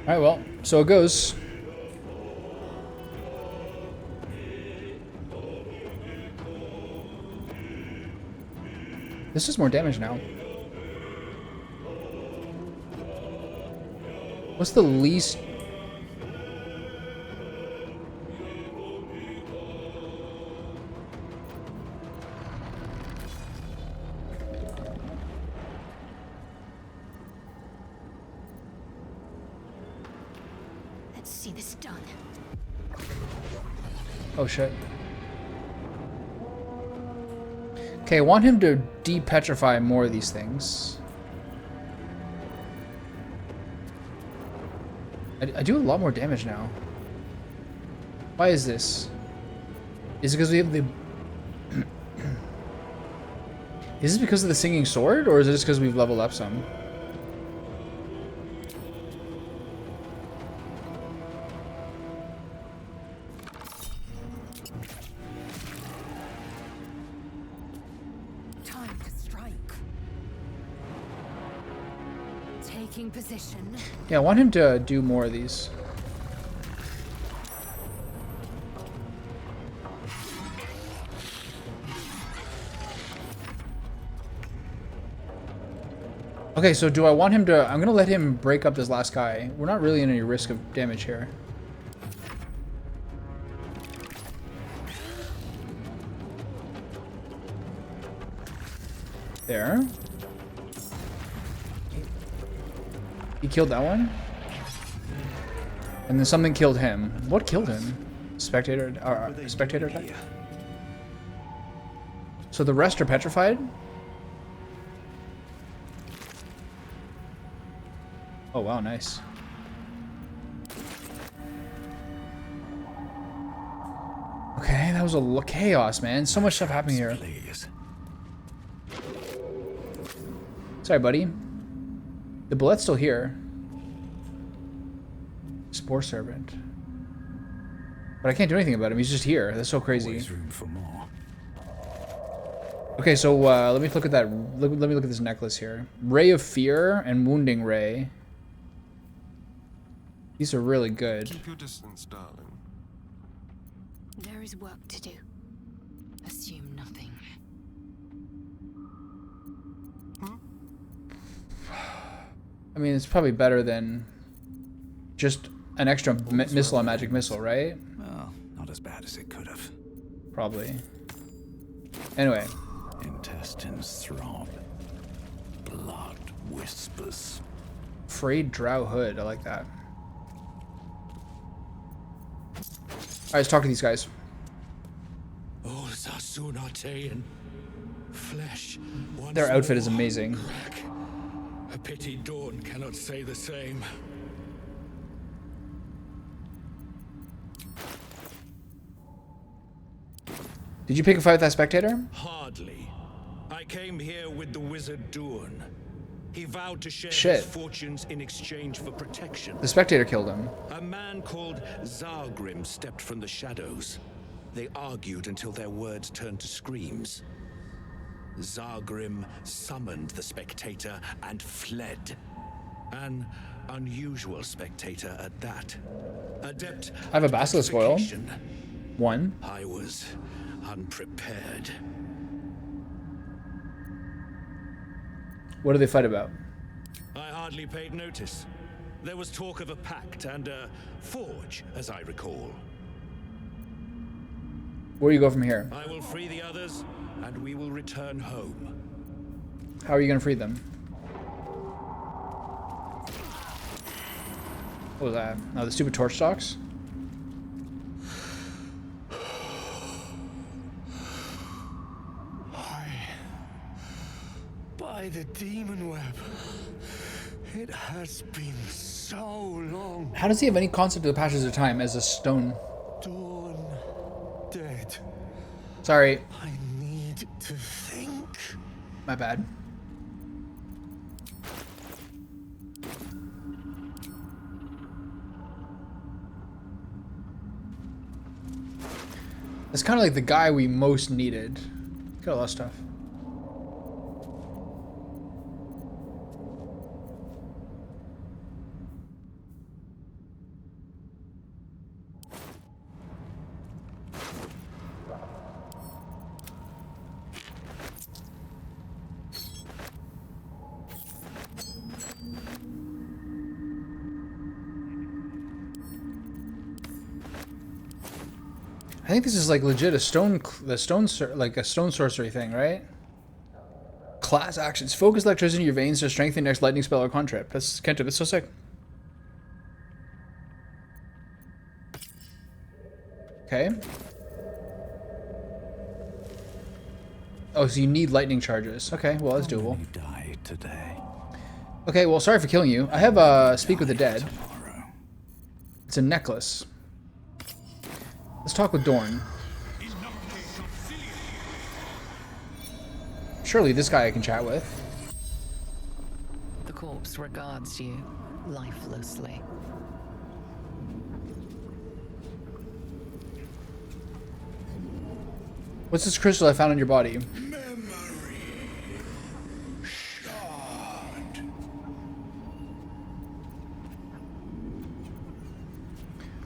A: Alright, well, so it goes. This is more damage now. What's the least...
G: Let's see this done.
A: Oh, shit. Okay, I want him to de-petrify more of these things. I do a lot more damage now. Why is this? Is it because we have the... Is it because of the singing sword, or is it just because we've leveled up some?
H: Time to strike. Taking position.
A: Yeah, I want him to do more of these. Okay, so do I want him to... I'm gonna let him break up this last guy. We're not really in any risk of damage here. There. He killed that one. And then something killed him. What killed him? Spectator... spectator attack? So the rest are petrified? Oh wow, nice. Okay, that was a chaos, man. So much stuff happening here. Sorry, buddy. The bullet's still here. Spore Servant. But I can't do anything about him. He's just here. That's so crazy.
C: Room for more.
A: Okay, so let me look at that. Let me look at this necklace here. Ray of Fear and Wounding Ray. These are really good.
D: Keep your distance, darling.
G: There is work to do.
H: Assume nothing.
A: I mean, it's probably better than just an extra missile on magic missile, right?
C: Well, not as bad as it could have.
A: Probably. Anyway.
C: Intestines throb. Blood whispers.
A: Frayed Drow Hood. I like that. Alright, let's talk to these guys.
K: All Sassunatean. Flesh.
A: Their outfit is amazing.
K: Crack. A pity Dawn cannot say the same.
A: Did you pick a fight with that spectator?
K: Hardly. I came here with the wizard Dawn. He vowed to share
A: Shit.
K: his fortunes in exchange for protection.
A: The spectator killed him.
K: A man called Zargrim stepped from the shadows. They argued until their words turned to screams. Zargrim summoned the spectator and fled. An unusual spectator at that. Adept.
A: I have a basilisk oil. One.
K: I was unprepared.
A: What do they fight about?
K: I hardly paid notice. There was talk of a pact and a forge, as I recall.
A: Where do you go from here?
K: I will free the others, and we will return home.
A: How are you going to free them? What was that? Oh, the stupid torch stalks?
J: By the demon web. It has been so long.
A: How does he have any concept of the passage of time as a stone?
J: Dawn dead.
A: Sorry.
J: I need to think.
A: My bad. It's kind of like the guy we most needed. Got a lot of stuff. I think this is like legit a stone sorcery thing, right? Class actions: focus electricity in your veins to strengthen your next lightning spell or cantrip. That's cantrip. That's so sick. Okay. Oh, so you need lightning charges. Okay, well that's doable.
C: Die today.
A: Okay, well sorry for killing you. I have Speak with the Dead. It's a necklace. Let's talk with Dorn. Surely this guy I can chat with.
E: The corpse regards you lifelessly.
A: What's this crystal I found on your body?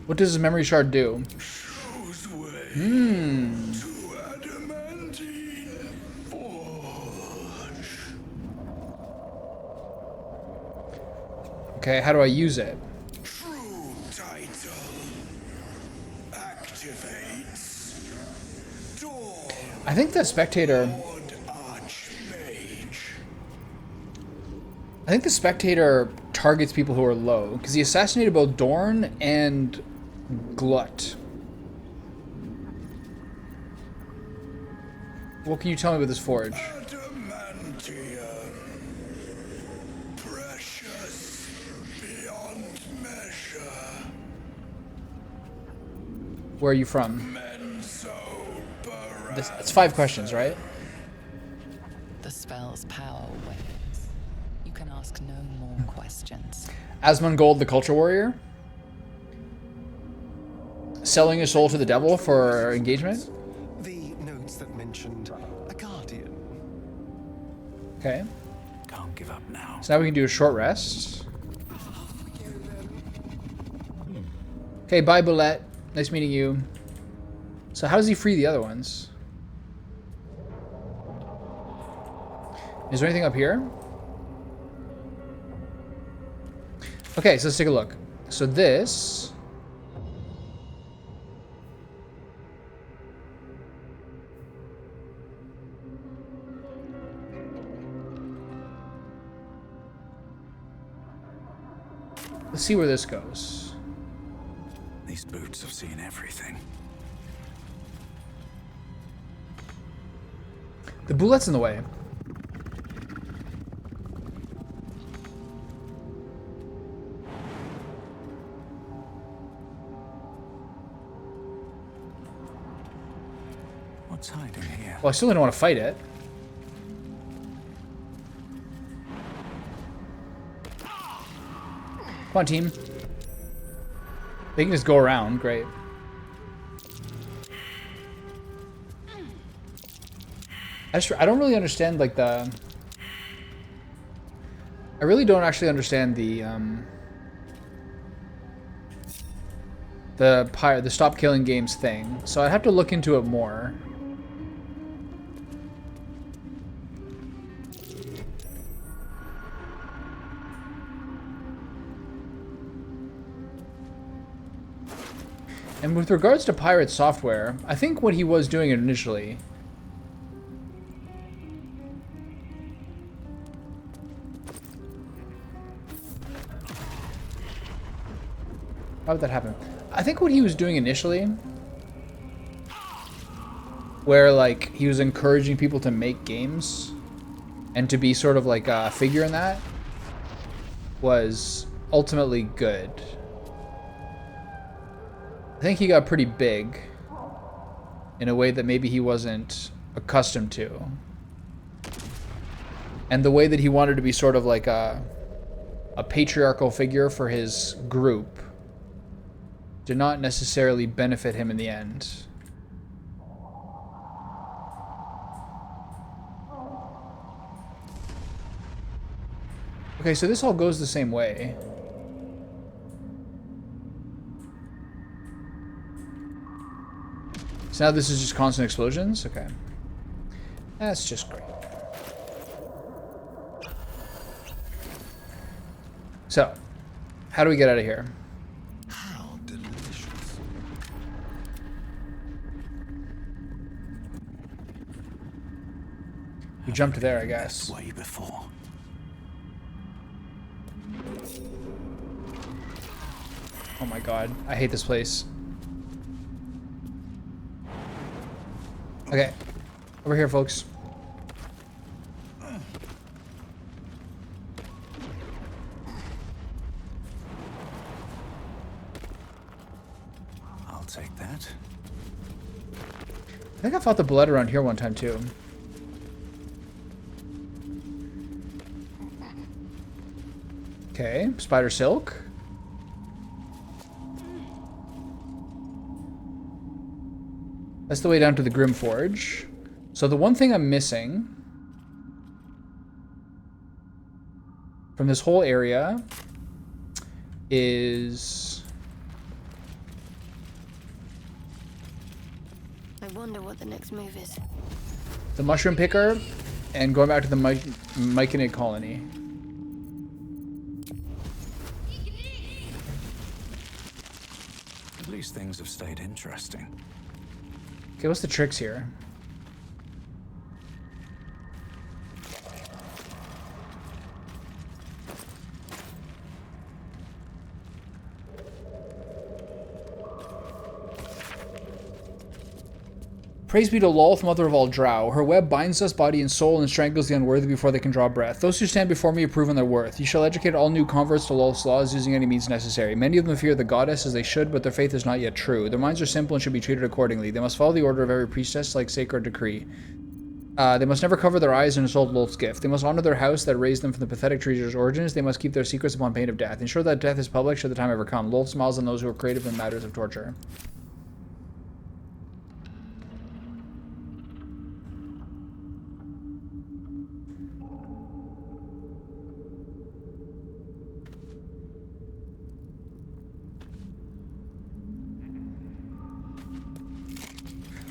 A: What does this memory shard do? Okay, how do I use it?
I: True title activates. Dawn.
A: I think the spectator. I think the spectator targets people who are low because he assassinated both Dorn and Glut. What can you tell me about this forge?
I: Precious beyond measure.
A: Where are you from? It's 5 questions, right?
E: The spell's power wanes. You can ask no more questions.
A: Asmongold, the Culture Warrior? Selling his soul to the devil for engagement?
D: The notes that mentioned a guardian.
A: Okay.
C: Can't give up now.
A: So now we can do a short rest. Okay, bye, Bulette. Nice meeting you. So how does he free the other ones? Is there anything up here? Okay, so let's take a look. So this... Let's see where this goes.
C: These boots have seen everything.
A: The Boulette's in the way.
C: What's hiding here?
A: Well, I still don't want to fight it. Come on, team. They can just go around. Great. I don't really understand, like, the... I really don't actually understand the stop killing games thing. So I'd have to look into it more. And with regards to Pirate Software, I think what he was doing initially... How would that happen? I think what he was doing initially, where like he was encouraging people to make games and to be sort of like a figure in that, was ultimately good. I think he got pretty big in a way that maybe he wasn't accustomed to. And the way that he wanted to be sort of like a patriarchal figure for his group did not necessarily benefit him in the end. Okay, so this all goes the same way. So now this is just constant explosions? Okay. That's just great. So, how do we get out of here?
J: How delicious.
A: We jumped there, I guess.
C: Way before.
A: Oh my god, I hate this place. Okay, over here, folks.
C: I'll take that.
A: I think I fought the blood around here one time too. Okay, spider silk. That's the way down to the Grim Forge. So the one thing I'm missing from this whole area is...
G: I wonder what the next move is.
A: the mushroom picker and going back to the Myconid colony.
C: At least things have stayed interesting.
A: Okay, what's the tricks here? Praise be to Lolth, mother of all drow. Her web binds us body and soul and strangles the unworthy before they can draw breath. Those who stand before me have proven their worth. You shall educate all new converts to Lolth's laws using any means necessary. Many of them fear the goddess as they should, but their faith is not yet true. Their minds are simple and should be treated accordingly. They must follow the order of every priestess like sacred decree. They must never cover their eyes and insult Lolth's gift. They must honor their house that raised them from the pathetic treasure's origins. They must keep their secrets upon pain of death. Ensure that death is public should the time ever come. Lolth smiles on those who are creative in matters of torture.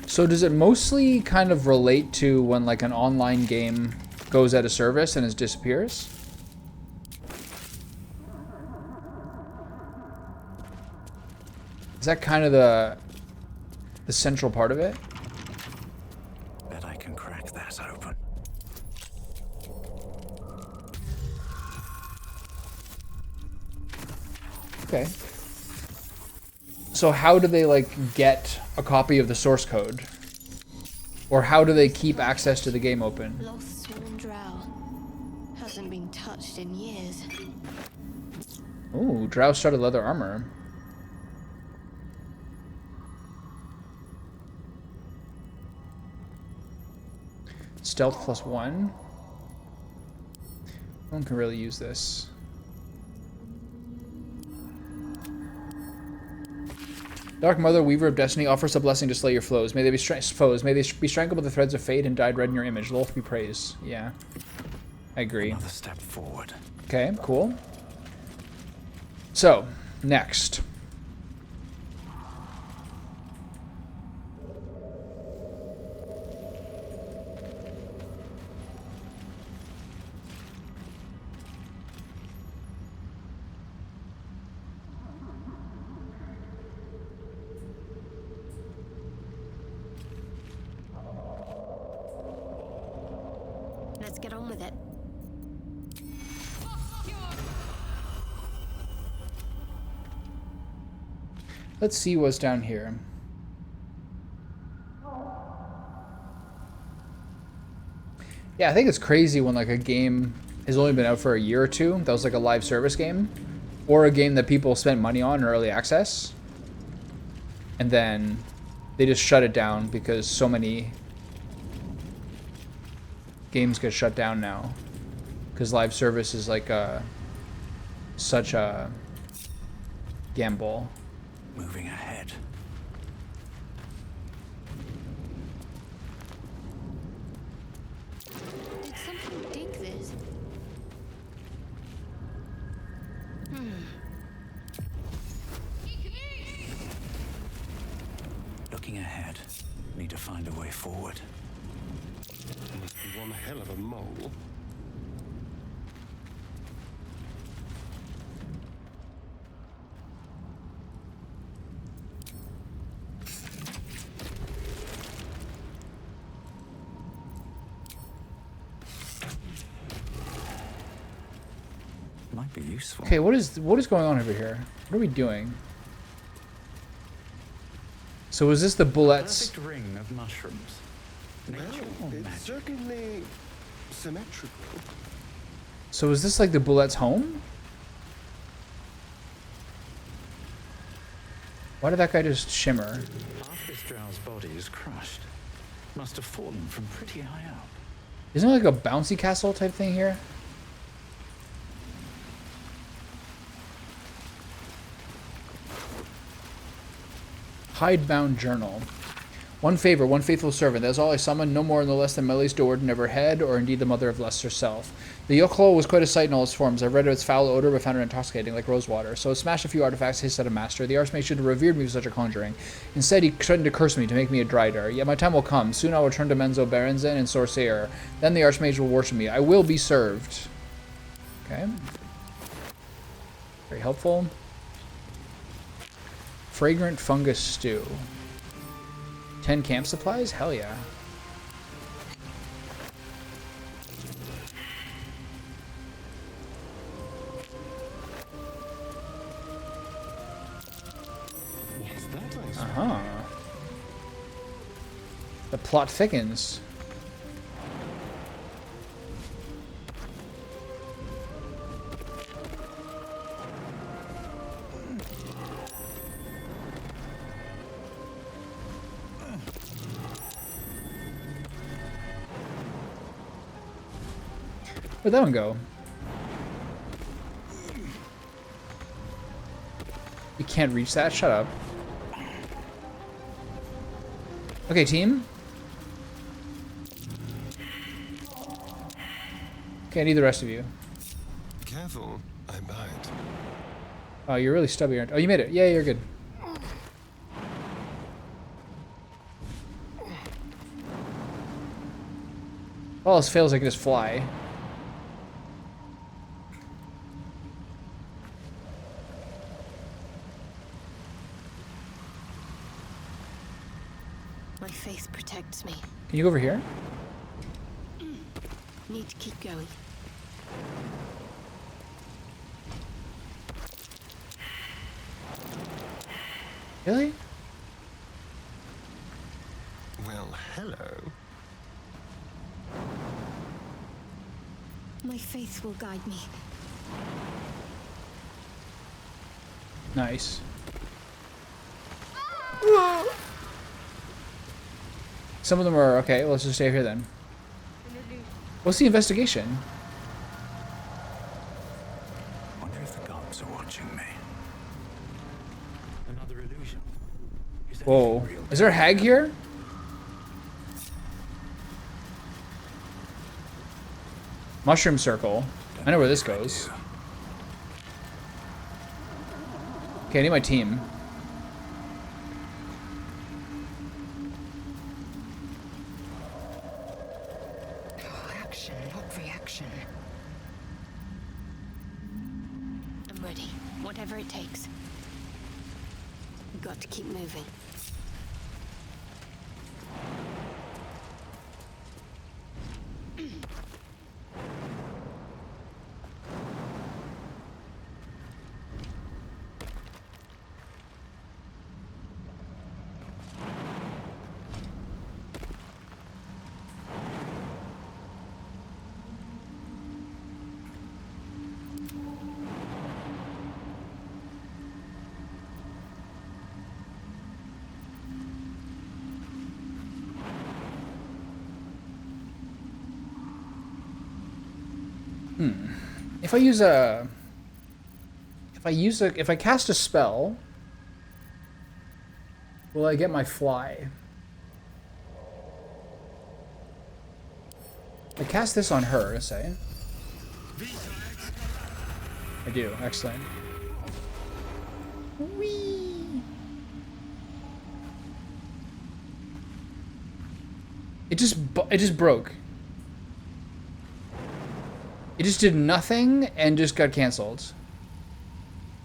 A: So does it mostly kind of relate to when like an online game goes out of service and it disappears? Is that kind of the central part of it?
C: Bet I can crack that open.
A: Okay. So how do they like get a copy of the source code? Or how do they keep access to the game open?
G: Lost sworn drow. Hasn't been touched in years.
A: Ooh, drow studded leather armor. Stealth +1. No one can really use this. Dark Mother, Weaver of Destiny, offers a blessing to slay your foes. May they be strangled with the threads of fate and dyed red in your image. Lolth be praised. Yeah, I agree.
C: Another step forward.
A: Okay, cool. So, next.
G: Let's get on with it.
A: Let's see what's down here. Yeah, I think it's crazy when like a game has only been out for a year or two. That was like a live service game. Or a game that people spent money on in early access. And then they just shut it down because so many games get shut down now. Because live service is like such a gamble.
C: Moving ahead.
B: Did something dig this?
C: Looking ahead. Need to find a way forward.
D: Must be one hell of a mole.
C: Might be useful.
A: Okay, what is going on over here? What are we doing? So is this the bullets?
C: Perfect ring of mushrooms. Nature or
D: Well, it's
C: magic?
D: certainly symmetrical.
A: So is this like the bullets home? Why did that guy just shimmer?
C: Half this drow's body is crushed. Must have fallen from pretty high up.
A: Isn't it like a bouncy castle type thing here? Hidebound journal. One favor, one faithful servant. That is all I summoned, no more no less than Melis Dord, never head, or indeed the mother of Lust herself. The Yoklo was quite a sight in all its forms. I read of its foul odor, but found it intoxicating like rosewater. So I smashed a few artifacts, hissed at a master. The archmage should have revered me for such a conjuring. Instead, he threatened to curse me to make me a dryder. Yet my time will come. Soon I will return to Menzo Berenzen and Sorcerer. Then the archmage will worship me. I will be served. Okay. Very helpful. Fragrant fungus stew. 10 camp supplies? Hell yeah.
D: What's that?
A: Uh-huh. The plot thickens. Where'd that one go? You can't reach that? Shut up. Okay, team. Okay, I need the rest of you.
D: Careful, I bite.
A: Oh, you're really stubby, aren't you? Oh, you made it. Yeah, you're good. All else fails, I can just fly.
G: My faith protects me.
A: Can you go over here?
G: Need to keep going.
A: Really?
D: Well, hello.
G: My faith will guide me.
A: Nice. Some of them are okay. Let's just stay here then. What's the investigation?
C: Wonder if the gods are watching me. Another illusion. Is that
A: Whoa.
C: real?
A: Is there a hag here? Mushroom circle. I know where this goes. Okay, I need my team.
H: Action, not reaction.
G: I'm ready. Whatever it takes. Got to keep moving.
A: If I cast a spell, will I get my fly? I cast this on her, say. I do. Excellent. Whee! It just broke. It just did nothing and just got canceled.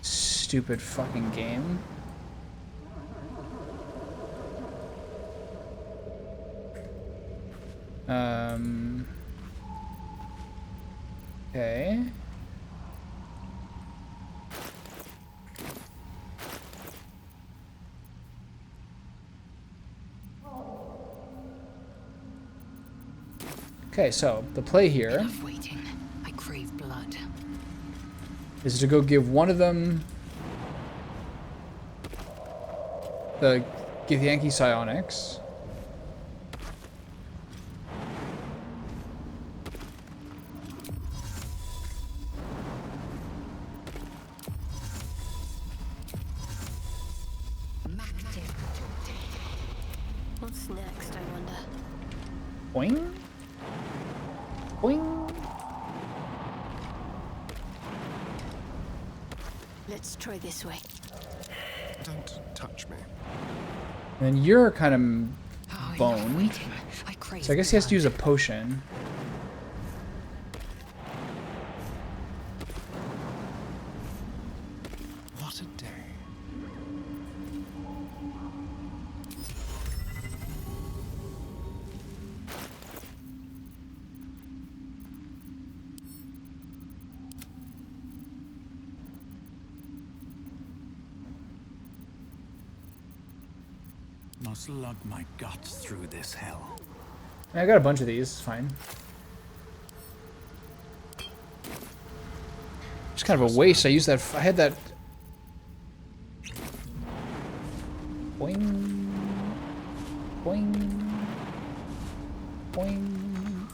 A: Stupid fucking game. Okay. Okay, so the play here
H: Enough waiting. I crave blood.
A: is to go give one of them the Githyanki Psionics.
G: What's next, I wonder?
A: Boing. Boing.
G: Let's try this way.
D: Don't touch me.
A: And you're kind of boned. So I guess he has to use a potion.
C: What a day. Must lug my guts through this hell.
A: I got a bunch of these, it's fine. It's kind of a waste. I used that. I had that. Boing. Boing. Boing.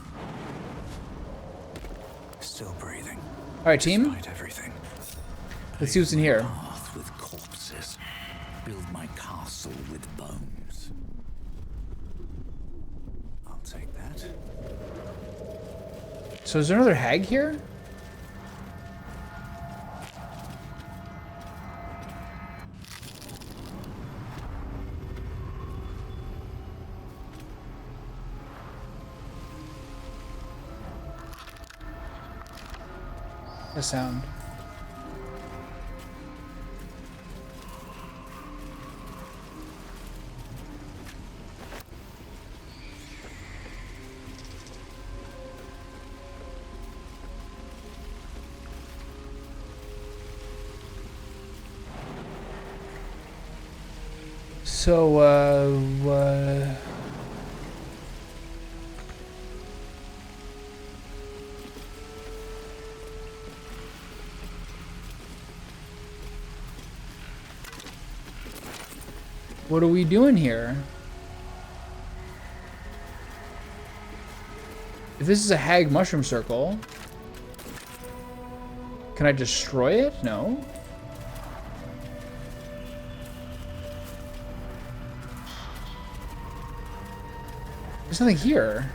C: Still breathing.
A: All right, team.
C: Despite everything.
A: Let's see what's in here.
C: Path with corpses. Build my castle with bones. I'll take that.
A: So is there another hag here? The sound. So, what are we doing here? If this is a hag mushroom circle, can I destroy it? No. There's nothing here.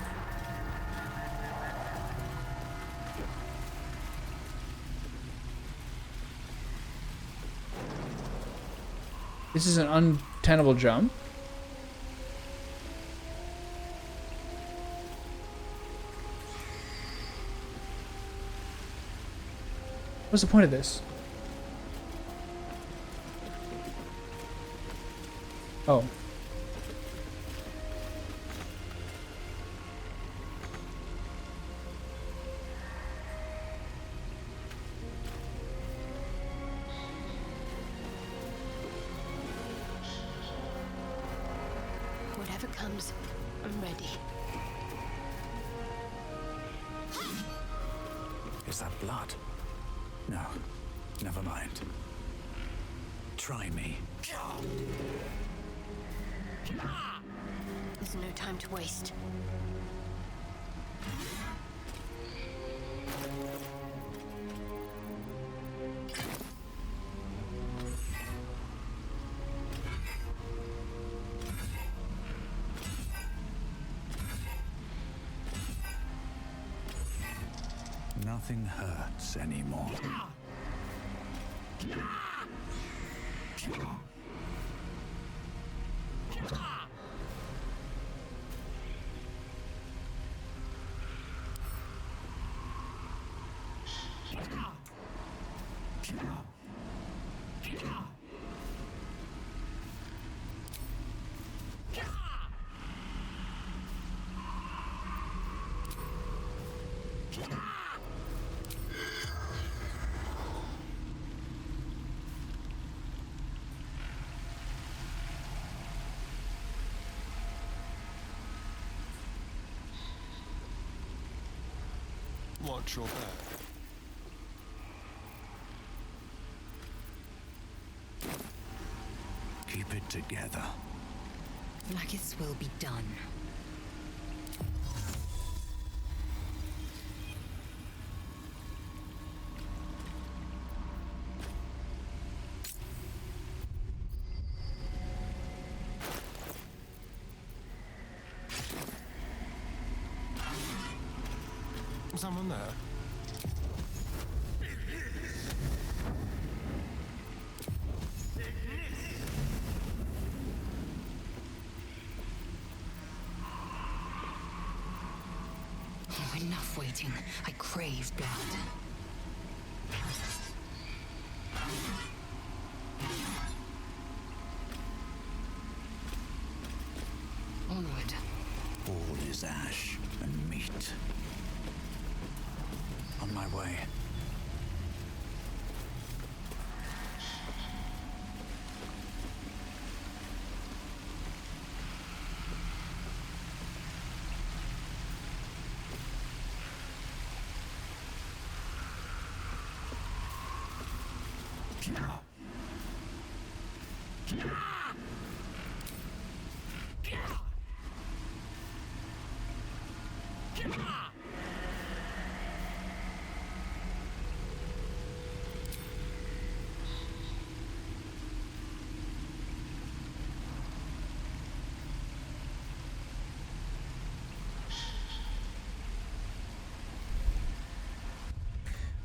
A: This is an untenable jump. What's the point of this? Oh.
G: Whatever comes, I'm ready.
C: Is that blood? No, never mind. Try me.
G: There's no time to waste.
C: Nothing hurts anymore.
D: Watch your back.
C: Keep it together.
H: Blackith's will be done.
D: Someone there?
H: Oh, enough waiting. I crave blood. Onward.
C: All is ash and meat. On my way.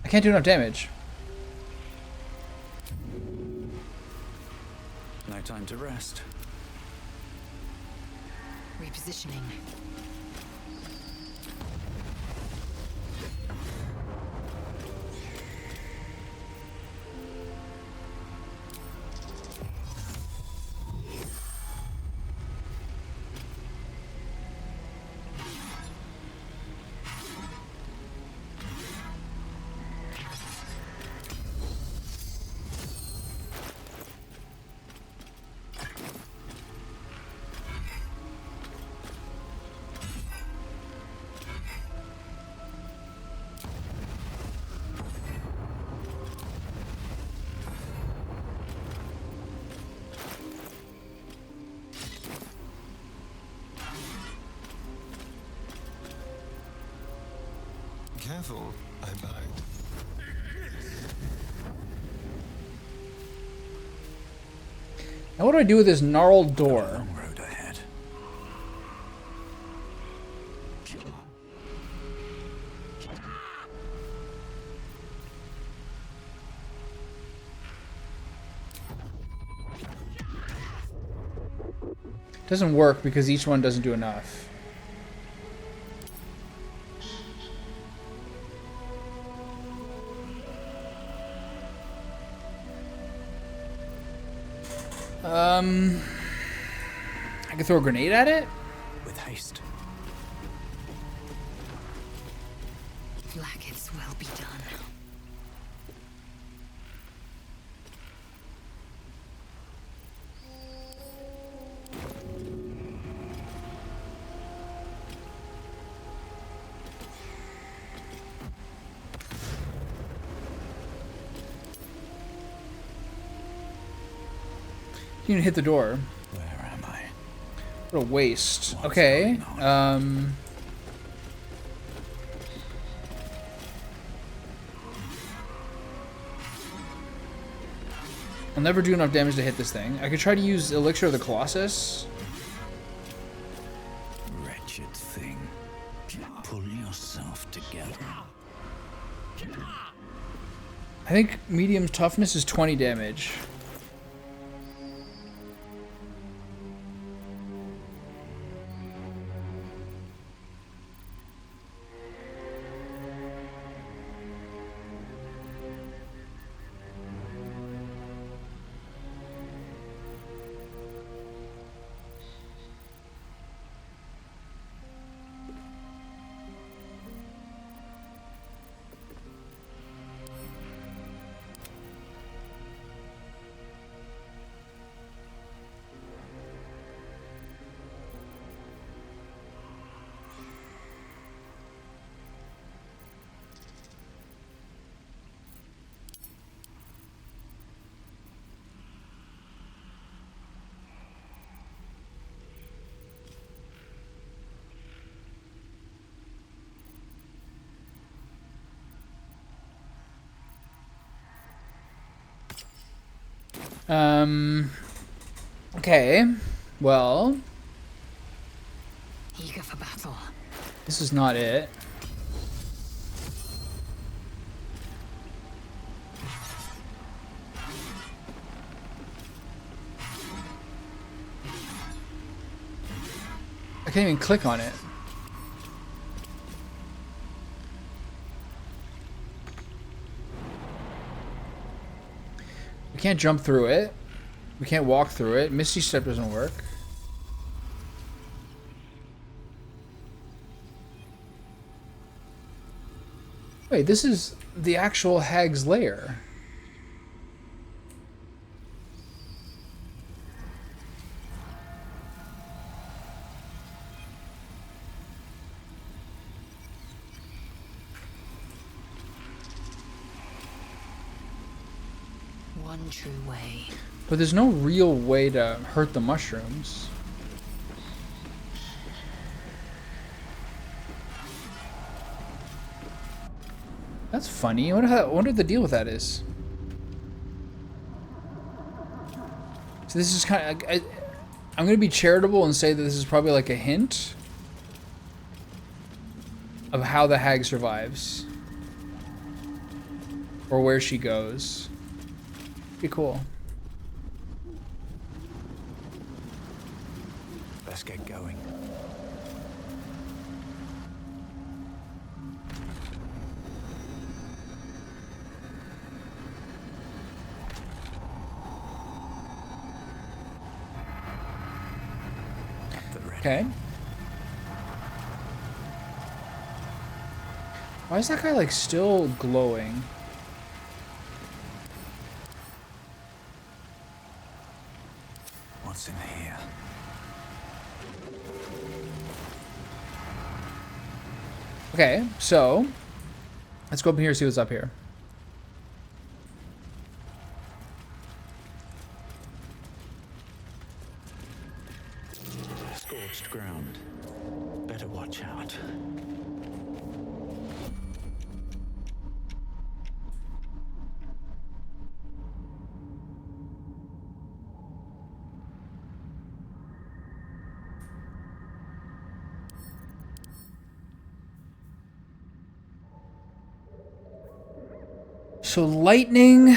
A: I can't do enough damage.
C: No time to rest.
H: Repositioning.
D: Careful, I bite.
A: Now what do I do with this gnarled door?
C: Long road ahead.
A: Doesn't work because each one doesn't do enough. I can throw a grenade at it?
C: With haste.
H: Blackith's will be done.
A: You can hit the door.
C: Where am I?
A: What a waste.
C: What's
A: Okay.
C: going on?
A: I'll never do enough damage to hit this thing. I could try to use Elixir of the Colossus.
C: Wretched thing. Pull yourself together.
A: I think medium toughness is 20 damage. Okay. Well,
H: Eager for battle.
A: this is not it. I can't even click on it. We can't jump through it. We can't walk through it. Misty Step doesn't work. Wait, this is the actual hag's lair.
H: One true way.
A: But there's no real way to hurt the mushrooms. That's funny. I wonder what the deal with that is. So this is kind of... I'm going to be charitable and say that this is probably like a hint of how the hag survives. Or where she goes. Be cool.
C: Let's get going.
A: Okay. Why is that guy like still glowing?
C: What's in here?
A: Okay, so let's go up here and see what's up here.
C: Scorched ground. Better watch out.
A: So lightning.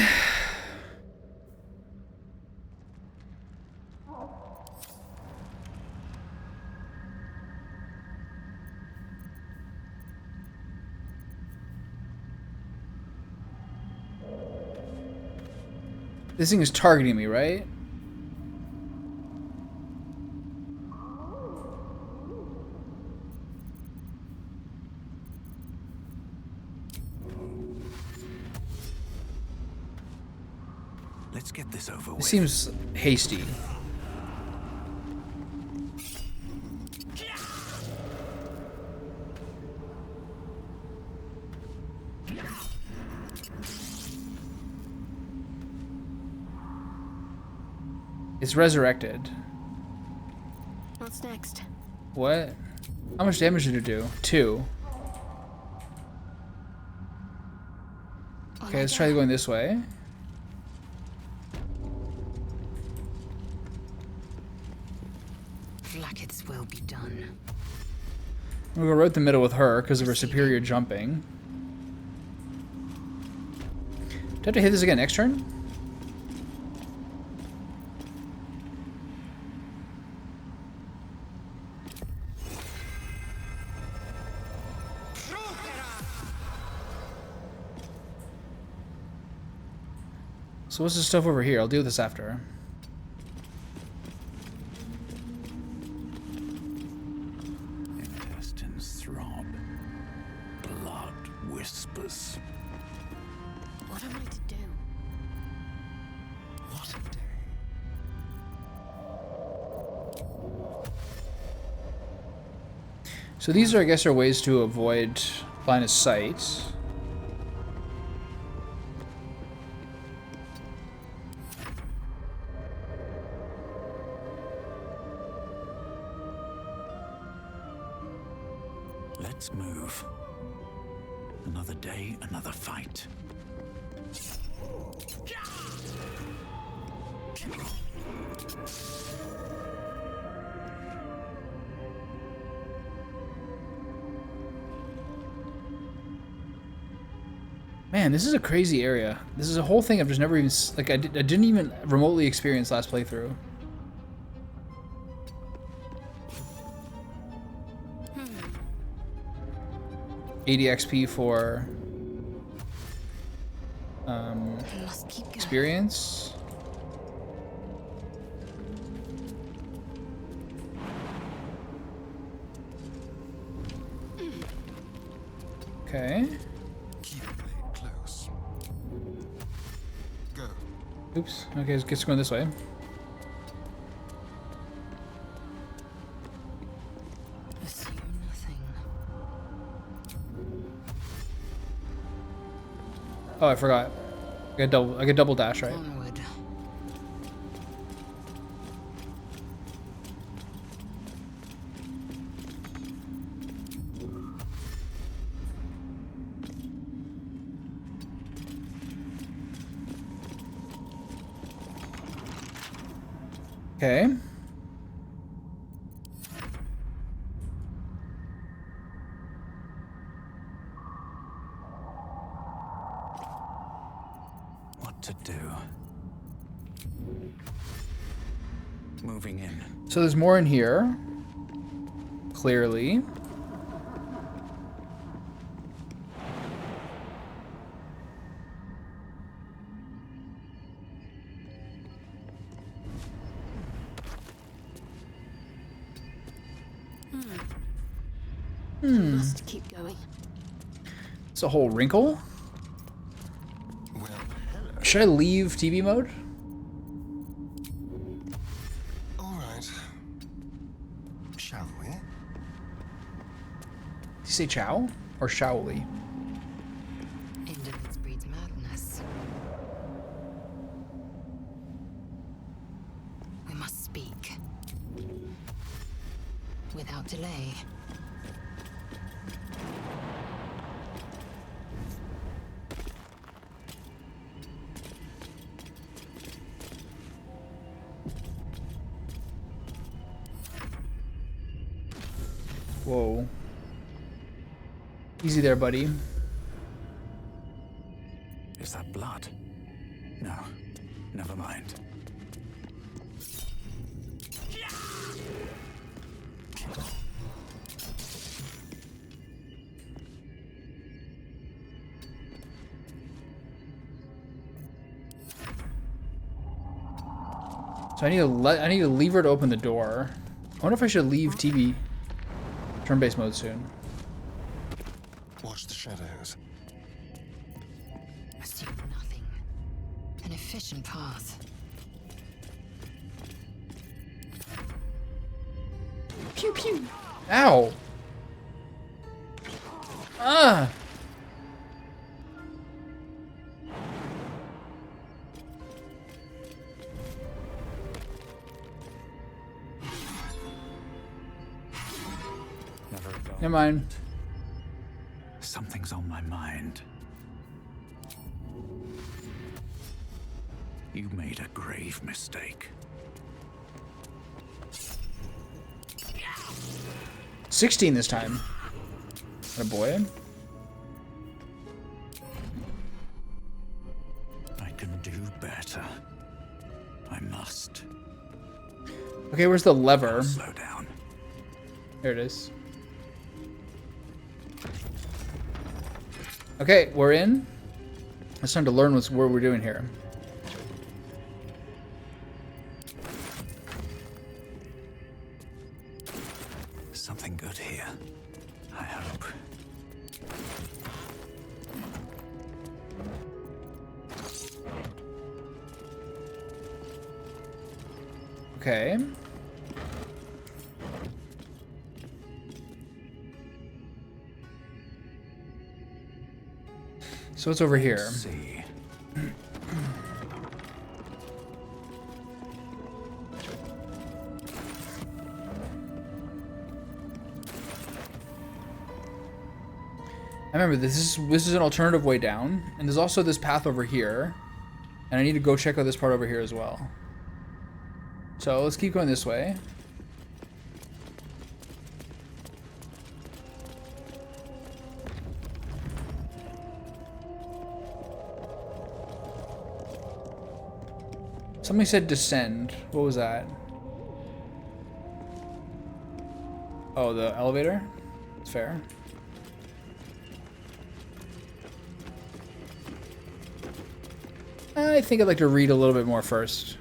A: This thing is targeting me, right?
C: Let's get this over
A: It
C: with.
A: seems hasty. It's resurrected.
G: What's next?
A: What? How much damage did it do? 2. Okay, let's try going this way.
H: Blackets will be done.
A: We'll go right in the middle with her because of her superior jumping. have to hit this again next turn? So what's this stuff over here? I'll do this after.
C: Intestines throb. Blood whispers.
B: What am I to do?
J: What a day.
A: So these are, I guess, are ways to avoid line of sight.
C: Let's move. Another day, another fight.
A: Man, this is a crazy area. This is a whole thing I've just never even... Like, I didn't even remotely experience last playthrough. 80 XP for experience. Okay.
D: Keep playing close. Go.
A: Oops. Okay, let's get going this way.
H: Assume nothing.
A: Oh, I forgot. I get double dash, right?
H: Onward.
A: Okay.
C: What to do? Moving in.
A: So there's more in here. Clearly.
B: Must keep going.
A: It's a whole wrinkle.
D: Well, hello.
A: Should I leave TV mode?
D: All right. Shall we?
A: Did you say chow? Or shall we?
H: Indolence breeds madness. We must speak. Without delay.
A: Whoa. Easy there, buddy.
C: Is that blood? No. Never mind.
A: So I need to leave her to open the door. I wonder if I should leave TV turn-based mode soon.
D: Watch the shadows.
H: Assume nothing. An efficient path.
B: Pew pew.
A: Ow! Ah! Never mind.
C: Something's on my mind. You made a grave mistake.
A: 16 this time. A boy.
C: do better. I must.
A: Okay, where's the lever?
C: Slow down.
A: There it is. Okay, we're in. It's time to learn what we're doing here.
C: Something good here. I hope.
A: Okay. So what's over here?
C: Let's see.
A: I remember this is an alternative way down, and there's also this path over here, and I need to go check out this part over here as well. So let's keep going this way. Somebody said descend. What was that? Oh, the elevator? That's fair. I think I'd like to read a little bit more first.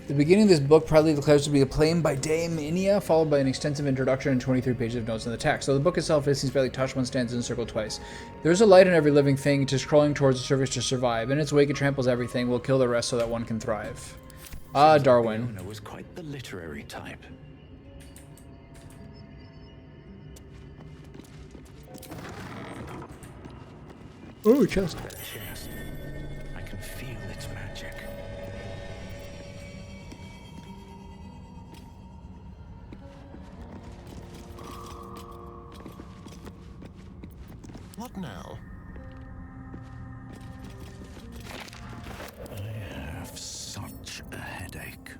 A: The beginning of this book proudly declares to be a poem by Dame Inia, followed by an extensive introduction and 23 pages of notes in the text. So the book itself seems barely touched, one stanza and circled twice. There is a light in every living thing. It is crawling towards the surface to survive. In its wake, it tramples everything. Will kill the rest so that one can thrive. Ah, Darwin.
C: Fiona was quite the literary type.
A: Oh, chest.
C: Chest. I can feel its magic.
D: What now?
C: I have such a headache.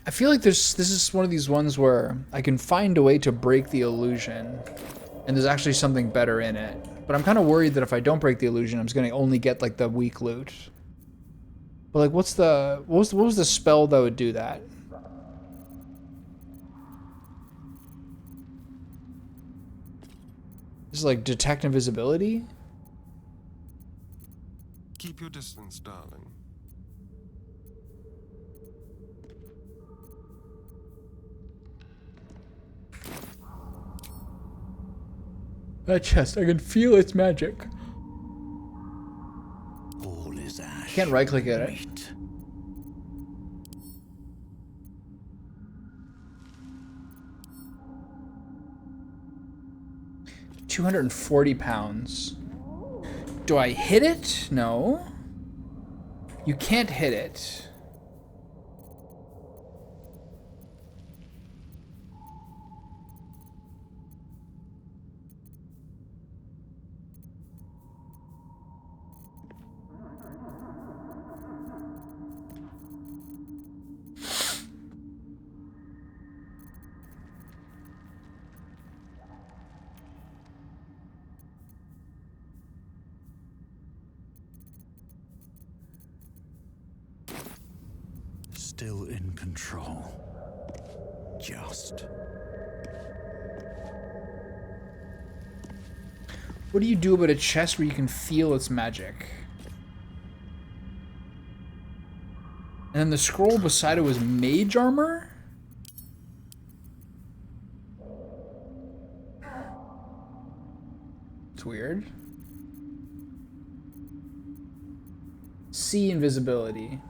A: I feel like this is one of these ones where I can find a way to break the illusion, and there's actually something better in it. But I'm kind of worried that if I don't break the illusion, I'm just gonna only get like the weak loot. But like, what was the spell that would do that? This is like detect invisibility.
D: Keep your distance, darling.
A: That chest, I can feel its magic.
C: All is ash.
A: Can't right click at it.
C: Meat.
A: £240. Do I hit it? No. You can't hit it.
C: Still in control. Just.
A: What do you do about a chest where you can feel its magic? And then the scroll beside it was mage armor? It's weird. See invisibility.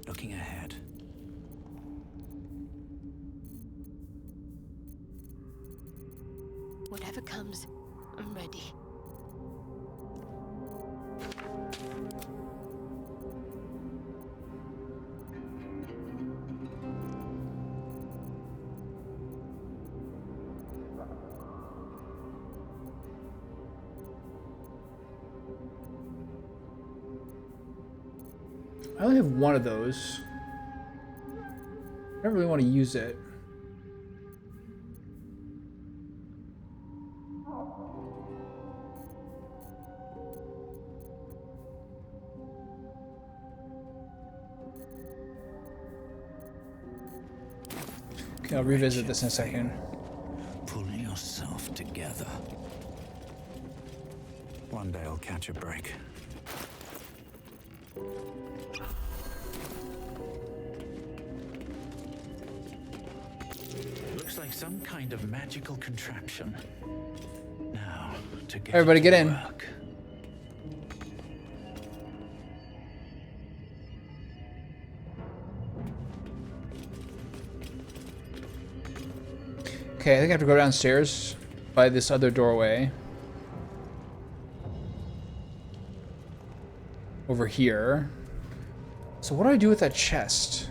C: Looking ahead.
G: Whatever comes, I'm ready.
A: I only have one of those. I don't really want to use it. Okay, I'll revisit this in a second.
C: Pull yourself together. One day I'll catch a break. Looks like some kind of magical contraption. Now, to get
A: Everybody
C: it
A: get
C: to
A: in.
C: work.
A: Okay, I think I have to go downstairs by this other doorway. Over here. So what do I do with that chest?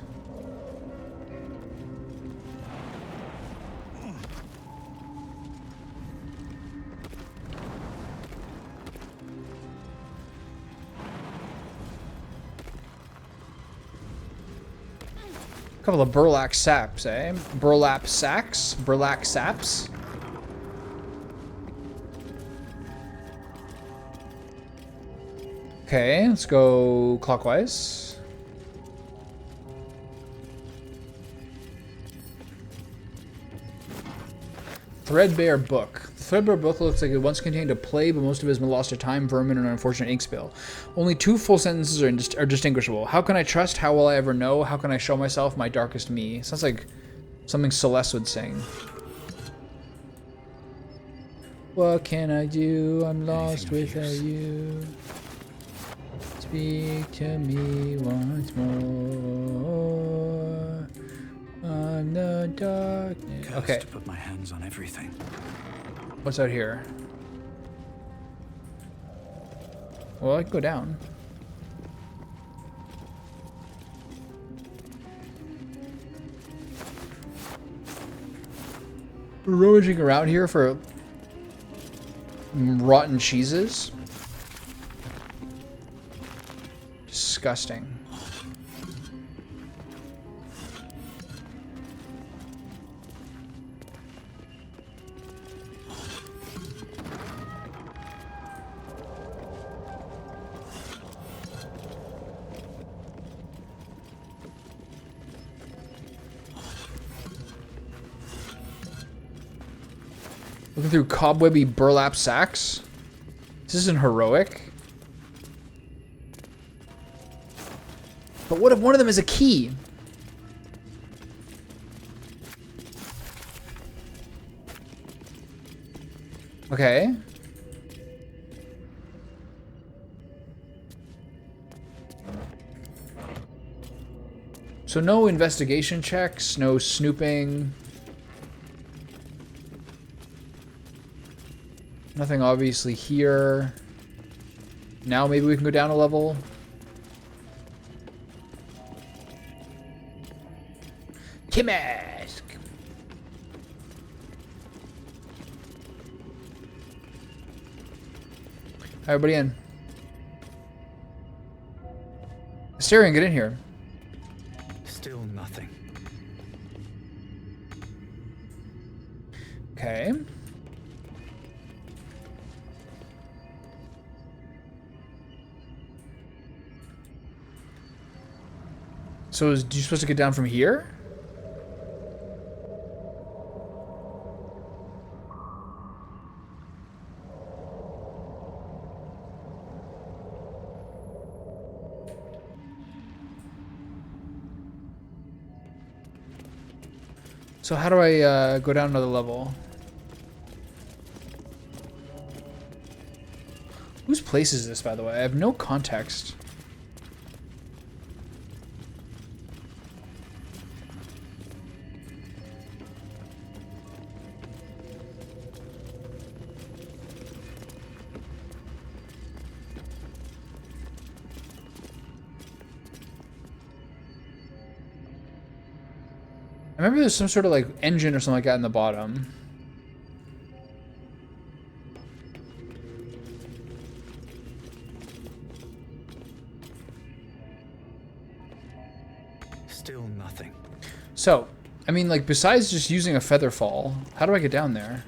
A: Couple of burlap saps, eh? Burlap sacks? Burlap saps? Okay, let's go clockwise. Threadbare book. The threadbare book looks like it once contained a play, but most of it has been lost to time, vermin, and an unfortunate ink spill. Only 2 full sentences are distinguishable. How can I trust? How will I ever know? How can I show myself my darkest me? Sounds like something Celeste would sing. What can I do? I'm lost without you. Speak to me once more. On the darkness. Okay.
C: To put my hands on everything.
A: What's out here? Well, I can go down. We're rummaging around here for rotten cheeses. Disgusting. Looking through cobwebby burlap sacks? This isn't heroic. But what if one of them is a key? Okay. So no investigation checks, no snooping. Nothing obviously here. Now maybe we can go down a level. Kimask. Everybody in. Asterion, get in here.
C: Still nothing.
A: Okay. So is you supposed to get down from here? So how do I go down another level? Whose place is this, by the way? I have no context. I remember there's some sort of like engine or something like that in the bottom. So, I mean, like, besides just using a feather fall, how do I get down there?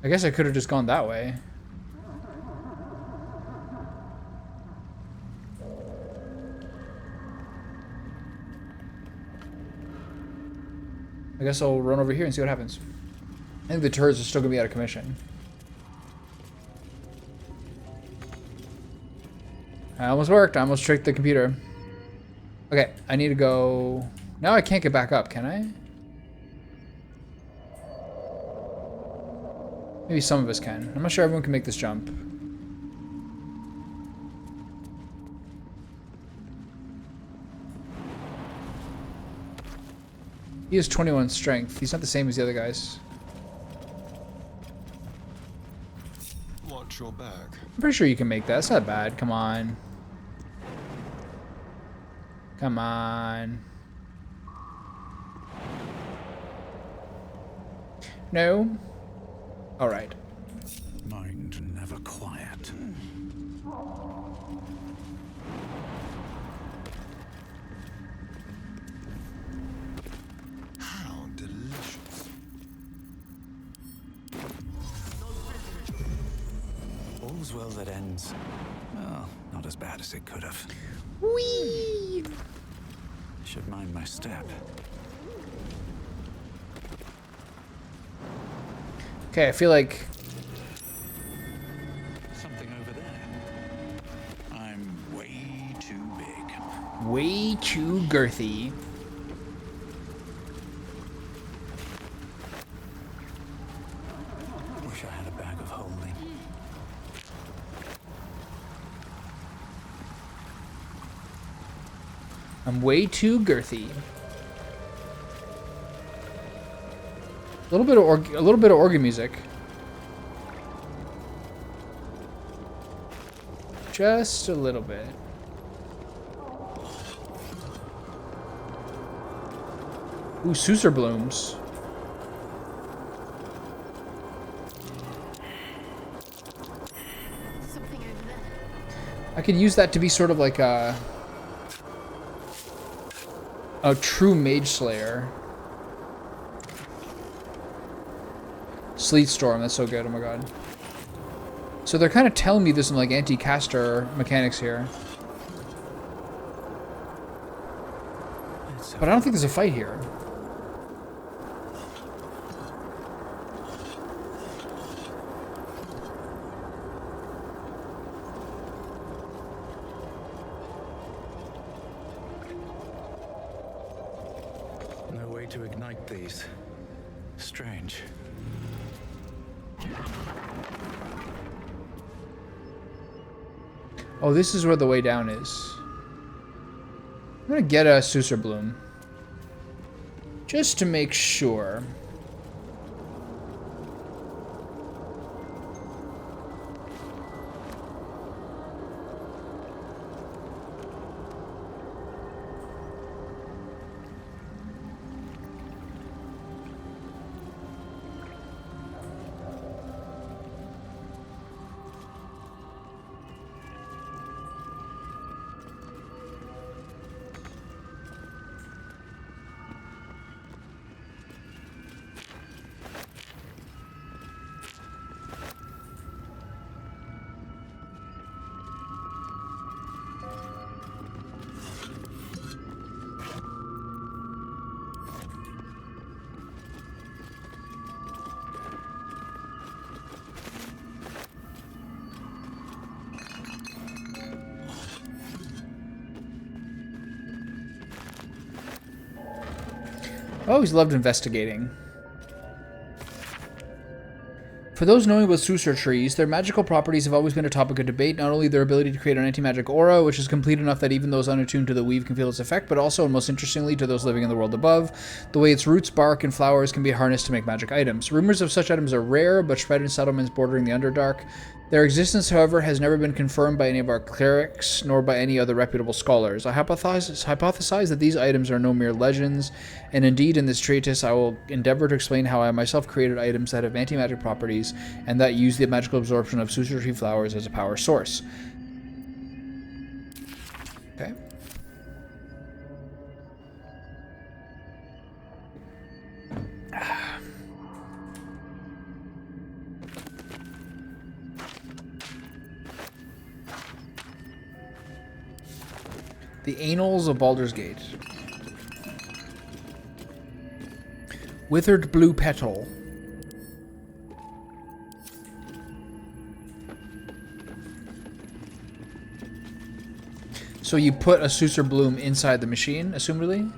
A: I guess I could have just gone that way. I guess I'll run over here and see what happens. I think the turrets are still going to be out of commission. I almost worked. I almost tricked the computer. Okay, I need to go... Now I can't get back up, can I? Maybe some of us can. I'm not sure everyone can make this jump. He has 21 strength. He's not the same as the other guys.
D: Watch your back.
A: I'm pretty sure you can make that. That's not bad. Come on. Come on. No. All right.
C: Mind never quiet.
D: How delicious.
C: All's well that ends. Well, not as bad as it could have.
A: Whee!
C: Should mind my step.
A: Okay, I feel like...
C: Something over there. I'm way too big.
A: Way too girthy.
C: Wish I had a bag of holding.
A: I'm way too girthy. A little bit of organ music. Just a little bit. Ooh, Suser blooms.
B: Something over there.
A: I could use that to be sort of like a true mage slayer. Sleet Storm, that's so good, oh my god. So they're kind of telling me there's some like anti-caster mechanics here. But I don't think there's a fight here.
C: No way to ignite these. Strange.
A: Oh, this is where the way down is. I'm gonna get a Suser Bloom. Just to make sure. I always loved investigating. For those knowing about Susur trees, their magical properties have always been a topic of debate, not only their ability to create an anti-magic aura, which is complete enough that even those unattuned to the weave can feel its effect, but also, and most interestingly, to those living in the world above, the way its roots, bark, and flowers can be harnessed to make magic items. Rumors of such items are rare, but spread in settlements bordering the Underdark. Their existence, however, has never been confirmed by any of our clerics, nor by any other reputable scholars. I hypothesize that these items are no mere legends, and indeed in this treatise I will endeavor to explain how I myself created items that have anti-magic properties, and that use the magical absorption of Susur tree flowers as a power source. Okay. The Annals of Baldur's Gate. Withered blue petal. So you put a Susur bloom inside the machine, assumedly?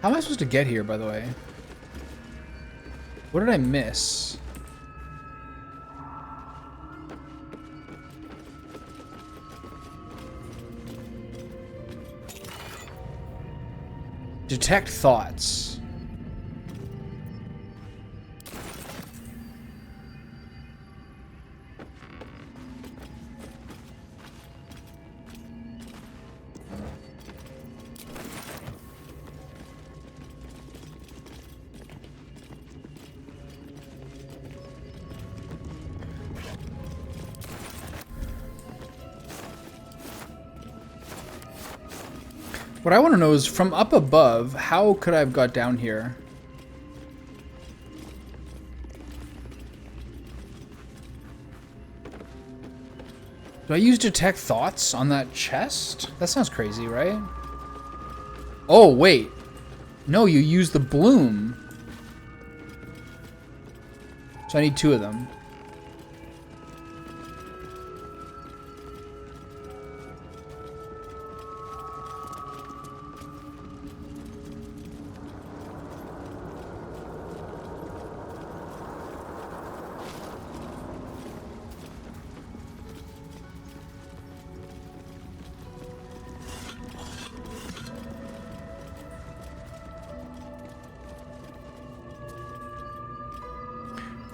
A: How am I supposed to get here, by the way? What did I miss? Detect thoughts. What I want to know is, from up above, how could I have got down here? Do I use detect thoughts on that chest? That sounds crazy, right? Oh, wait. No, you use the bloom. So I need 2 of them.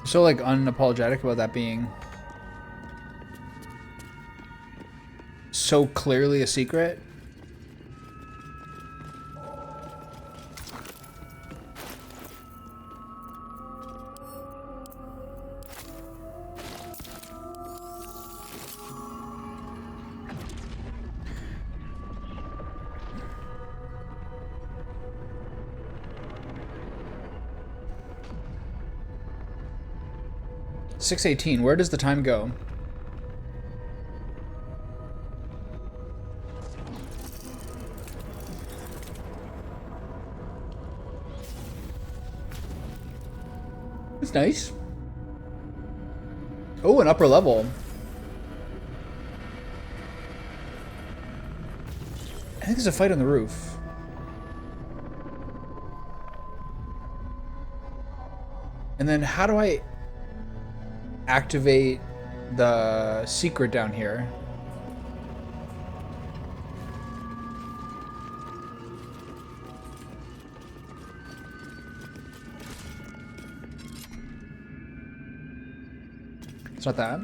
A: So like unapologetic about that being so clearly a secret. .618. Where does the time go? It's nice. Oh, an upper level. I think there's a fight on the roof. And then how do I activate the secret down here? It's not that.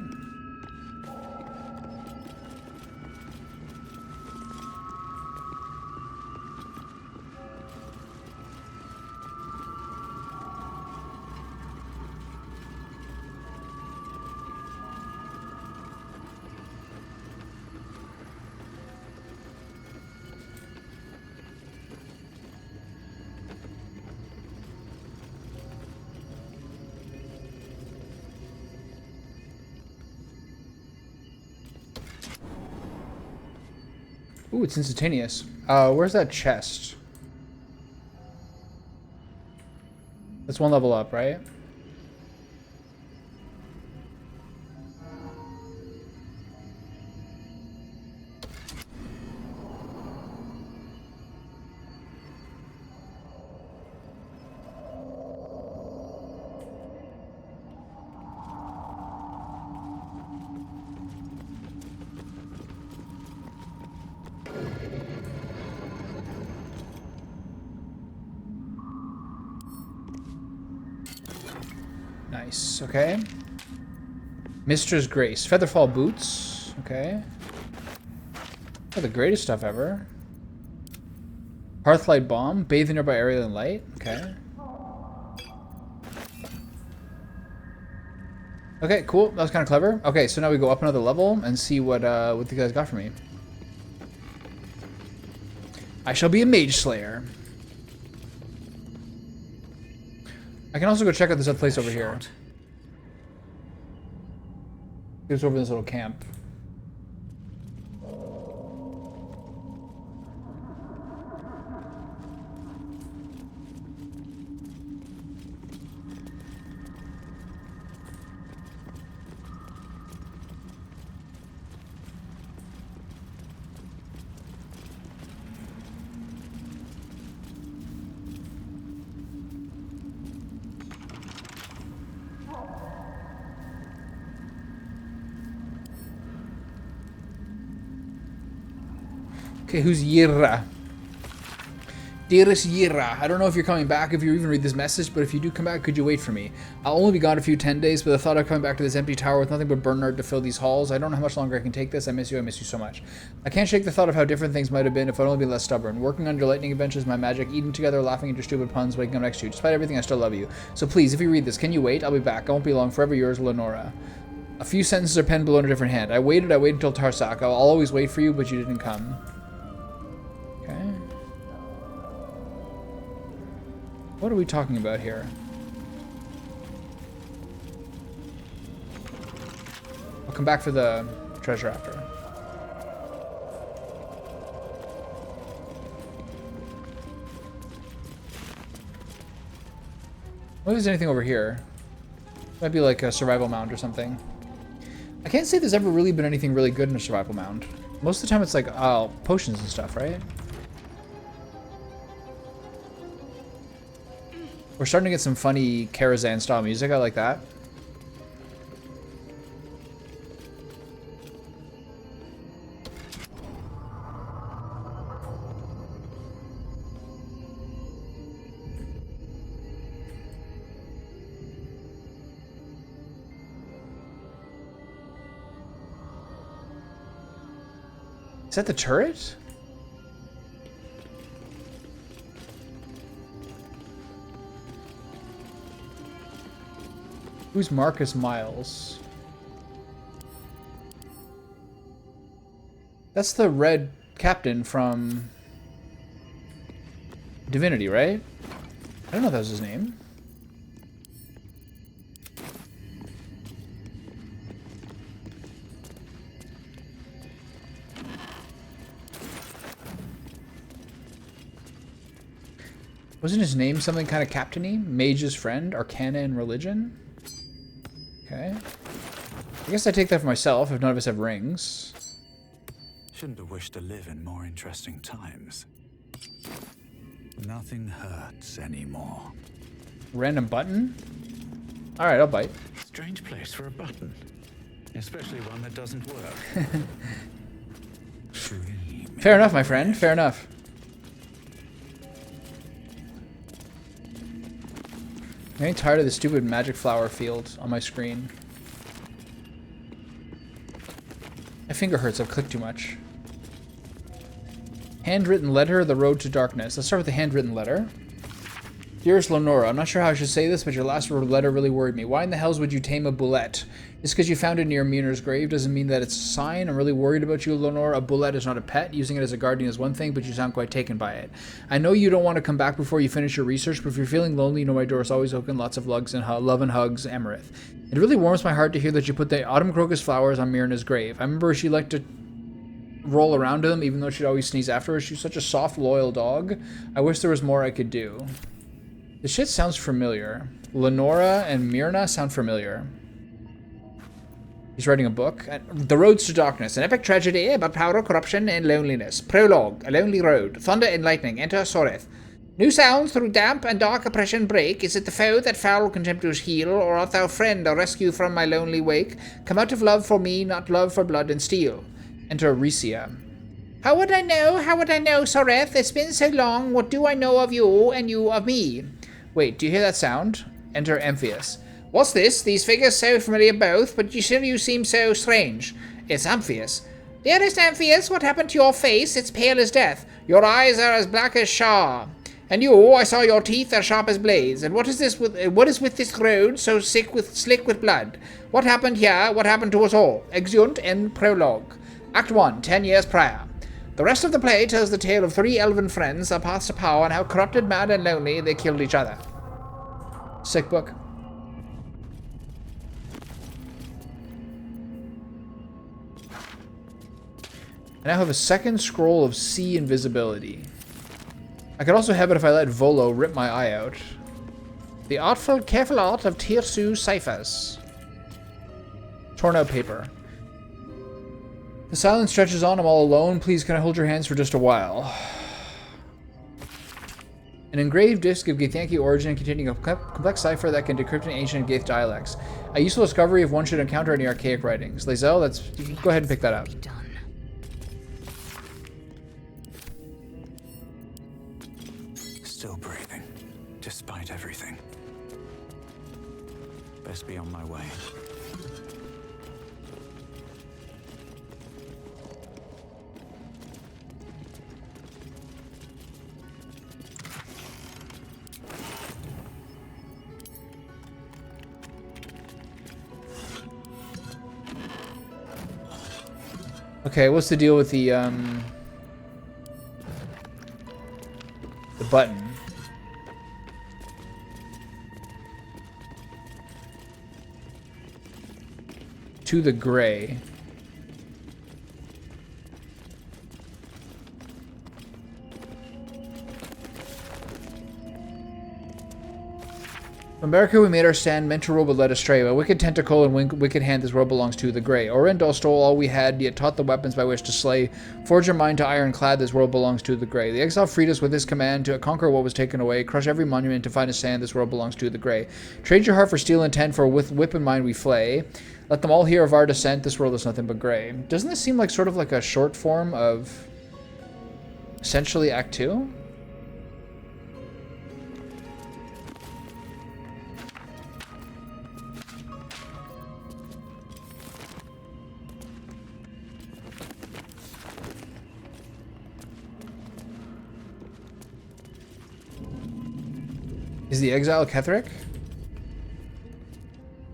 A: Ooh, it's instantaneous. Where's that chest? That's one level up, right? Nice, okay. Mistress Grace. Featherfall boots. Okay. Oh, the greatest stuff ever. Hearthlight bomb. Bathe the nearby area in light. Okay. Okay, cool. That was kind of clever. Okay, so now we go up another level and see what the guys got for me. I shall be a mage slayer. I can also go check out this other place over here. It's over this little camp. Okay, who's Yira? Dearest Yira, I don't know if you're coming back, if you even read this message, but if you do come back, could you wait for me? I'll only be gone a few 10 days, but the thought of coming back to this empty tower with nothing but burn art to fill these halls, I don't know how much longer I can take this. I miss you so much. I can't shake the thought of how different things might have been if I'd only been less stubborn. Working on your lightning adventures, my magic, eating together, laughing at your stupid puns, waking up next to you. Despite everything, I still love you. So please, if you read this, can you wait? I'll be back. I won't be long. Forever yours, Lenora. A few sentences are penned below in a different hand. I waited until Tarsak. I'll always wait for you, but you didn't come. What are we talking about here? I'll come back for the treasure after. What if there's anything over here? Might be like a survival mound or something. I can't say there's ever really been anything really good in a survival mound. Most of the time it's like, potions and stuff, right? We're starting to get some funny Karazhan style music. I like that. Is that the turret? Who's Marcus Miles? That's the red captain from Divinity, right? I don't know if that was his name. Wasn't his name something kind of captain-y? Mage's friend, Arcana and Religion? Okay. I guess I take that for myself if none of us have rings.
C: Shouldn't have wished to live in more interesting times. Nothing hurts anymore.
A: Random button? Alright, I'll bite.
C: Strange place for a button. Especially one that doesn't work.
A: Fair enough, my friend. Fair enough. I'm getting tired of the stupid magic flower field on my screen. My finger hurts. I've clicked too much. Handwritten letter, The Road to Darkness. Let's start with the handwritten letter. Dearest Lenora, I'm not sure how I should say this, but your last letter really worried me. Why in the hells would you tame a bullet? Just because you found it near Muner's grave doesn't mean that it's a sign. I'm really worried about you, Lenora. A bullet is not a pet. Using it as a guardian is one thing, but you sound quite taken by it. I know you don't want to come back before you finish your research, but if you're feeling lonely, you know my door is always open. Lots of love and hugs, Emerith. It really warms my heart to hear that you put the autumn crocus flowers on Myrna's grave. I remember she liked to roll around him, even though she'd always sneeze afterwards. She's such a soft, loyal dog. I wish there was more I could do. This shit sounds familiar. Lenora and Myrna sound familiar. He's writing a book. The Roads to Darkness. An epic tragedy about power, corruption, and loneliness. Prologue. A lonely road. Thunder and lightning. Enter Soreth. New sounds through damp and dark oppression break. Is it the foe that foul contemptuous heal, or art thou friend, a rescue from my lonely wake? Come out of love for me, not love for blood and steel. Enter Recia. How would I know, Soreth? It's been so long. What do I know of you, and you of me? Wait, do you hear that sound? Enter Amphius. What's this? These figures so familiar both, but you seem so strange. It's Amphius. Dearest Amphius, what happened to your face? It's pale as death. Your eyes are as black as Shah. And you, I saw your teeth are sharp as blades. And what is with this road so slick with blood? What happened here? What happened to us all? Exeunt and prologue. Act 1, 10 years prior. The rest of the play tells the tale of 3 elven friends, their paths to power, and how corrupted, mad, and lonely they killed each other. Sick book. I now have a second scroll of sea invisibility. I could also have it if I let Volo rip my eye out. The artful, careful art of Tirsu ciphers. Torn out paper. The silence stretches on. I'm all alone. Please, can I hold your hands for just a while? An engraved disc of Githyanki origin containing a complex cipher that can decrypt an ancient Gith dialects. A useful discovery if one should encounter any archaic writings. Lae'zel, you can go ahead and pick that up.
C: Still breathing, despite everything. Best be on my way.
A: Okay, what's the deal with the button? To the gray. From America we made our stand, meant to rule but led astray. By wicked tentacle and wicked hand this world belongs to the Grey. Orendal stole all we had, yet taught the weapons by which to slay. Forge your mind to ironclad, this world belongs to the Grey. The exile freed us with his command to conquer what was taken away. Crush every monument to find a sand, this world belongs to the Grey. Trade your heart for steel intent, for with whip in mind we flay. Let them all hear of our descent, this world is nothing but Grey. Doesn't this seem like sort of like a short form of essentially Act 2? Is the exile Ketheric?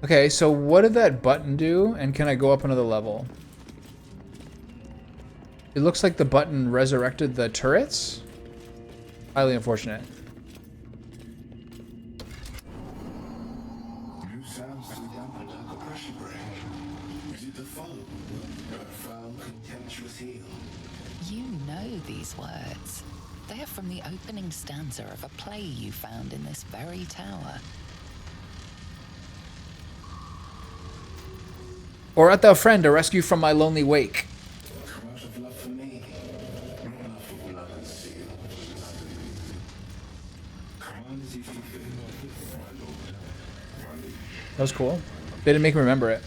A: Okay, so what did that button do? And can I go up another level? It looks like the button resurrected the turrets? Highly unfortunate.
F: New sounds to the damp and dark oppression break. Is it the foe? A foul, contemptuous heel?
E: You know these words. They are from the opening stanza of a play you found in this very tower.
A: Or art thou friend, a rescue from my lonely wake?
F: Come out of love for me, not love for blood and steel. Command as you see fit, my lord, my liege.
A: That was cool. They didn't make me remember it.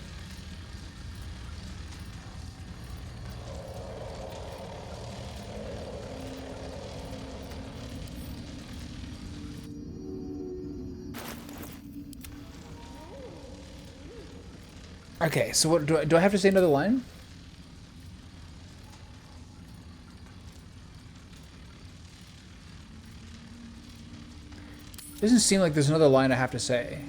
A: Okay, so what do I have to say another line? Doesn't seem like there's another line I have to say.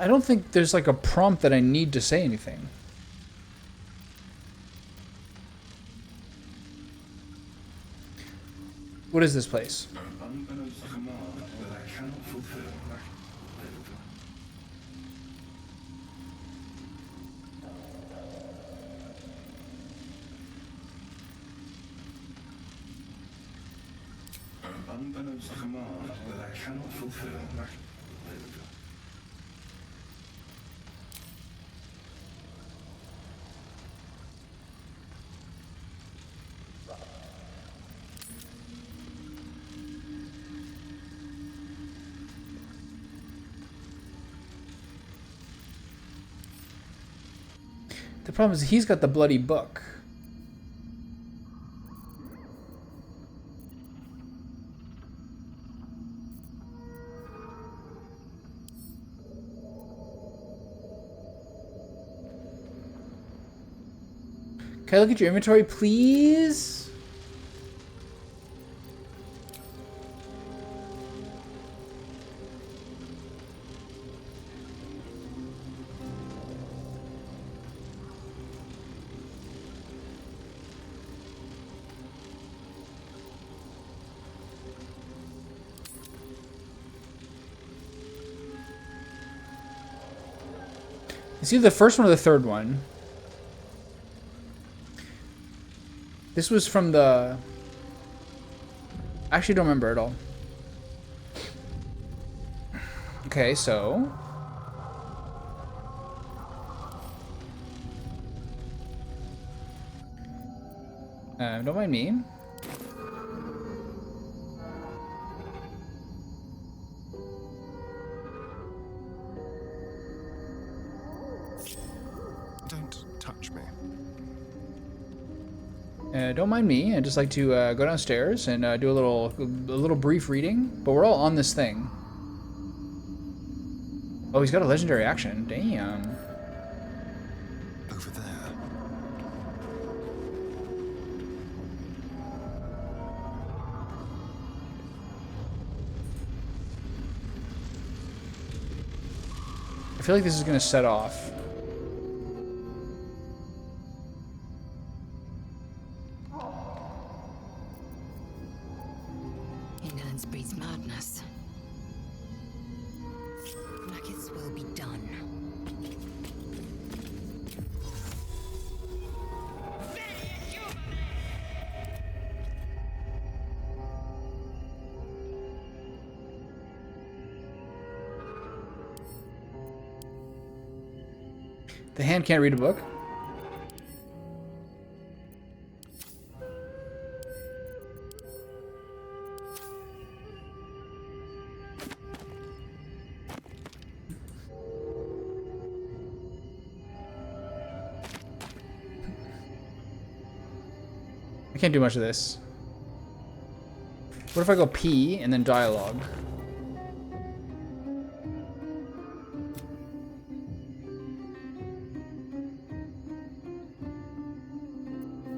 A: I don't think there's like a prompt that I need to say anything. What is this place?
F: Unbeknownst command that I cannot fulfill. Unbeknownst command that I cannot fulfill.
A: The problem is he's got the bloody book. Can I look at your inventory, please? It's either the first one or the third one. This was from the... I actually don't remember at all. Okay, so... don't mind me.
D: Don't touch me.
A: Don't mind me. I'd just like to go downstairs and do a little brief reading. But we're all on this thing. Oh, he's got a legendary action. Damn.
D: Over there.
A: I feel like this is going to set off.
H: Indolence breeds madness. Blackets will be done.
A: The hand can't read a book. I can't do much of this. What if I go P and then dialogue?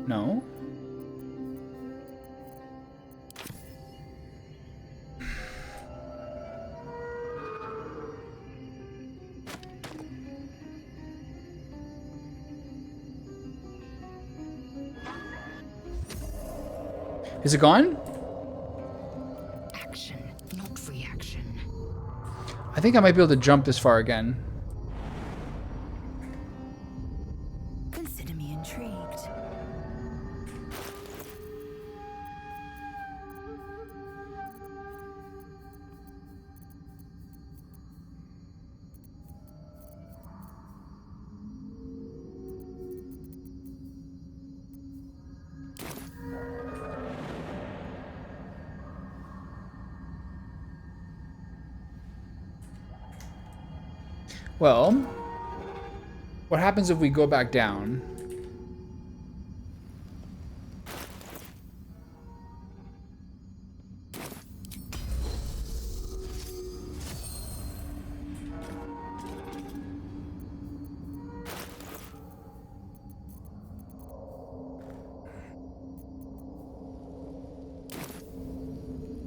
A: No. Is it gone?
H: Action, not reaction.
A: I think I might be able to jump this far again.
H: Consider me intrigued.
A: Well, what happens if we go back down?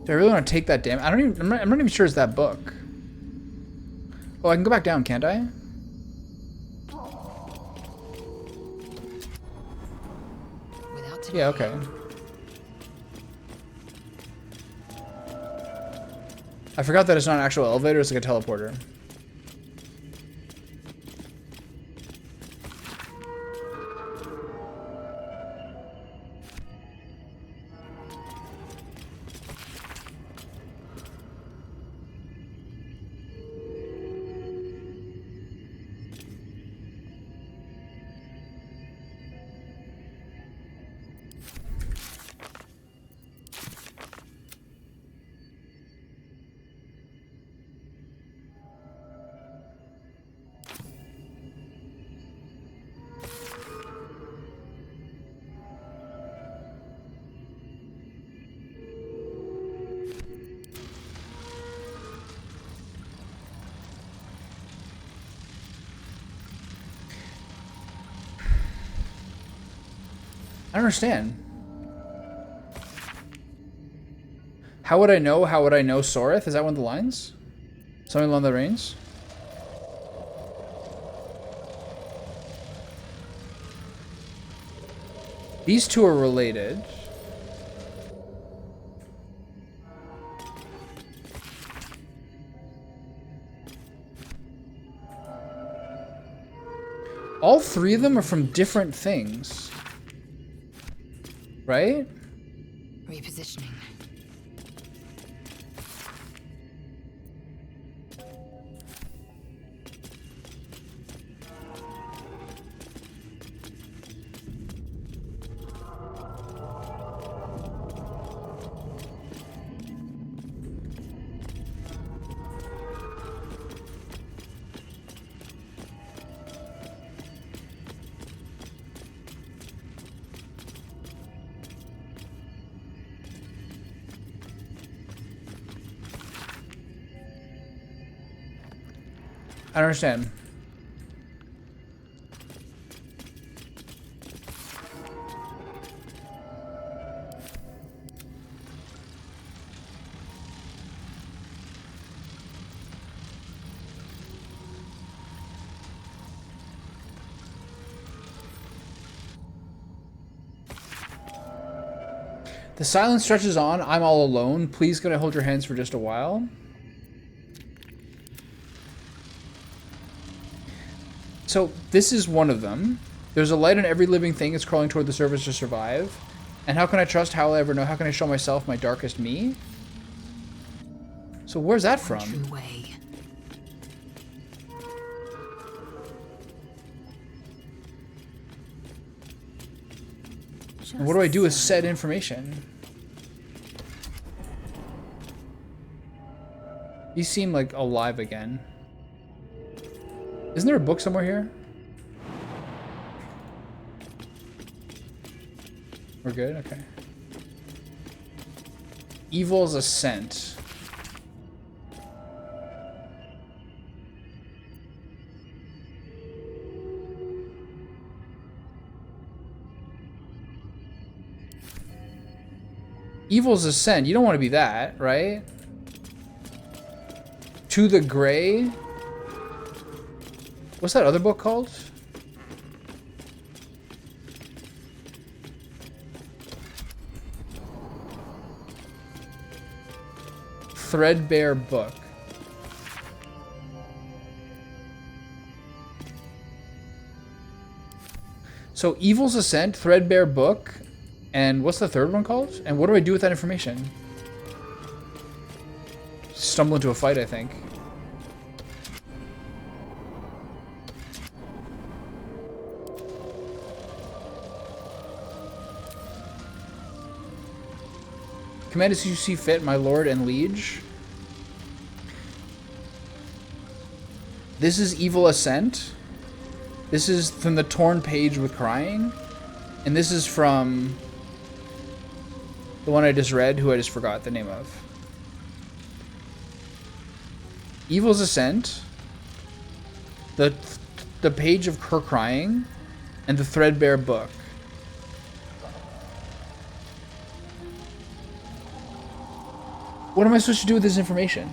A: Do I really want to take that damage? I'm not even sure it's that book. Oh, I can go back down, can't I? Yeah, okay. I forgot that it's not an actual elevator, it's like a teleporter. I don't understand. How would I know? How would I know Soreth? Is that one of the lines? Something along the reins? These two are related. All three of them are from different things. Right?
E: Repositioning.
A: I don't understand. The silence stretches on. I'm all alone. Please can I hold your hands for just a while? So this is one of them. There's a light on every living thing. It's crawling toward the surface to survive. And how can I trust? How will I ever know? How can I show myself my darkest me? So where's that from?
E: True way.
A: And what do I do with said information? You seem like alive again. Isn't there a book somewhere here? We're good? Okay. Evil's Ascent. Evil's Ascent. You don't want to be that, right? To the Gray. What's that other book called? Threadbare Book. So Evil's Ascent, Threadbare Book, and what's the third one called? And what do I do with that information? Stumble into a fight, I think. Command as you see fit, my lord and liege. This is Evil Ascent. This is from the Torn Page with Crying. And this is from the one I just read, who I just forgot the name of. Evil's Ascent. The Page of Her Crying. And the Threadbare Book. What am I supposed to do with this information?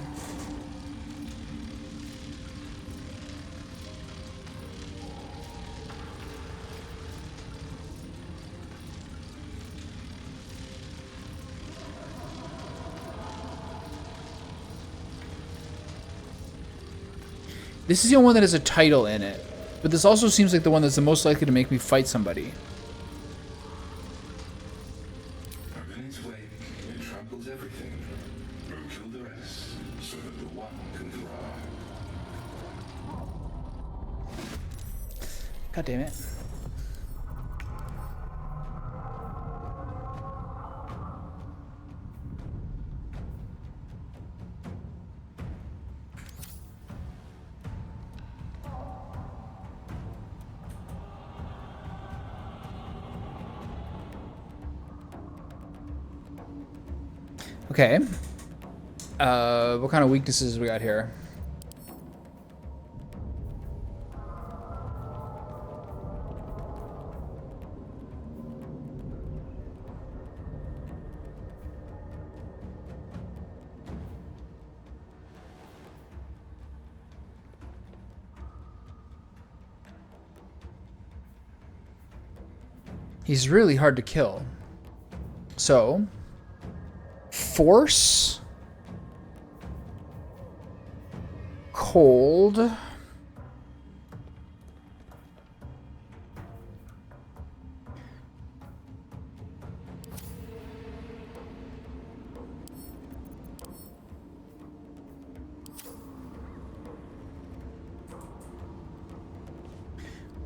A: This is the only one that has a title in it. But this also seems like the one that's the most likely to make me fight somebody.
F: In its way, it tramples everything. We'll kill the rest, so that the one can thrive.
A: God damn it. Okay. What kind of weaknesses we got here? He's really hard to kill. So, force, cold,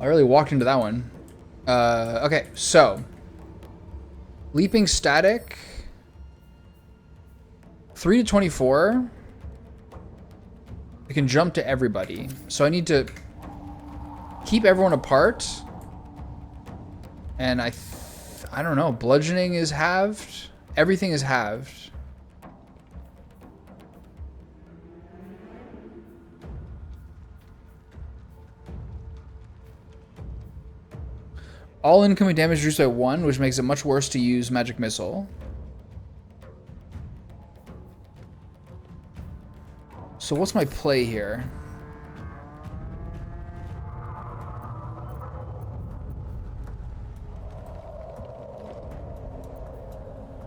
A: I really walked into that one. Okay, so leaping static, 3 to 24. I can jump to everybody, so I need to keep everyone apart. And I don't know. Bludgeoning is halved. Everything is halved. All incoming damage reduced by 1, which makes it much worse to use magic missile. So what's my play here?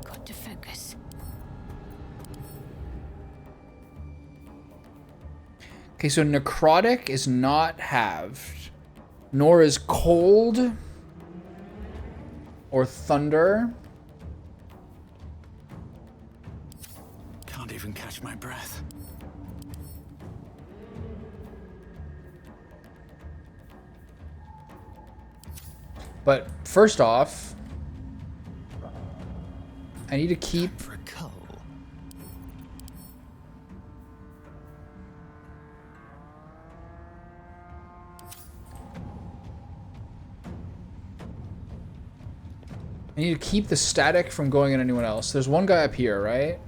G: Got to focus.
A: Okay, so necrotic is not halved, nor is cold or thunder.
C: Can't even catch my breath.
A: But first off, I need to keep
C: For a cull.
A: the static from going on anyone else. There's one guy up here, right?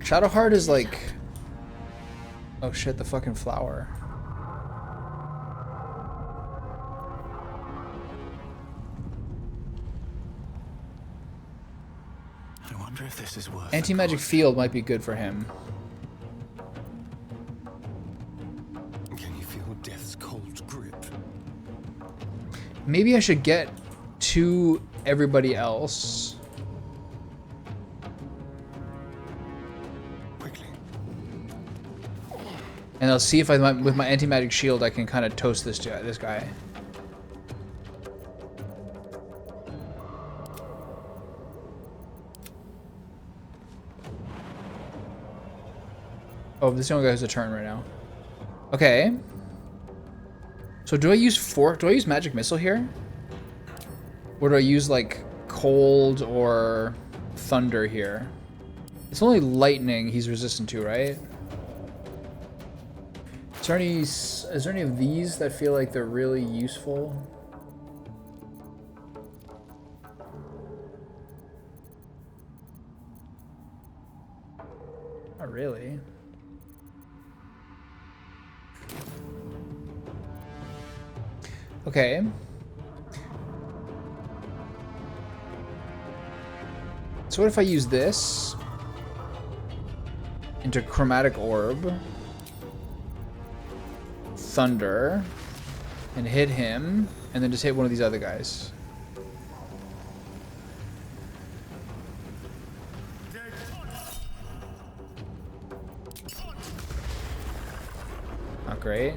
A: Shadowheart is like... Oh shit, the fucking flower.
C: I wonder if this is worth
A: Anti-magic field might be good for him.
D: Can you feel death's cold grip?
A: Maybe I should get to everybody else.
D: Quickly.
A: And I'll see if with my anti-magic shield I can kind of toast this guy. Oh, this is the only guy who's a turn right now. Okay. So do I use magic missile here? Or do I use like cold or thunder here? It's only lightning he's resistant to, right? Is there any of these that feel like they're really useful? Not really. Okay. So what if I use this? into Chromatic Orb, Thunder, and hit him, and then just hit one of these other guys. Not great.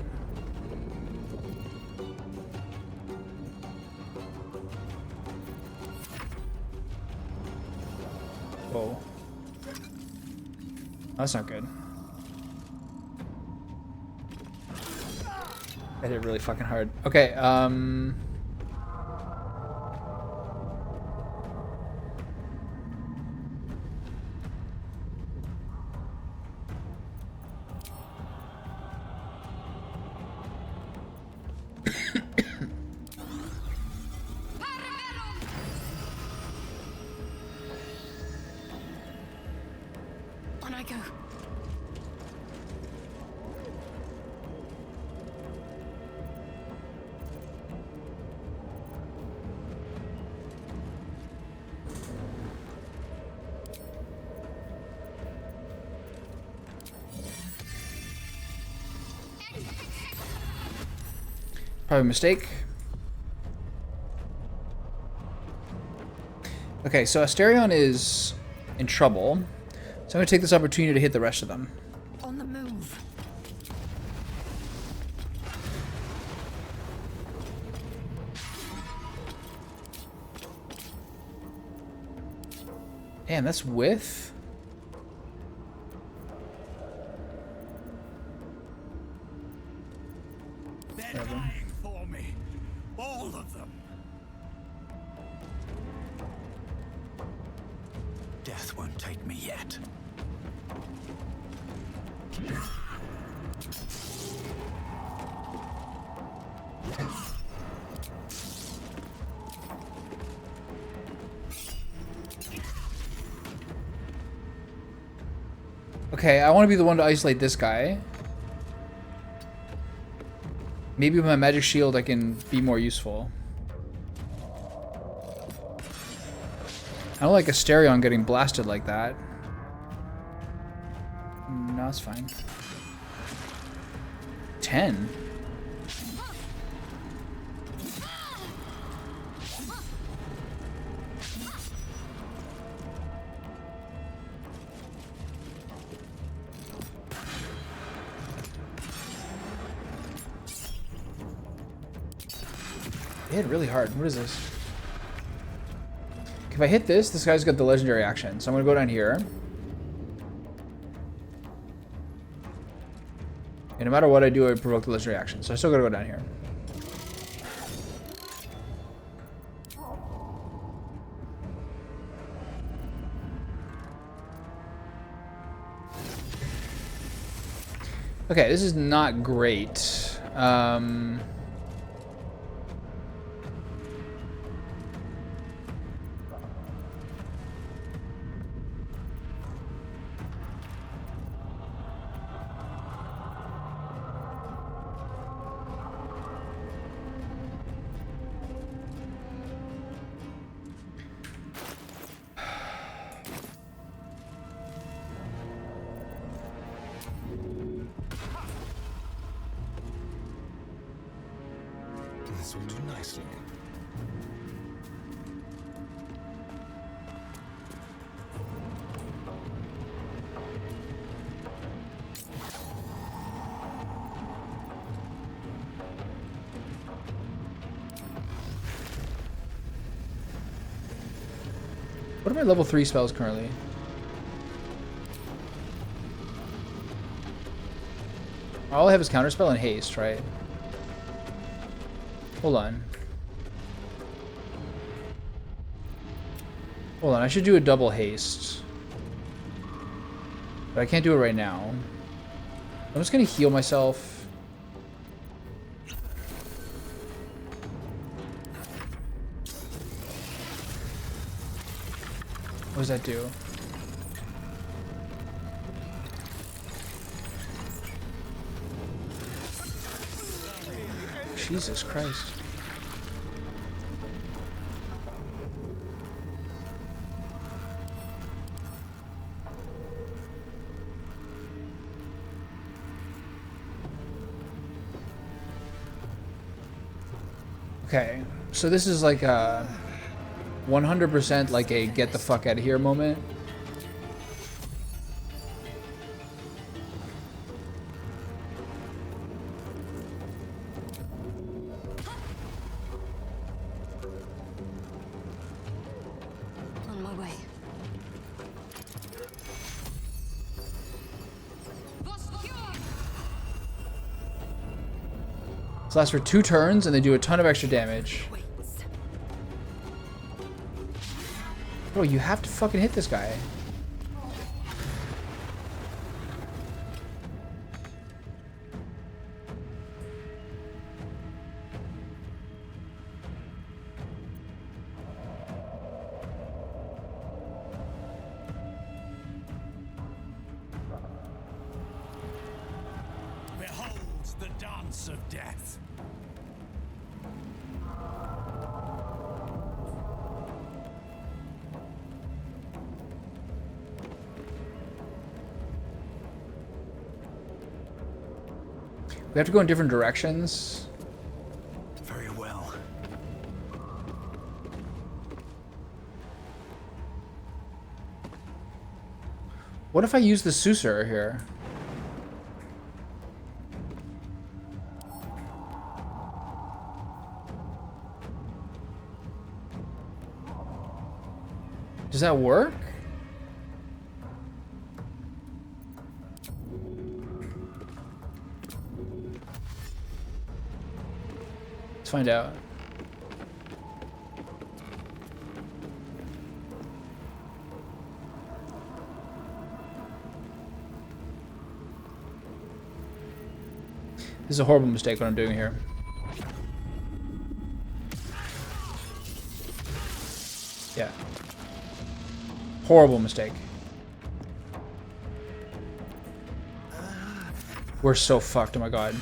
A: Whoa. That's not good. I hit it really fucking hard. Okay,
B: On I go.
A: probably a mistake. Okay, so Asterion is in trouble. So I'm going to take this opportunity to hit the rest of them.
H: On the move.
A: Damn, that's with?
C: They're dying for me. All of them. Death won't take me yet.
A: Okay, I want to be the one to isolate this guy. Maybe with my magic shield I can be more useful. I don't like Asterion getting blasted like that. No, it's fine. 10. It hit really hard. What is this? If I hit this, this guy's got the legendary action. So I'm going to go down here. And no matter what I do, I provoke the legendary action. So I still got to go down here. Okay, this is not great.
D: This will do nicely.
A: What are my level 3 spells currently? All I have is counterspell and haste, right? Hold on. Hold on, I should do a double haste. But I can't do it right now. I'm just gonna heal myself. What does that do? Jesus Christ. Okay, so this is like a 100% like a get the fuck out of here moment.
B: On my way.
A: This lasts for 2 turns and they do a ton of extra damage. Bro, you have to fucking hit this guy.
J: Behold the dance of death.
A: We have to go in different directions.
C: Very well.
A: What if I use the Susur here? Does that work? Let's find out. This is a horrible mistake what I'm doing here. Yeah. Horrible mistake. We're so fucked, oh my god.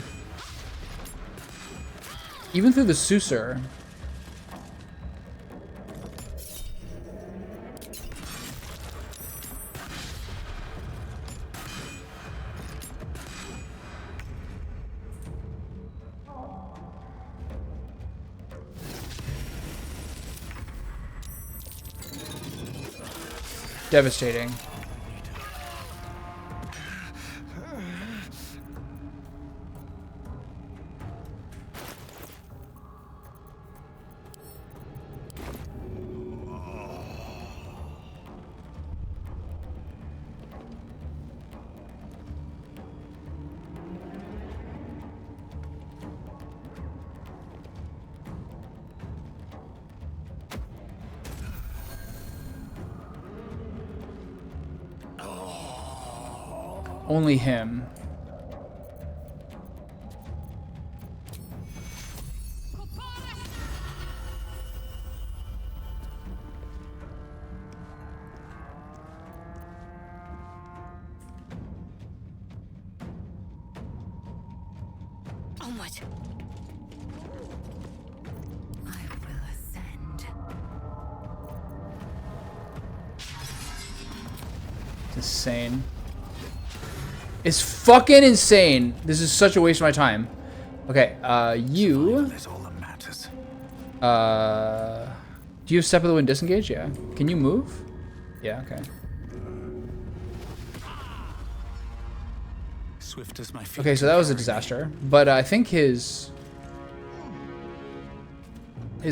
A: Even through the Susur. Devastating. Only him.
H: Onward. I will ascend.
A: It's insane. It's fucking insane. This is such a waste of my time. Okay, you...
C: That's all that matters.
A: Do you have Step of the Wind disengage? Yeah. Can you move? Yeah, okay.
C: Swift as my feet.
A: Okay, so that was a disaster. But I think his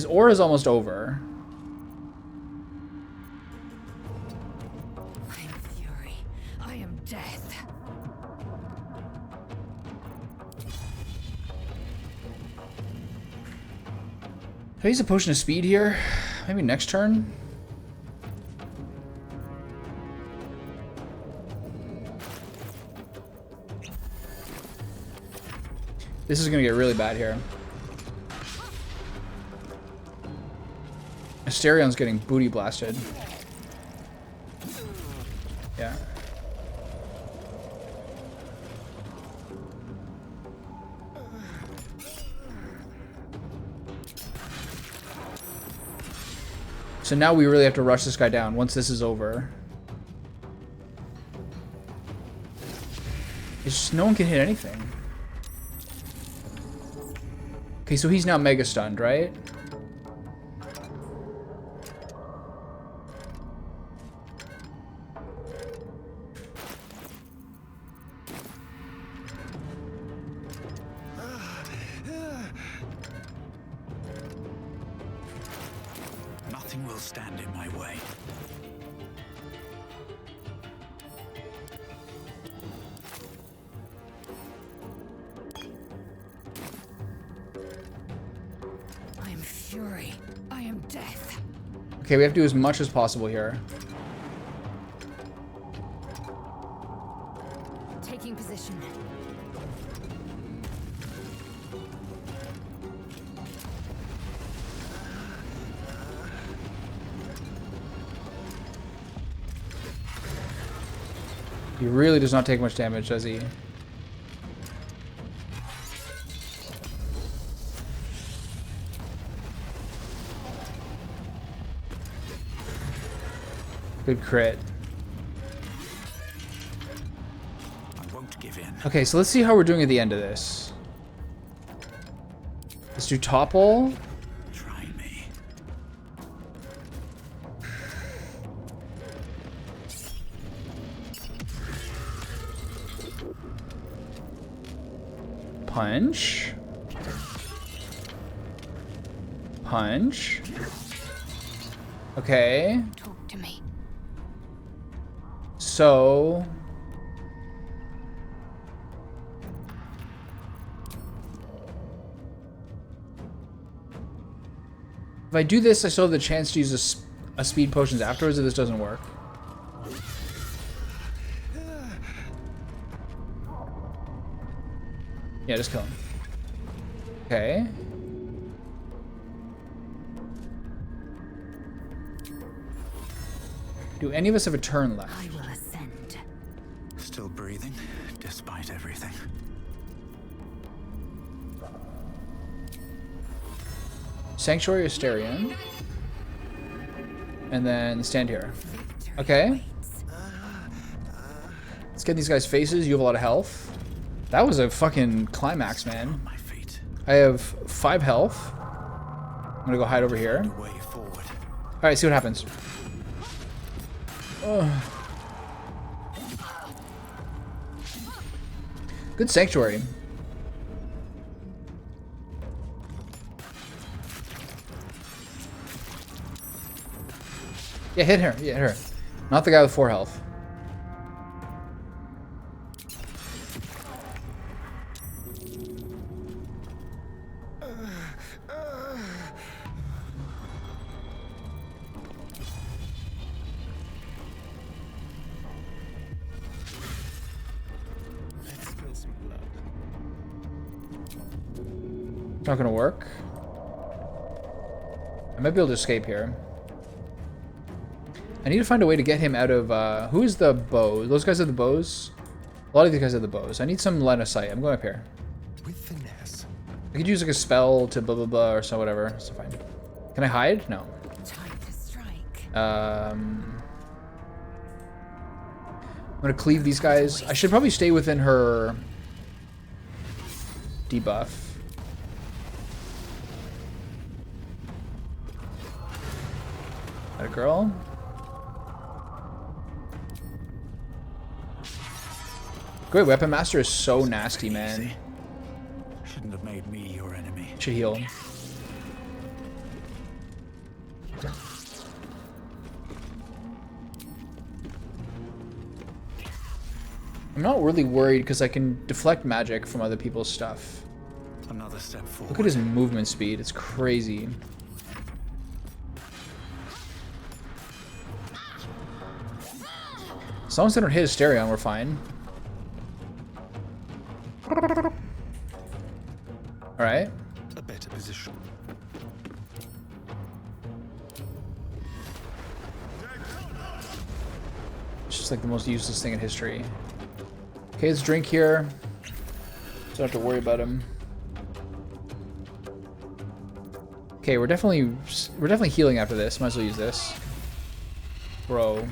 A: aura is almost over.
H: I am fury. I am death.
A: Can I use a potion of speed here? Maybe next turn? This is gonna get really bad here. Asterion's getting booty blasted. Yeah. So now we really have to rush this guy down once this is over. It's just no one can hit anything. Okay, so he's now mega stunned, right?
C: will stand in my way.
H: I am fury. I am death.
A: Okay, we have to do as much as possible here.
H: Taking position.
A: He really does not take much damage, does he? Good crit.
C: I won't give in.
A: Okay, so let's see how we're doing at the end of this. Let's do topple.
C: Try me.
A: Punch. Punch. Okay.
H: Talk to me.
A: So... if I do this, I still have the chance to use a speed potions afterwards if this doesn't work. Yeah, just kill him. Okay. Do any of us have a turn left?
H: I will ascend.
C: Still breathing, despite everything.
A: Sanctuary Asterion. And then stand here. Okay. Let's get these guys' faces. You have a lot of health. That was a fucking climax, man. I have 5 health. I'm gonna go hide over here. Alright, see what happens. Ugh. Good sanctuary. Yeah, hit her. Yeah, hit her. Not the guy with 4 health. Not gonna work. I might be able to escape here. I need to find a way to get him out of, who is the bow? Those guys have the bows? A lot of these guys have the bows. I need some line of sight. I'm going up here.
D: With finesse.
A: I could use like a spell to blah blah blah or so whatever. So fine. Can I hide? No.
H: Time to strike.
A: I'm gonna cleave these guys. I should probably stay within her debuff. That a girl? Great Weapon Master is so nasty, man.
C: Shouldn't have made me your enemy.
A: Should heal. I'm not really worried because I can deflect magic from other people's stuff.
C: Another step forward.
A: Look at his movement speed. It's crazy. As long as they don't hit Asterion, we're fine. Alright.
D: A better position.
A: It's just like the most useless thing in history. Okay, let's drink here. Don't have to worry about him. Okay, we're definitely healing after this. Might as well use this. Bro.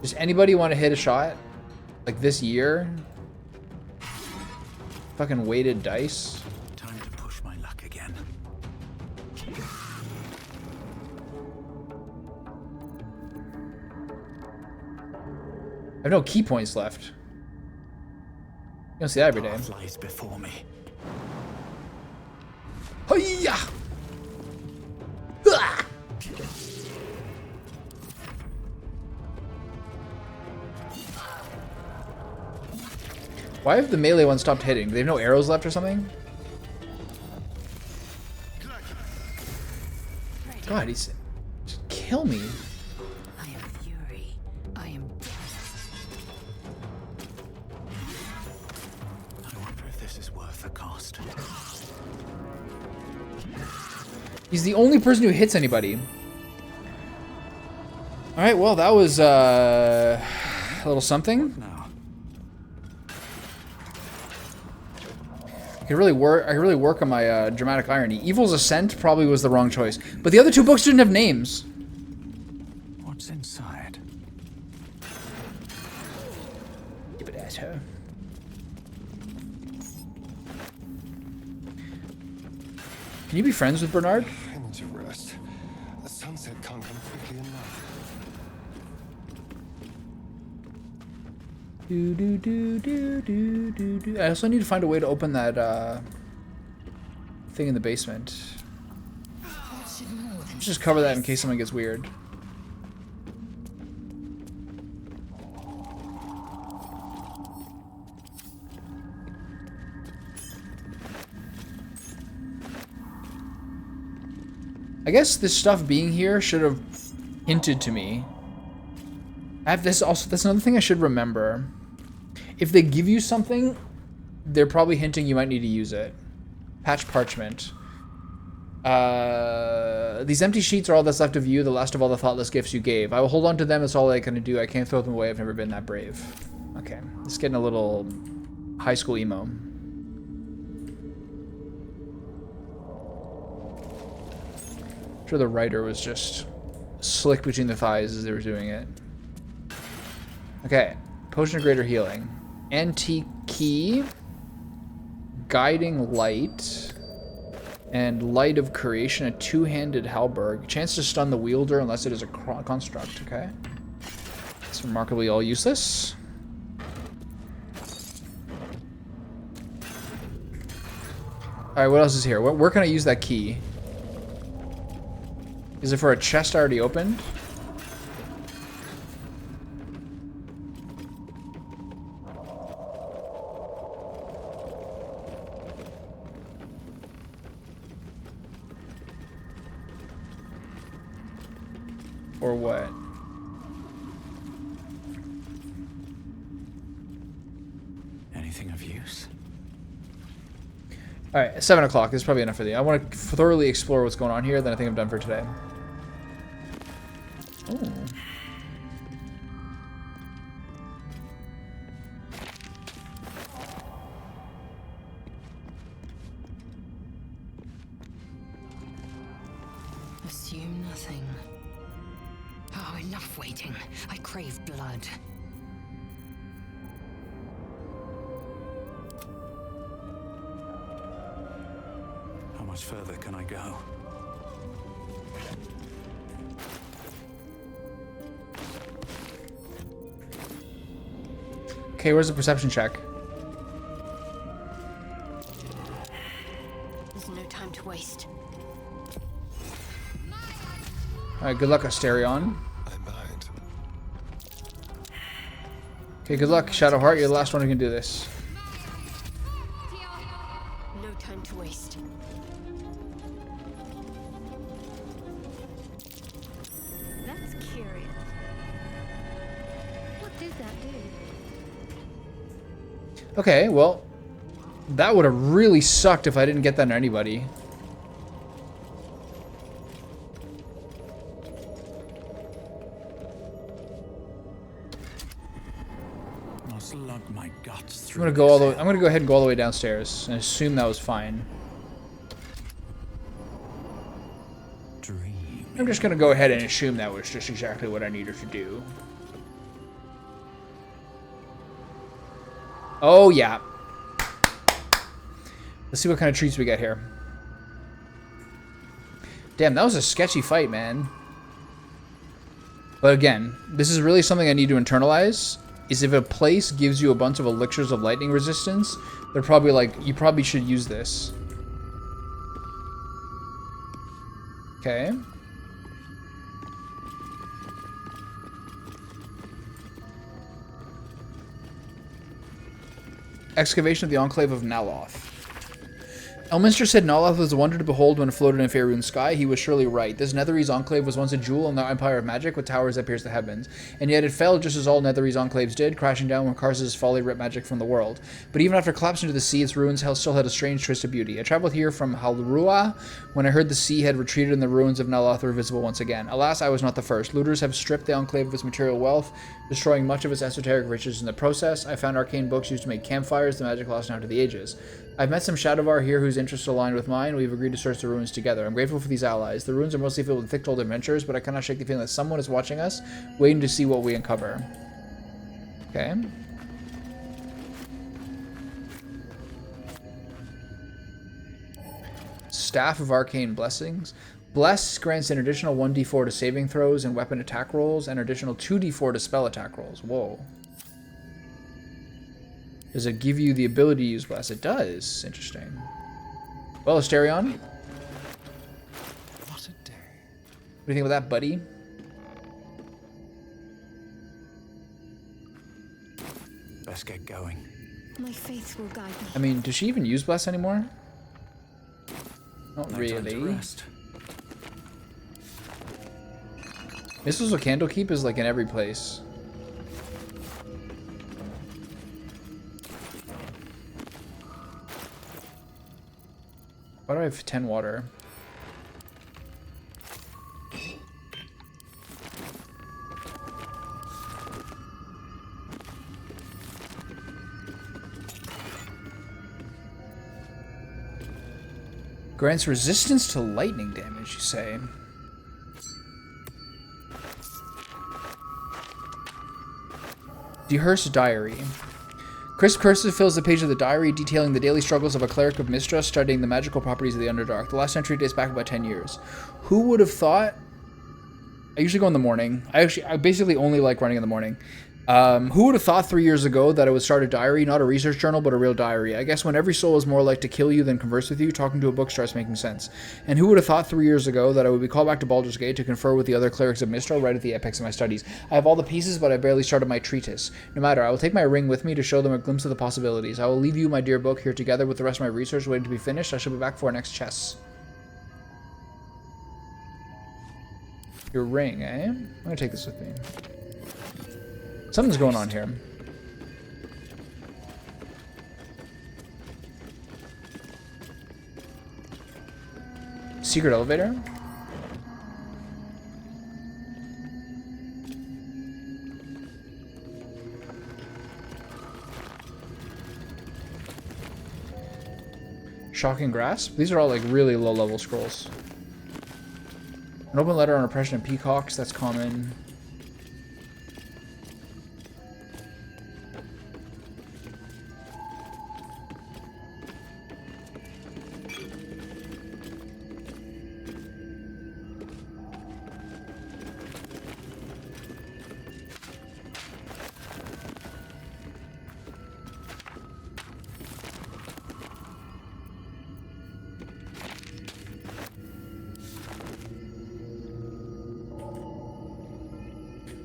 A: Does anybody want to hit a shot? Like this year? Fucking weighted dice.
C: Time to push my luck again.
A: I have no key points left. don't see that every day.
C: Lies before me.
A: Hiya! Ah! Why have the melee ones stopped hitting? Do they have no arrows left or something? God, he's... Just kill me.
H: I am fury. I am death.
C: I wonder if this is worth the cost.
A: He's the only person who hits anybody. Alright, well, that was a little something. I could really work on my dramatic irony. Evil's Ascent probably was the wrong choice. But the other two books didn't have names.
C: What's inside?
A: Stupid asshole. Can you be friends with Bernard?
D: I need to rest. The sunset can't come quickly enough.
A: I also need to find a way to open that thing in the basement. Let's just cover that in case something gets weird. I guess this stuff being here should have hinted to me. I have this also. That's another thing I should remember. If they give you something, they're probably hinting you might need to use it. Patch parchment. These empty sheets are all that's left of you, the last of all the thoughtless gifts you gave. I will hold on to them. That's all I can do. I can't throw them away. I've never been that brave. Okay, it's getting a little high school emo. I'm sure the writer was just slick between the thighs as they were doing it. Okay, potion of greater healing. Antique key, guiding light, and light of creation, a two-handed halberd. Chance to stun the wielder unless it is a construct, okay? It's remarkably all useless. Alright, what else is here? Where can I use that key? Is it for a chest already opened? Or what?
C: Anything of use?
A: Alright, 7 o'clock. This is probably enough for the... I want to thoroughly explore what's going on here, then I think I'm done for today. Oh.
H: Assume nothing. Oh, enough waiting. I crave blood.
C: How much further can I go?
A: Okay, where's the perception check?
G: There's no time to waste.
A: Alright, good luck, Asterion. Okay, good luck, Shadowheart. You're the last one who can do this.
G: No time to waste.
B: That's curious. What did that do?
A: Okay, well, that would have really sucked if I didn't get that on anybody.
C: Slug my guts
A: I'm
C: through.
A: gonna go all the way, I'm gonna go ahead and go all the way downstairs and assume that was fine. I'm just gonna go ahead and assume that was just exactly what I needed to do. Oh yeah. Let's see what kind of treats we get here. Damn, that was a sketchy fight, man. But again, this is really something I need to internalize. is if a place gives you a bunch of elixirs of lightning resistance, they're probably like, you probably should use this. Okay. Excavation of the Enclave of Naloth. Elminster said Naloth was a wonder to behold when it floated in Faerun's sky. He was surely right. This Netherese enclave was once a jewel in the empire of magic with towers that pierced the heavens. And yet it fell just as all Netherese enclaves did, crashing down when Karsus' folly ripped magic from the world. But even after collapsing into the sea, its ruins still had a strange twist of beauty. I traveled here from Halrua when I heard the sea had retreated and the ruins of Naloth were visible once again. Alas, I was not the first. Looters have stripped the enclave of its material wealth, destroying much of its esoteric riches in the process. I found arcane books used to make campfires, the magic lost now to the ages. I've met some Shadowvar here whose interests align with mine. We've agreed to search the ruins together. I'm grateful for these allies. The ruins are mostly filled with thick-told adventures, but I cannot shake the feeling that someone is watching us, waiting to see what we uncover. Okay. Staff of Arcane Blessings. Bless grants an additional 1d4 to saving throws and weapon attack rolls, and an additional 2d4 to spell attack rolls. Whoa. Does it give you the ability to use Bless? It does. Interesting. Well, Asterion.
C: What a day.
A: What do you think about that, buddy?
C: Let's get going.
B: My faith will guide me.
A: I mean, does she even use Bless anymore? Not
C: No
A: really.
C: time to rest.
A: Missiles of Candlekeep is like in every place. Why do I have 10 water? Grants resistance to lightning damage, you say? Dehurst Diary. Chris Cursive fills the page of the diary detailing the daily struggles of a cleric of Mistra studying the magical properties of the Underdark. The last entry dates back about 10 years. Who would have thought... I usually go in the morning. I basically only like running in the morning. Who would have thought 3 years ago that I would start a diary, not a research journal, but a real diary? I guess when every soul is more like to kill you than converse with you, talking to a book starts making sense. And who would have thought 3 years ago that I would be called back to Baldur's Gate to confer with the other clerics of Mistral right at the apex of my studies? I have all the pieces, but I barely started my treatise. No matter, I will take my ring with me to show them a glimpse of the possibilities. I will leave you, my dear book, here together with the rest of my research waiting to be finished. I shall be back for our next chess. Your ring, eh? I'm gonna take this with me. Something's going on here. Secret elevator? Shocking Grasp? These are all like really low level scrolls. An open letter on oppression of peacocks, that's common.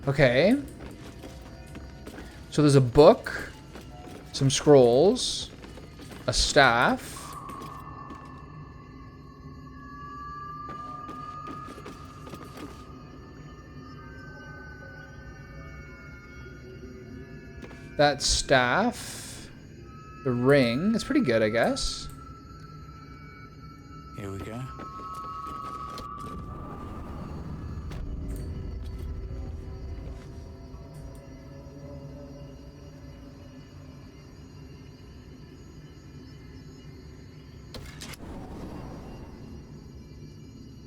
A: Okay. So there's a book, some scrolls, a staff. That staff, the ring. It's pretty good, I guess.
C: Here we go.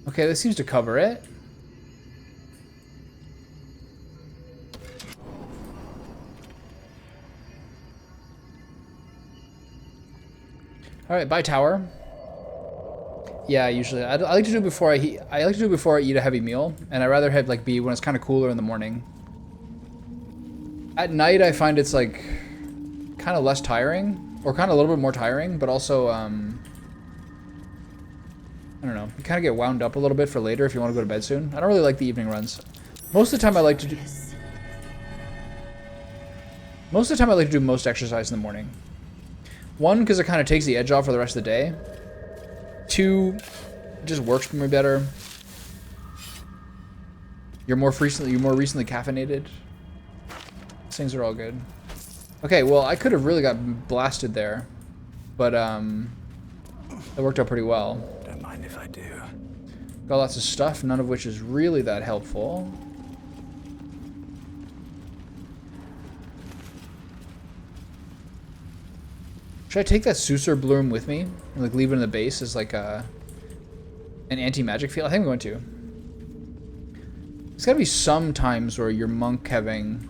A: Okay, this seems to cover it. All right, bye tower. Yeah, usually I like to do it before I like to do it before I eat a heavy meal, and I rather have like be when it's kind of cooler in the morning. At night, I find it's like kind of less tiring, or kind of a little bit more tiring, but also, I don't know. You kind of get wound up a little bit for later if you want to go to bed soon. I don't really like the evening runs. Most of the time, I like to do most exercise in the morning. One, because it kind of takes the edge off for the rest of the day. Two, it just works for me better. You're more recently caffeinated. These things are all good. Okay, well, I could have really got blasted there, but it worked out pretty well.
C: Don't mind if I do.
A: Got lots of stuff, none of which is really that helpful. Should I take that Susur Bloom with me and like leave it in the base as like an anti-magic field? I think I'm going to. There's gotta be some times where your monk having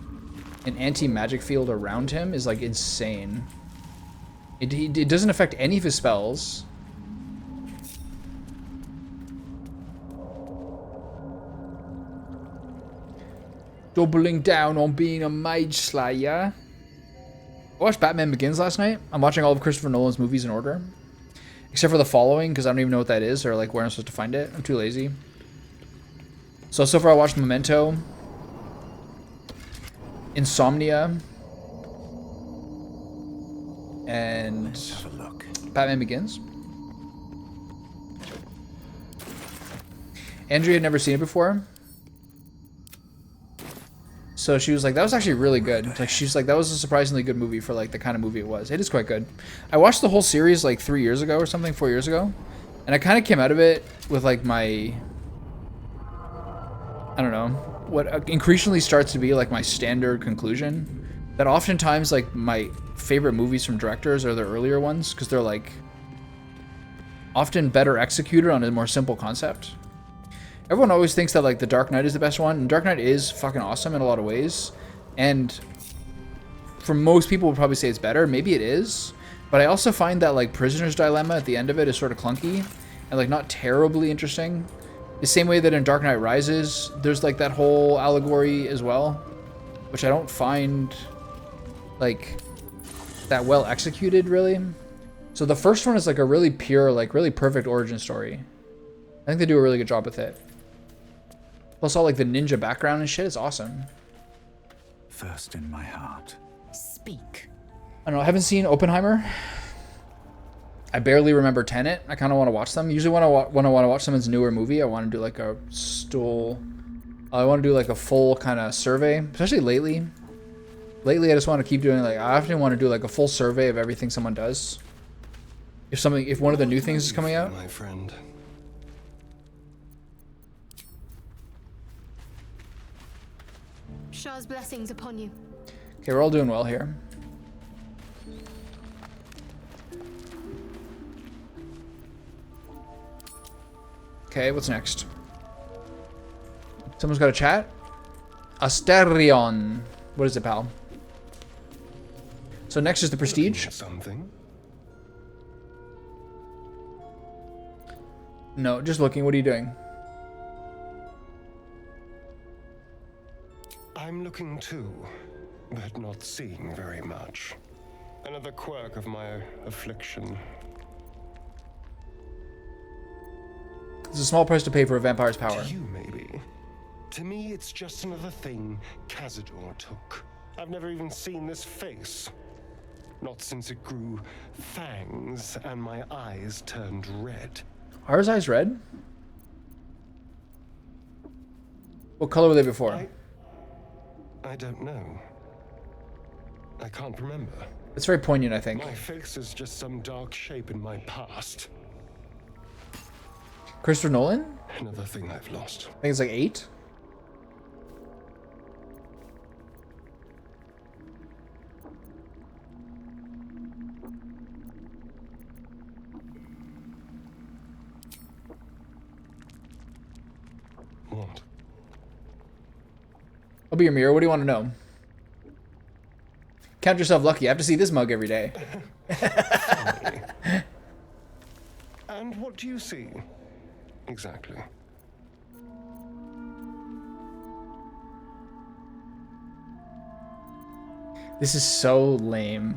A: an anti-magic field around him is like insane. It doesn't affect any of his spells. Doubling down on being a mage slayer. I watched Batman Begins last night. I'm watching all of Christopher Nolan's movies in order. Except for The Following, because I don't even know what that is, or like where I'm supposed to find it. I'm too lazy. So far I watched Memento, Insomnia, and Batman Begins. Andrea had never seen it before. So she was like, that was actually really good. Like, she's like, that was a surprisingly good movie for like the kind of movie it was. It is quite good. I watched the whole series like 3 years ago or something, 4 years ago. And I kind of came out of it with like my, I don't know, what increasingly starts to be like my standard conclusion. That oftentimes like my favorite movies from directors are the earlier ones, because they're like often better executed on a more simple concept. Everyone always thinks that like The Dark Knight is the best one, and Dark Knight is fucking awesome in a lot of ways. And for most people would probably say it's better. Maybe it is. But I also find that like Prisoner's Dilemma at the end of it is sort of clunky and like not terribly interesting. The same way that in Dark Knight Rises, there's like that whole allegory as well, which I don't find like that well executed really. So the first one is like a really pure, like really perfect origin story. I think they do a really good job with it. Plus all like the ninja background and shit is awesome.
C: First in my heart.
H: Speak.
A: I don't know, I haven't seen Oppenheimer. I barely remember Tenet. I kind of want to watch them. Usually when I want to watch someone's newer movie, I want to do like a I want to do like a full kind of survey, especially lately. Lately, I just want to keep doing like, I often want to do like a full survey of everything someone does. If one of the new things is coming out.
D: My friend.
B: Shah's blessings upon you.
A: Okay, we're all doing well here. Okay, what's next? Someone's got a chat? Asterion. What is it, pal? So next is the Prestige.
D: Something?
A: No, just looking. What are you doing?
D: I'm looking too, but not seeing very much. Another quirk of my affliction.
A: It's a small price to pay for a vampire's power.
D: To you, maybe. To me, it's just another thing Cazador took. I've never even seen this face. Not since it grew fangs and my eyes turned red.
A: Are his eyes red? What color were they before?
D: I don't know. I can't remember.
A: It's very poignant, I think.
D: My face is just some dark shape in my past.
A: Christopher Nolan?
D: Another thing I've lost.
A: I think it's like 8.
D: What?
A: I'll be your mirror. What do you want to know? Count yourself lucky. I have to see this mug every day.
D: And what do you see? Exactly.
A: This is so lame.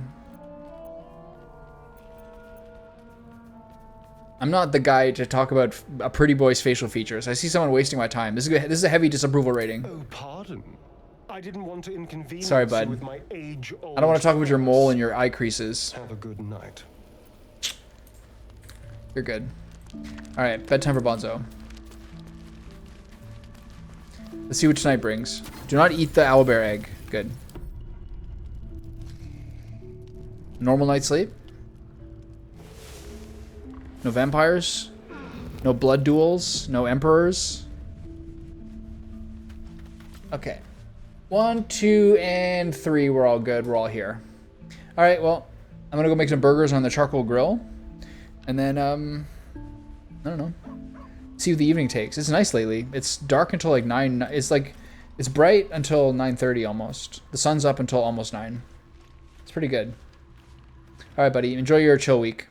A: I'm not the guy to talk about a pretty boy's facial features. I see someone wasting my time. This is a heavy disapproval rating.
D: Oh, pardon. I didn't want to inconvenience
A: Sorry, bud.
D: you with my age-old
A: I don't want to talk about your
D: faults.
A: mole and your eye creases.
D: Have a good night.
A: You're good. All right, bedtime for Bonzo. Let's see what tonight brings. Do not eat the owlbear egg. Good. Normal night's sleep. No vampires. No blood duels. No emperors. Okay. 1, 2, and 3. We're all good. We're all here. All right. Well, I'm gonna go make some burgers on the charcoal grill, and then I don't know. See what the evening takes. It's nice lately. It's dark until like 9. It's bright until 9:30 almost. The sun's up until almost 9. It's pretty good. All right, buddy. Enjoy your chill week.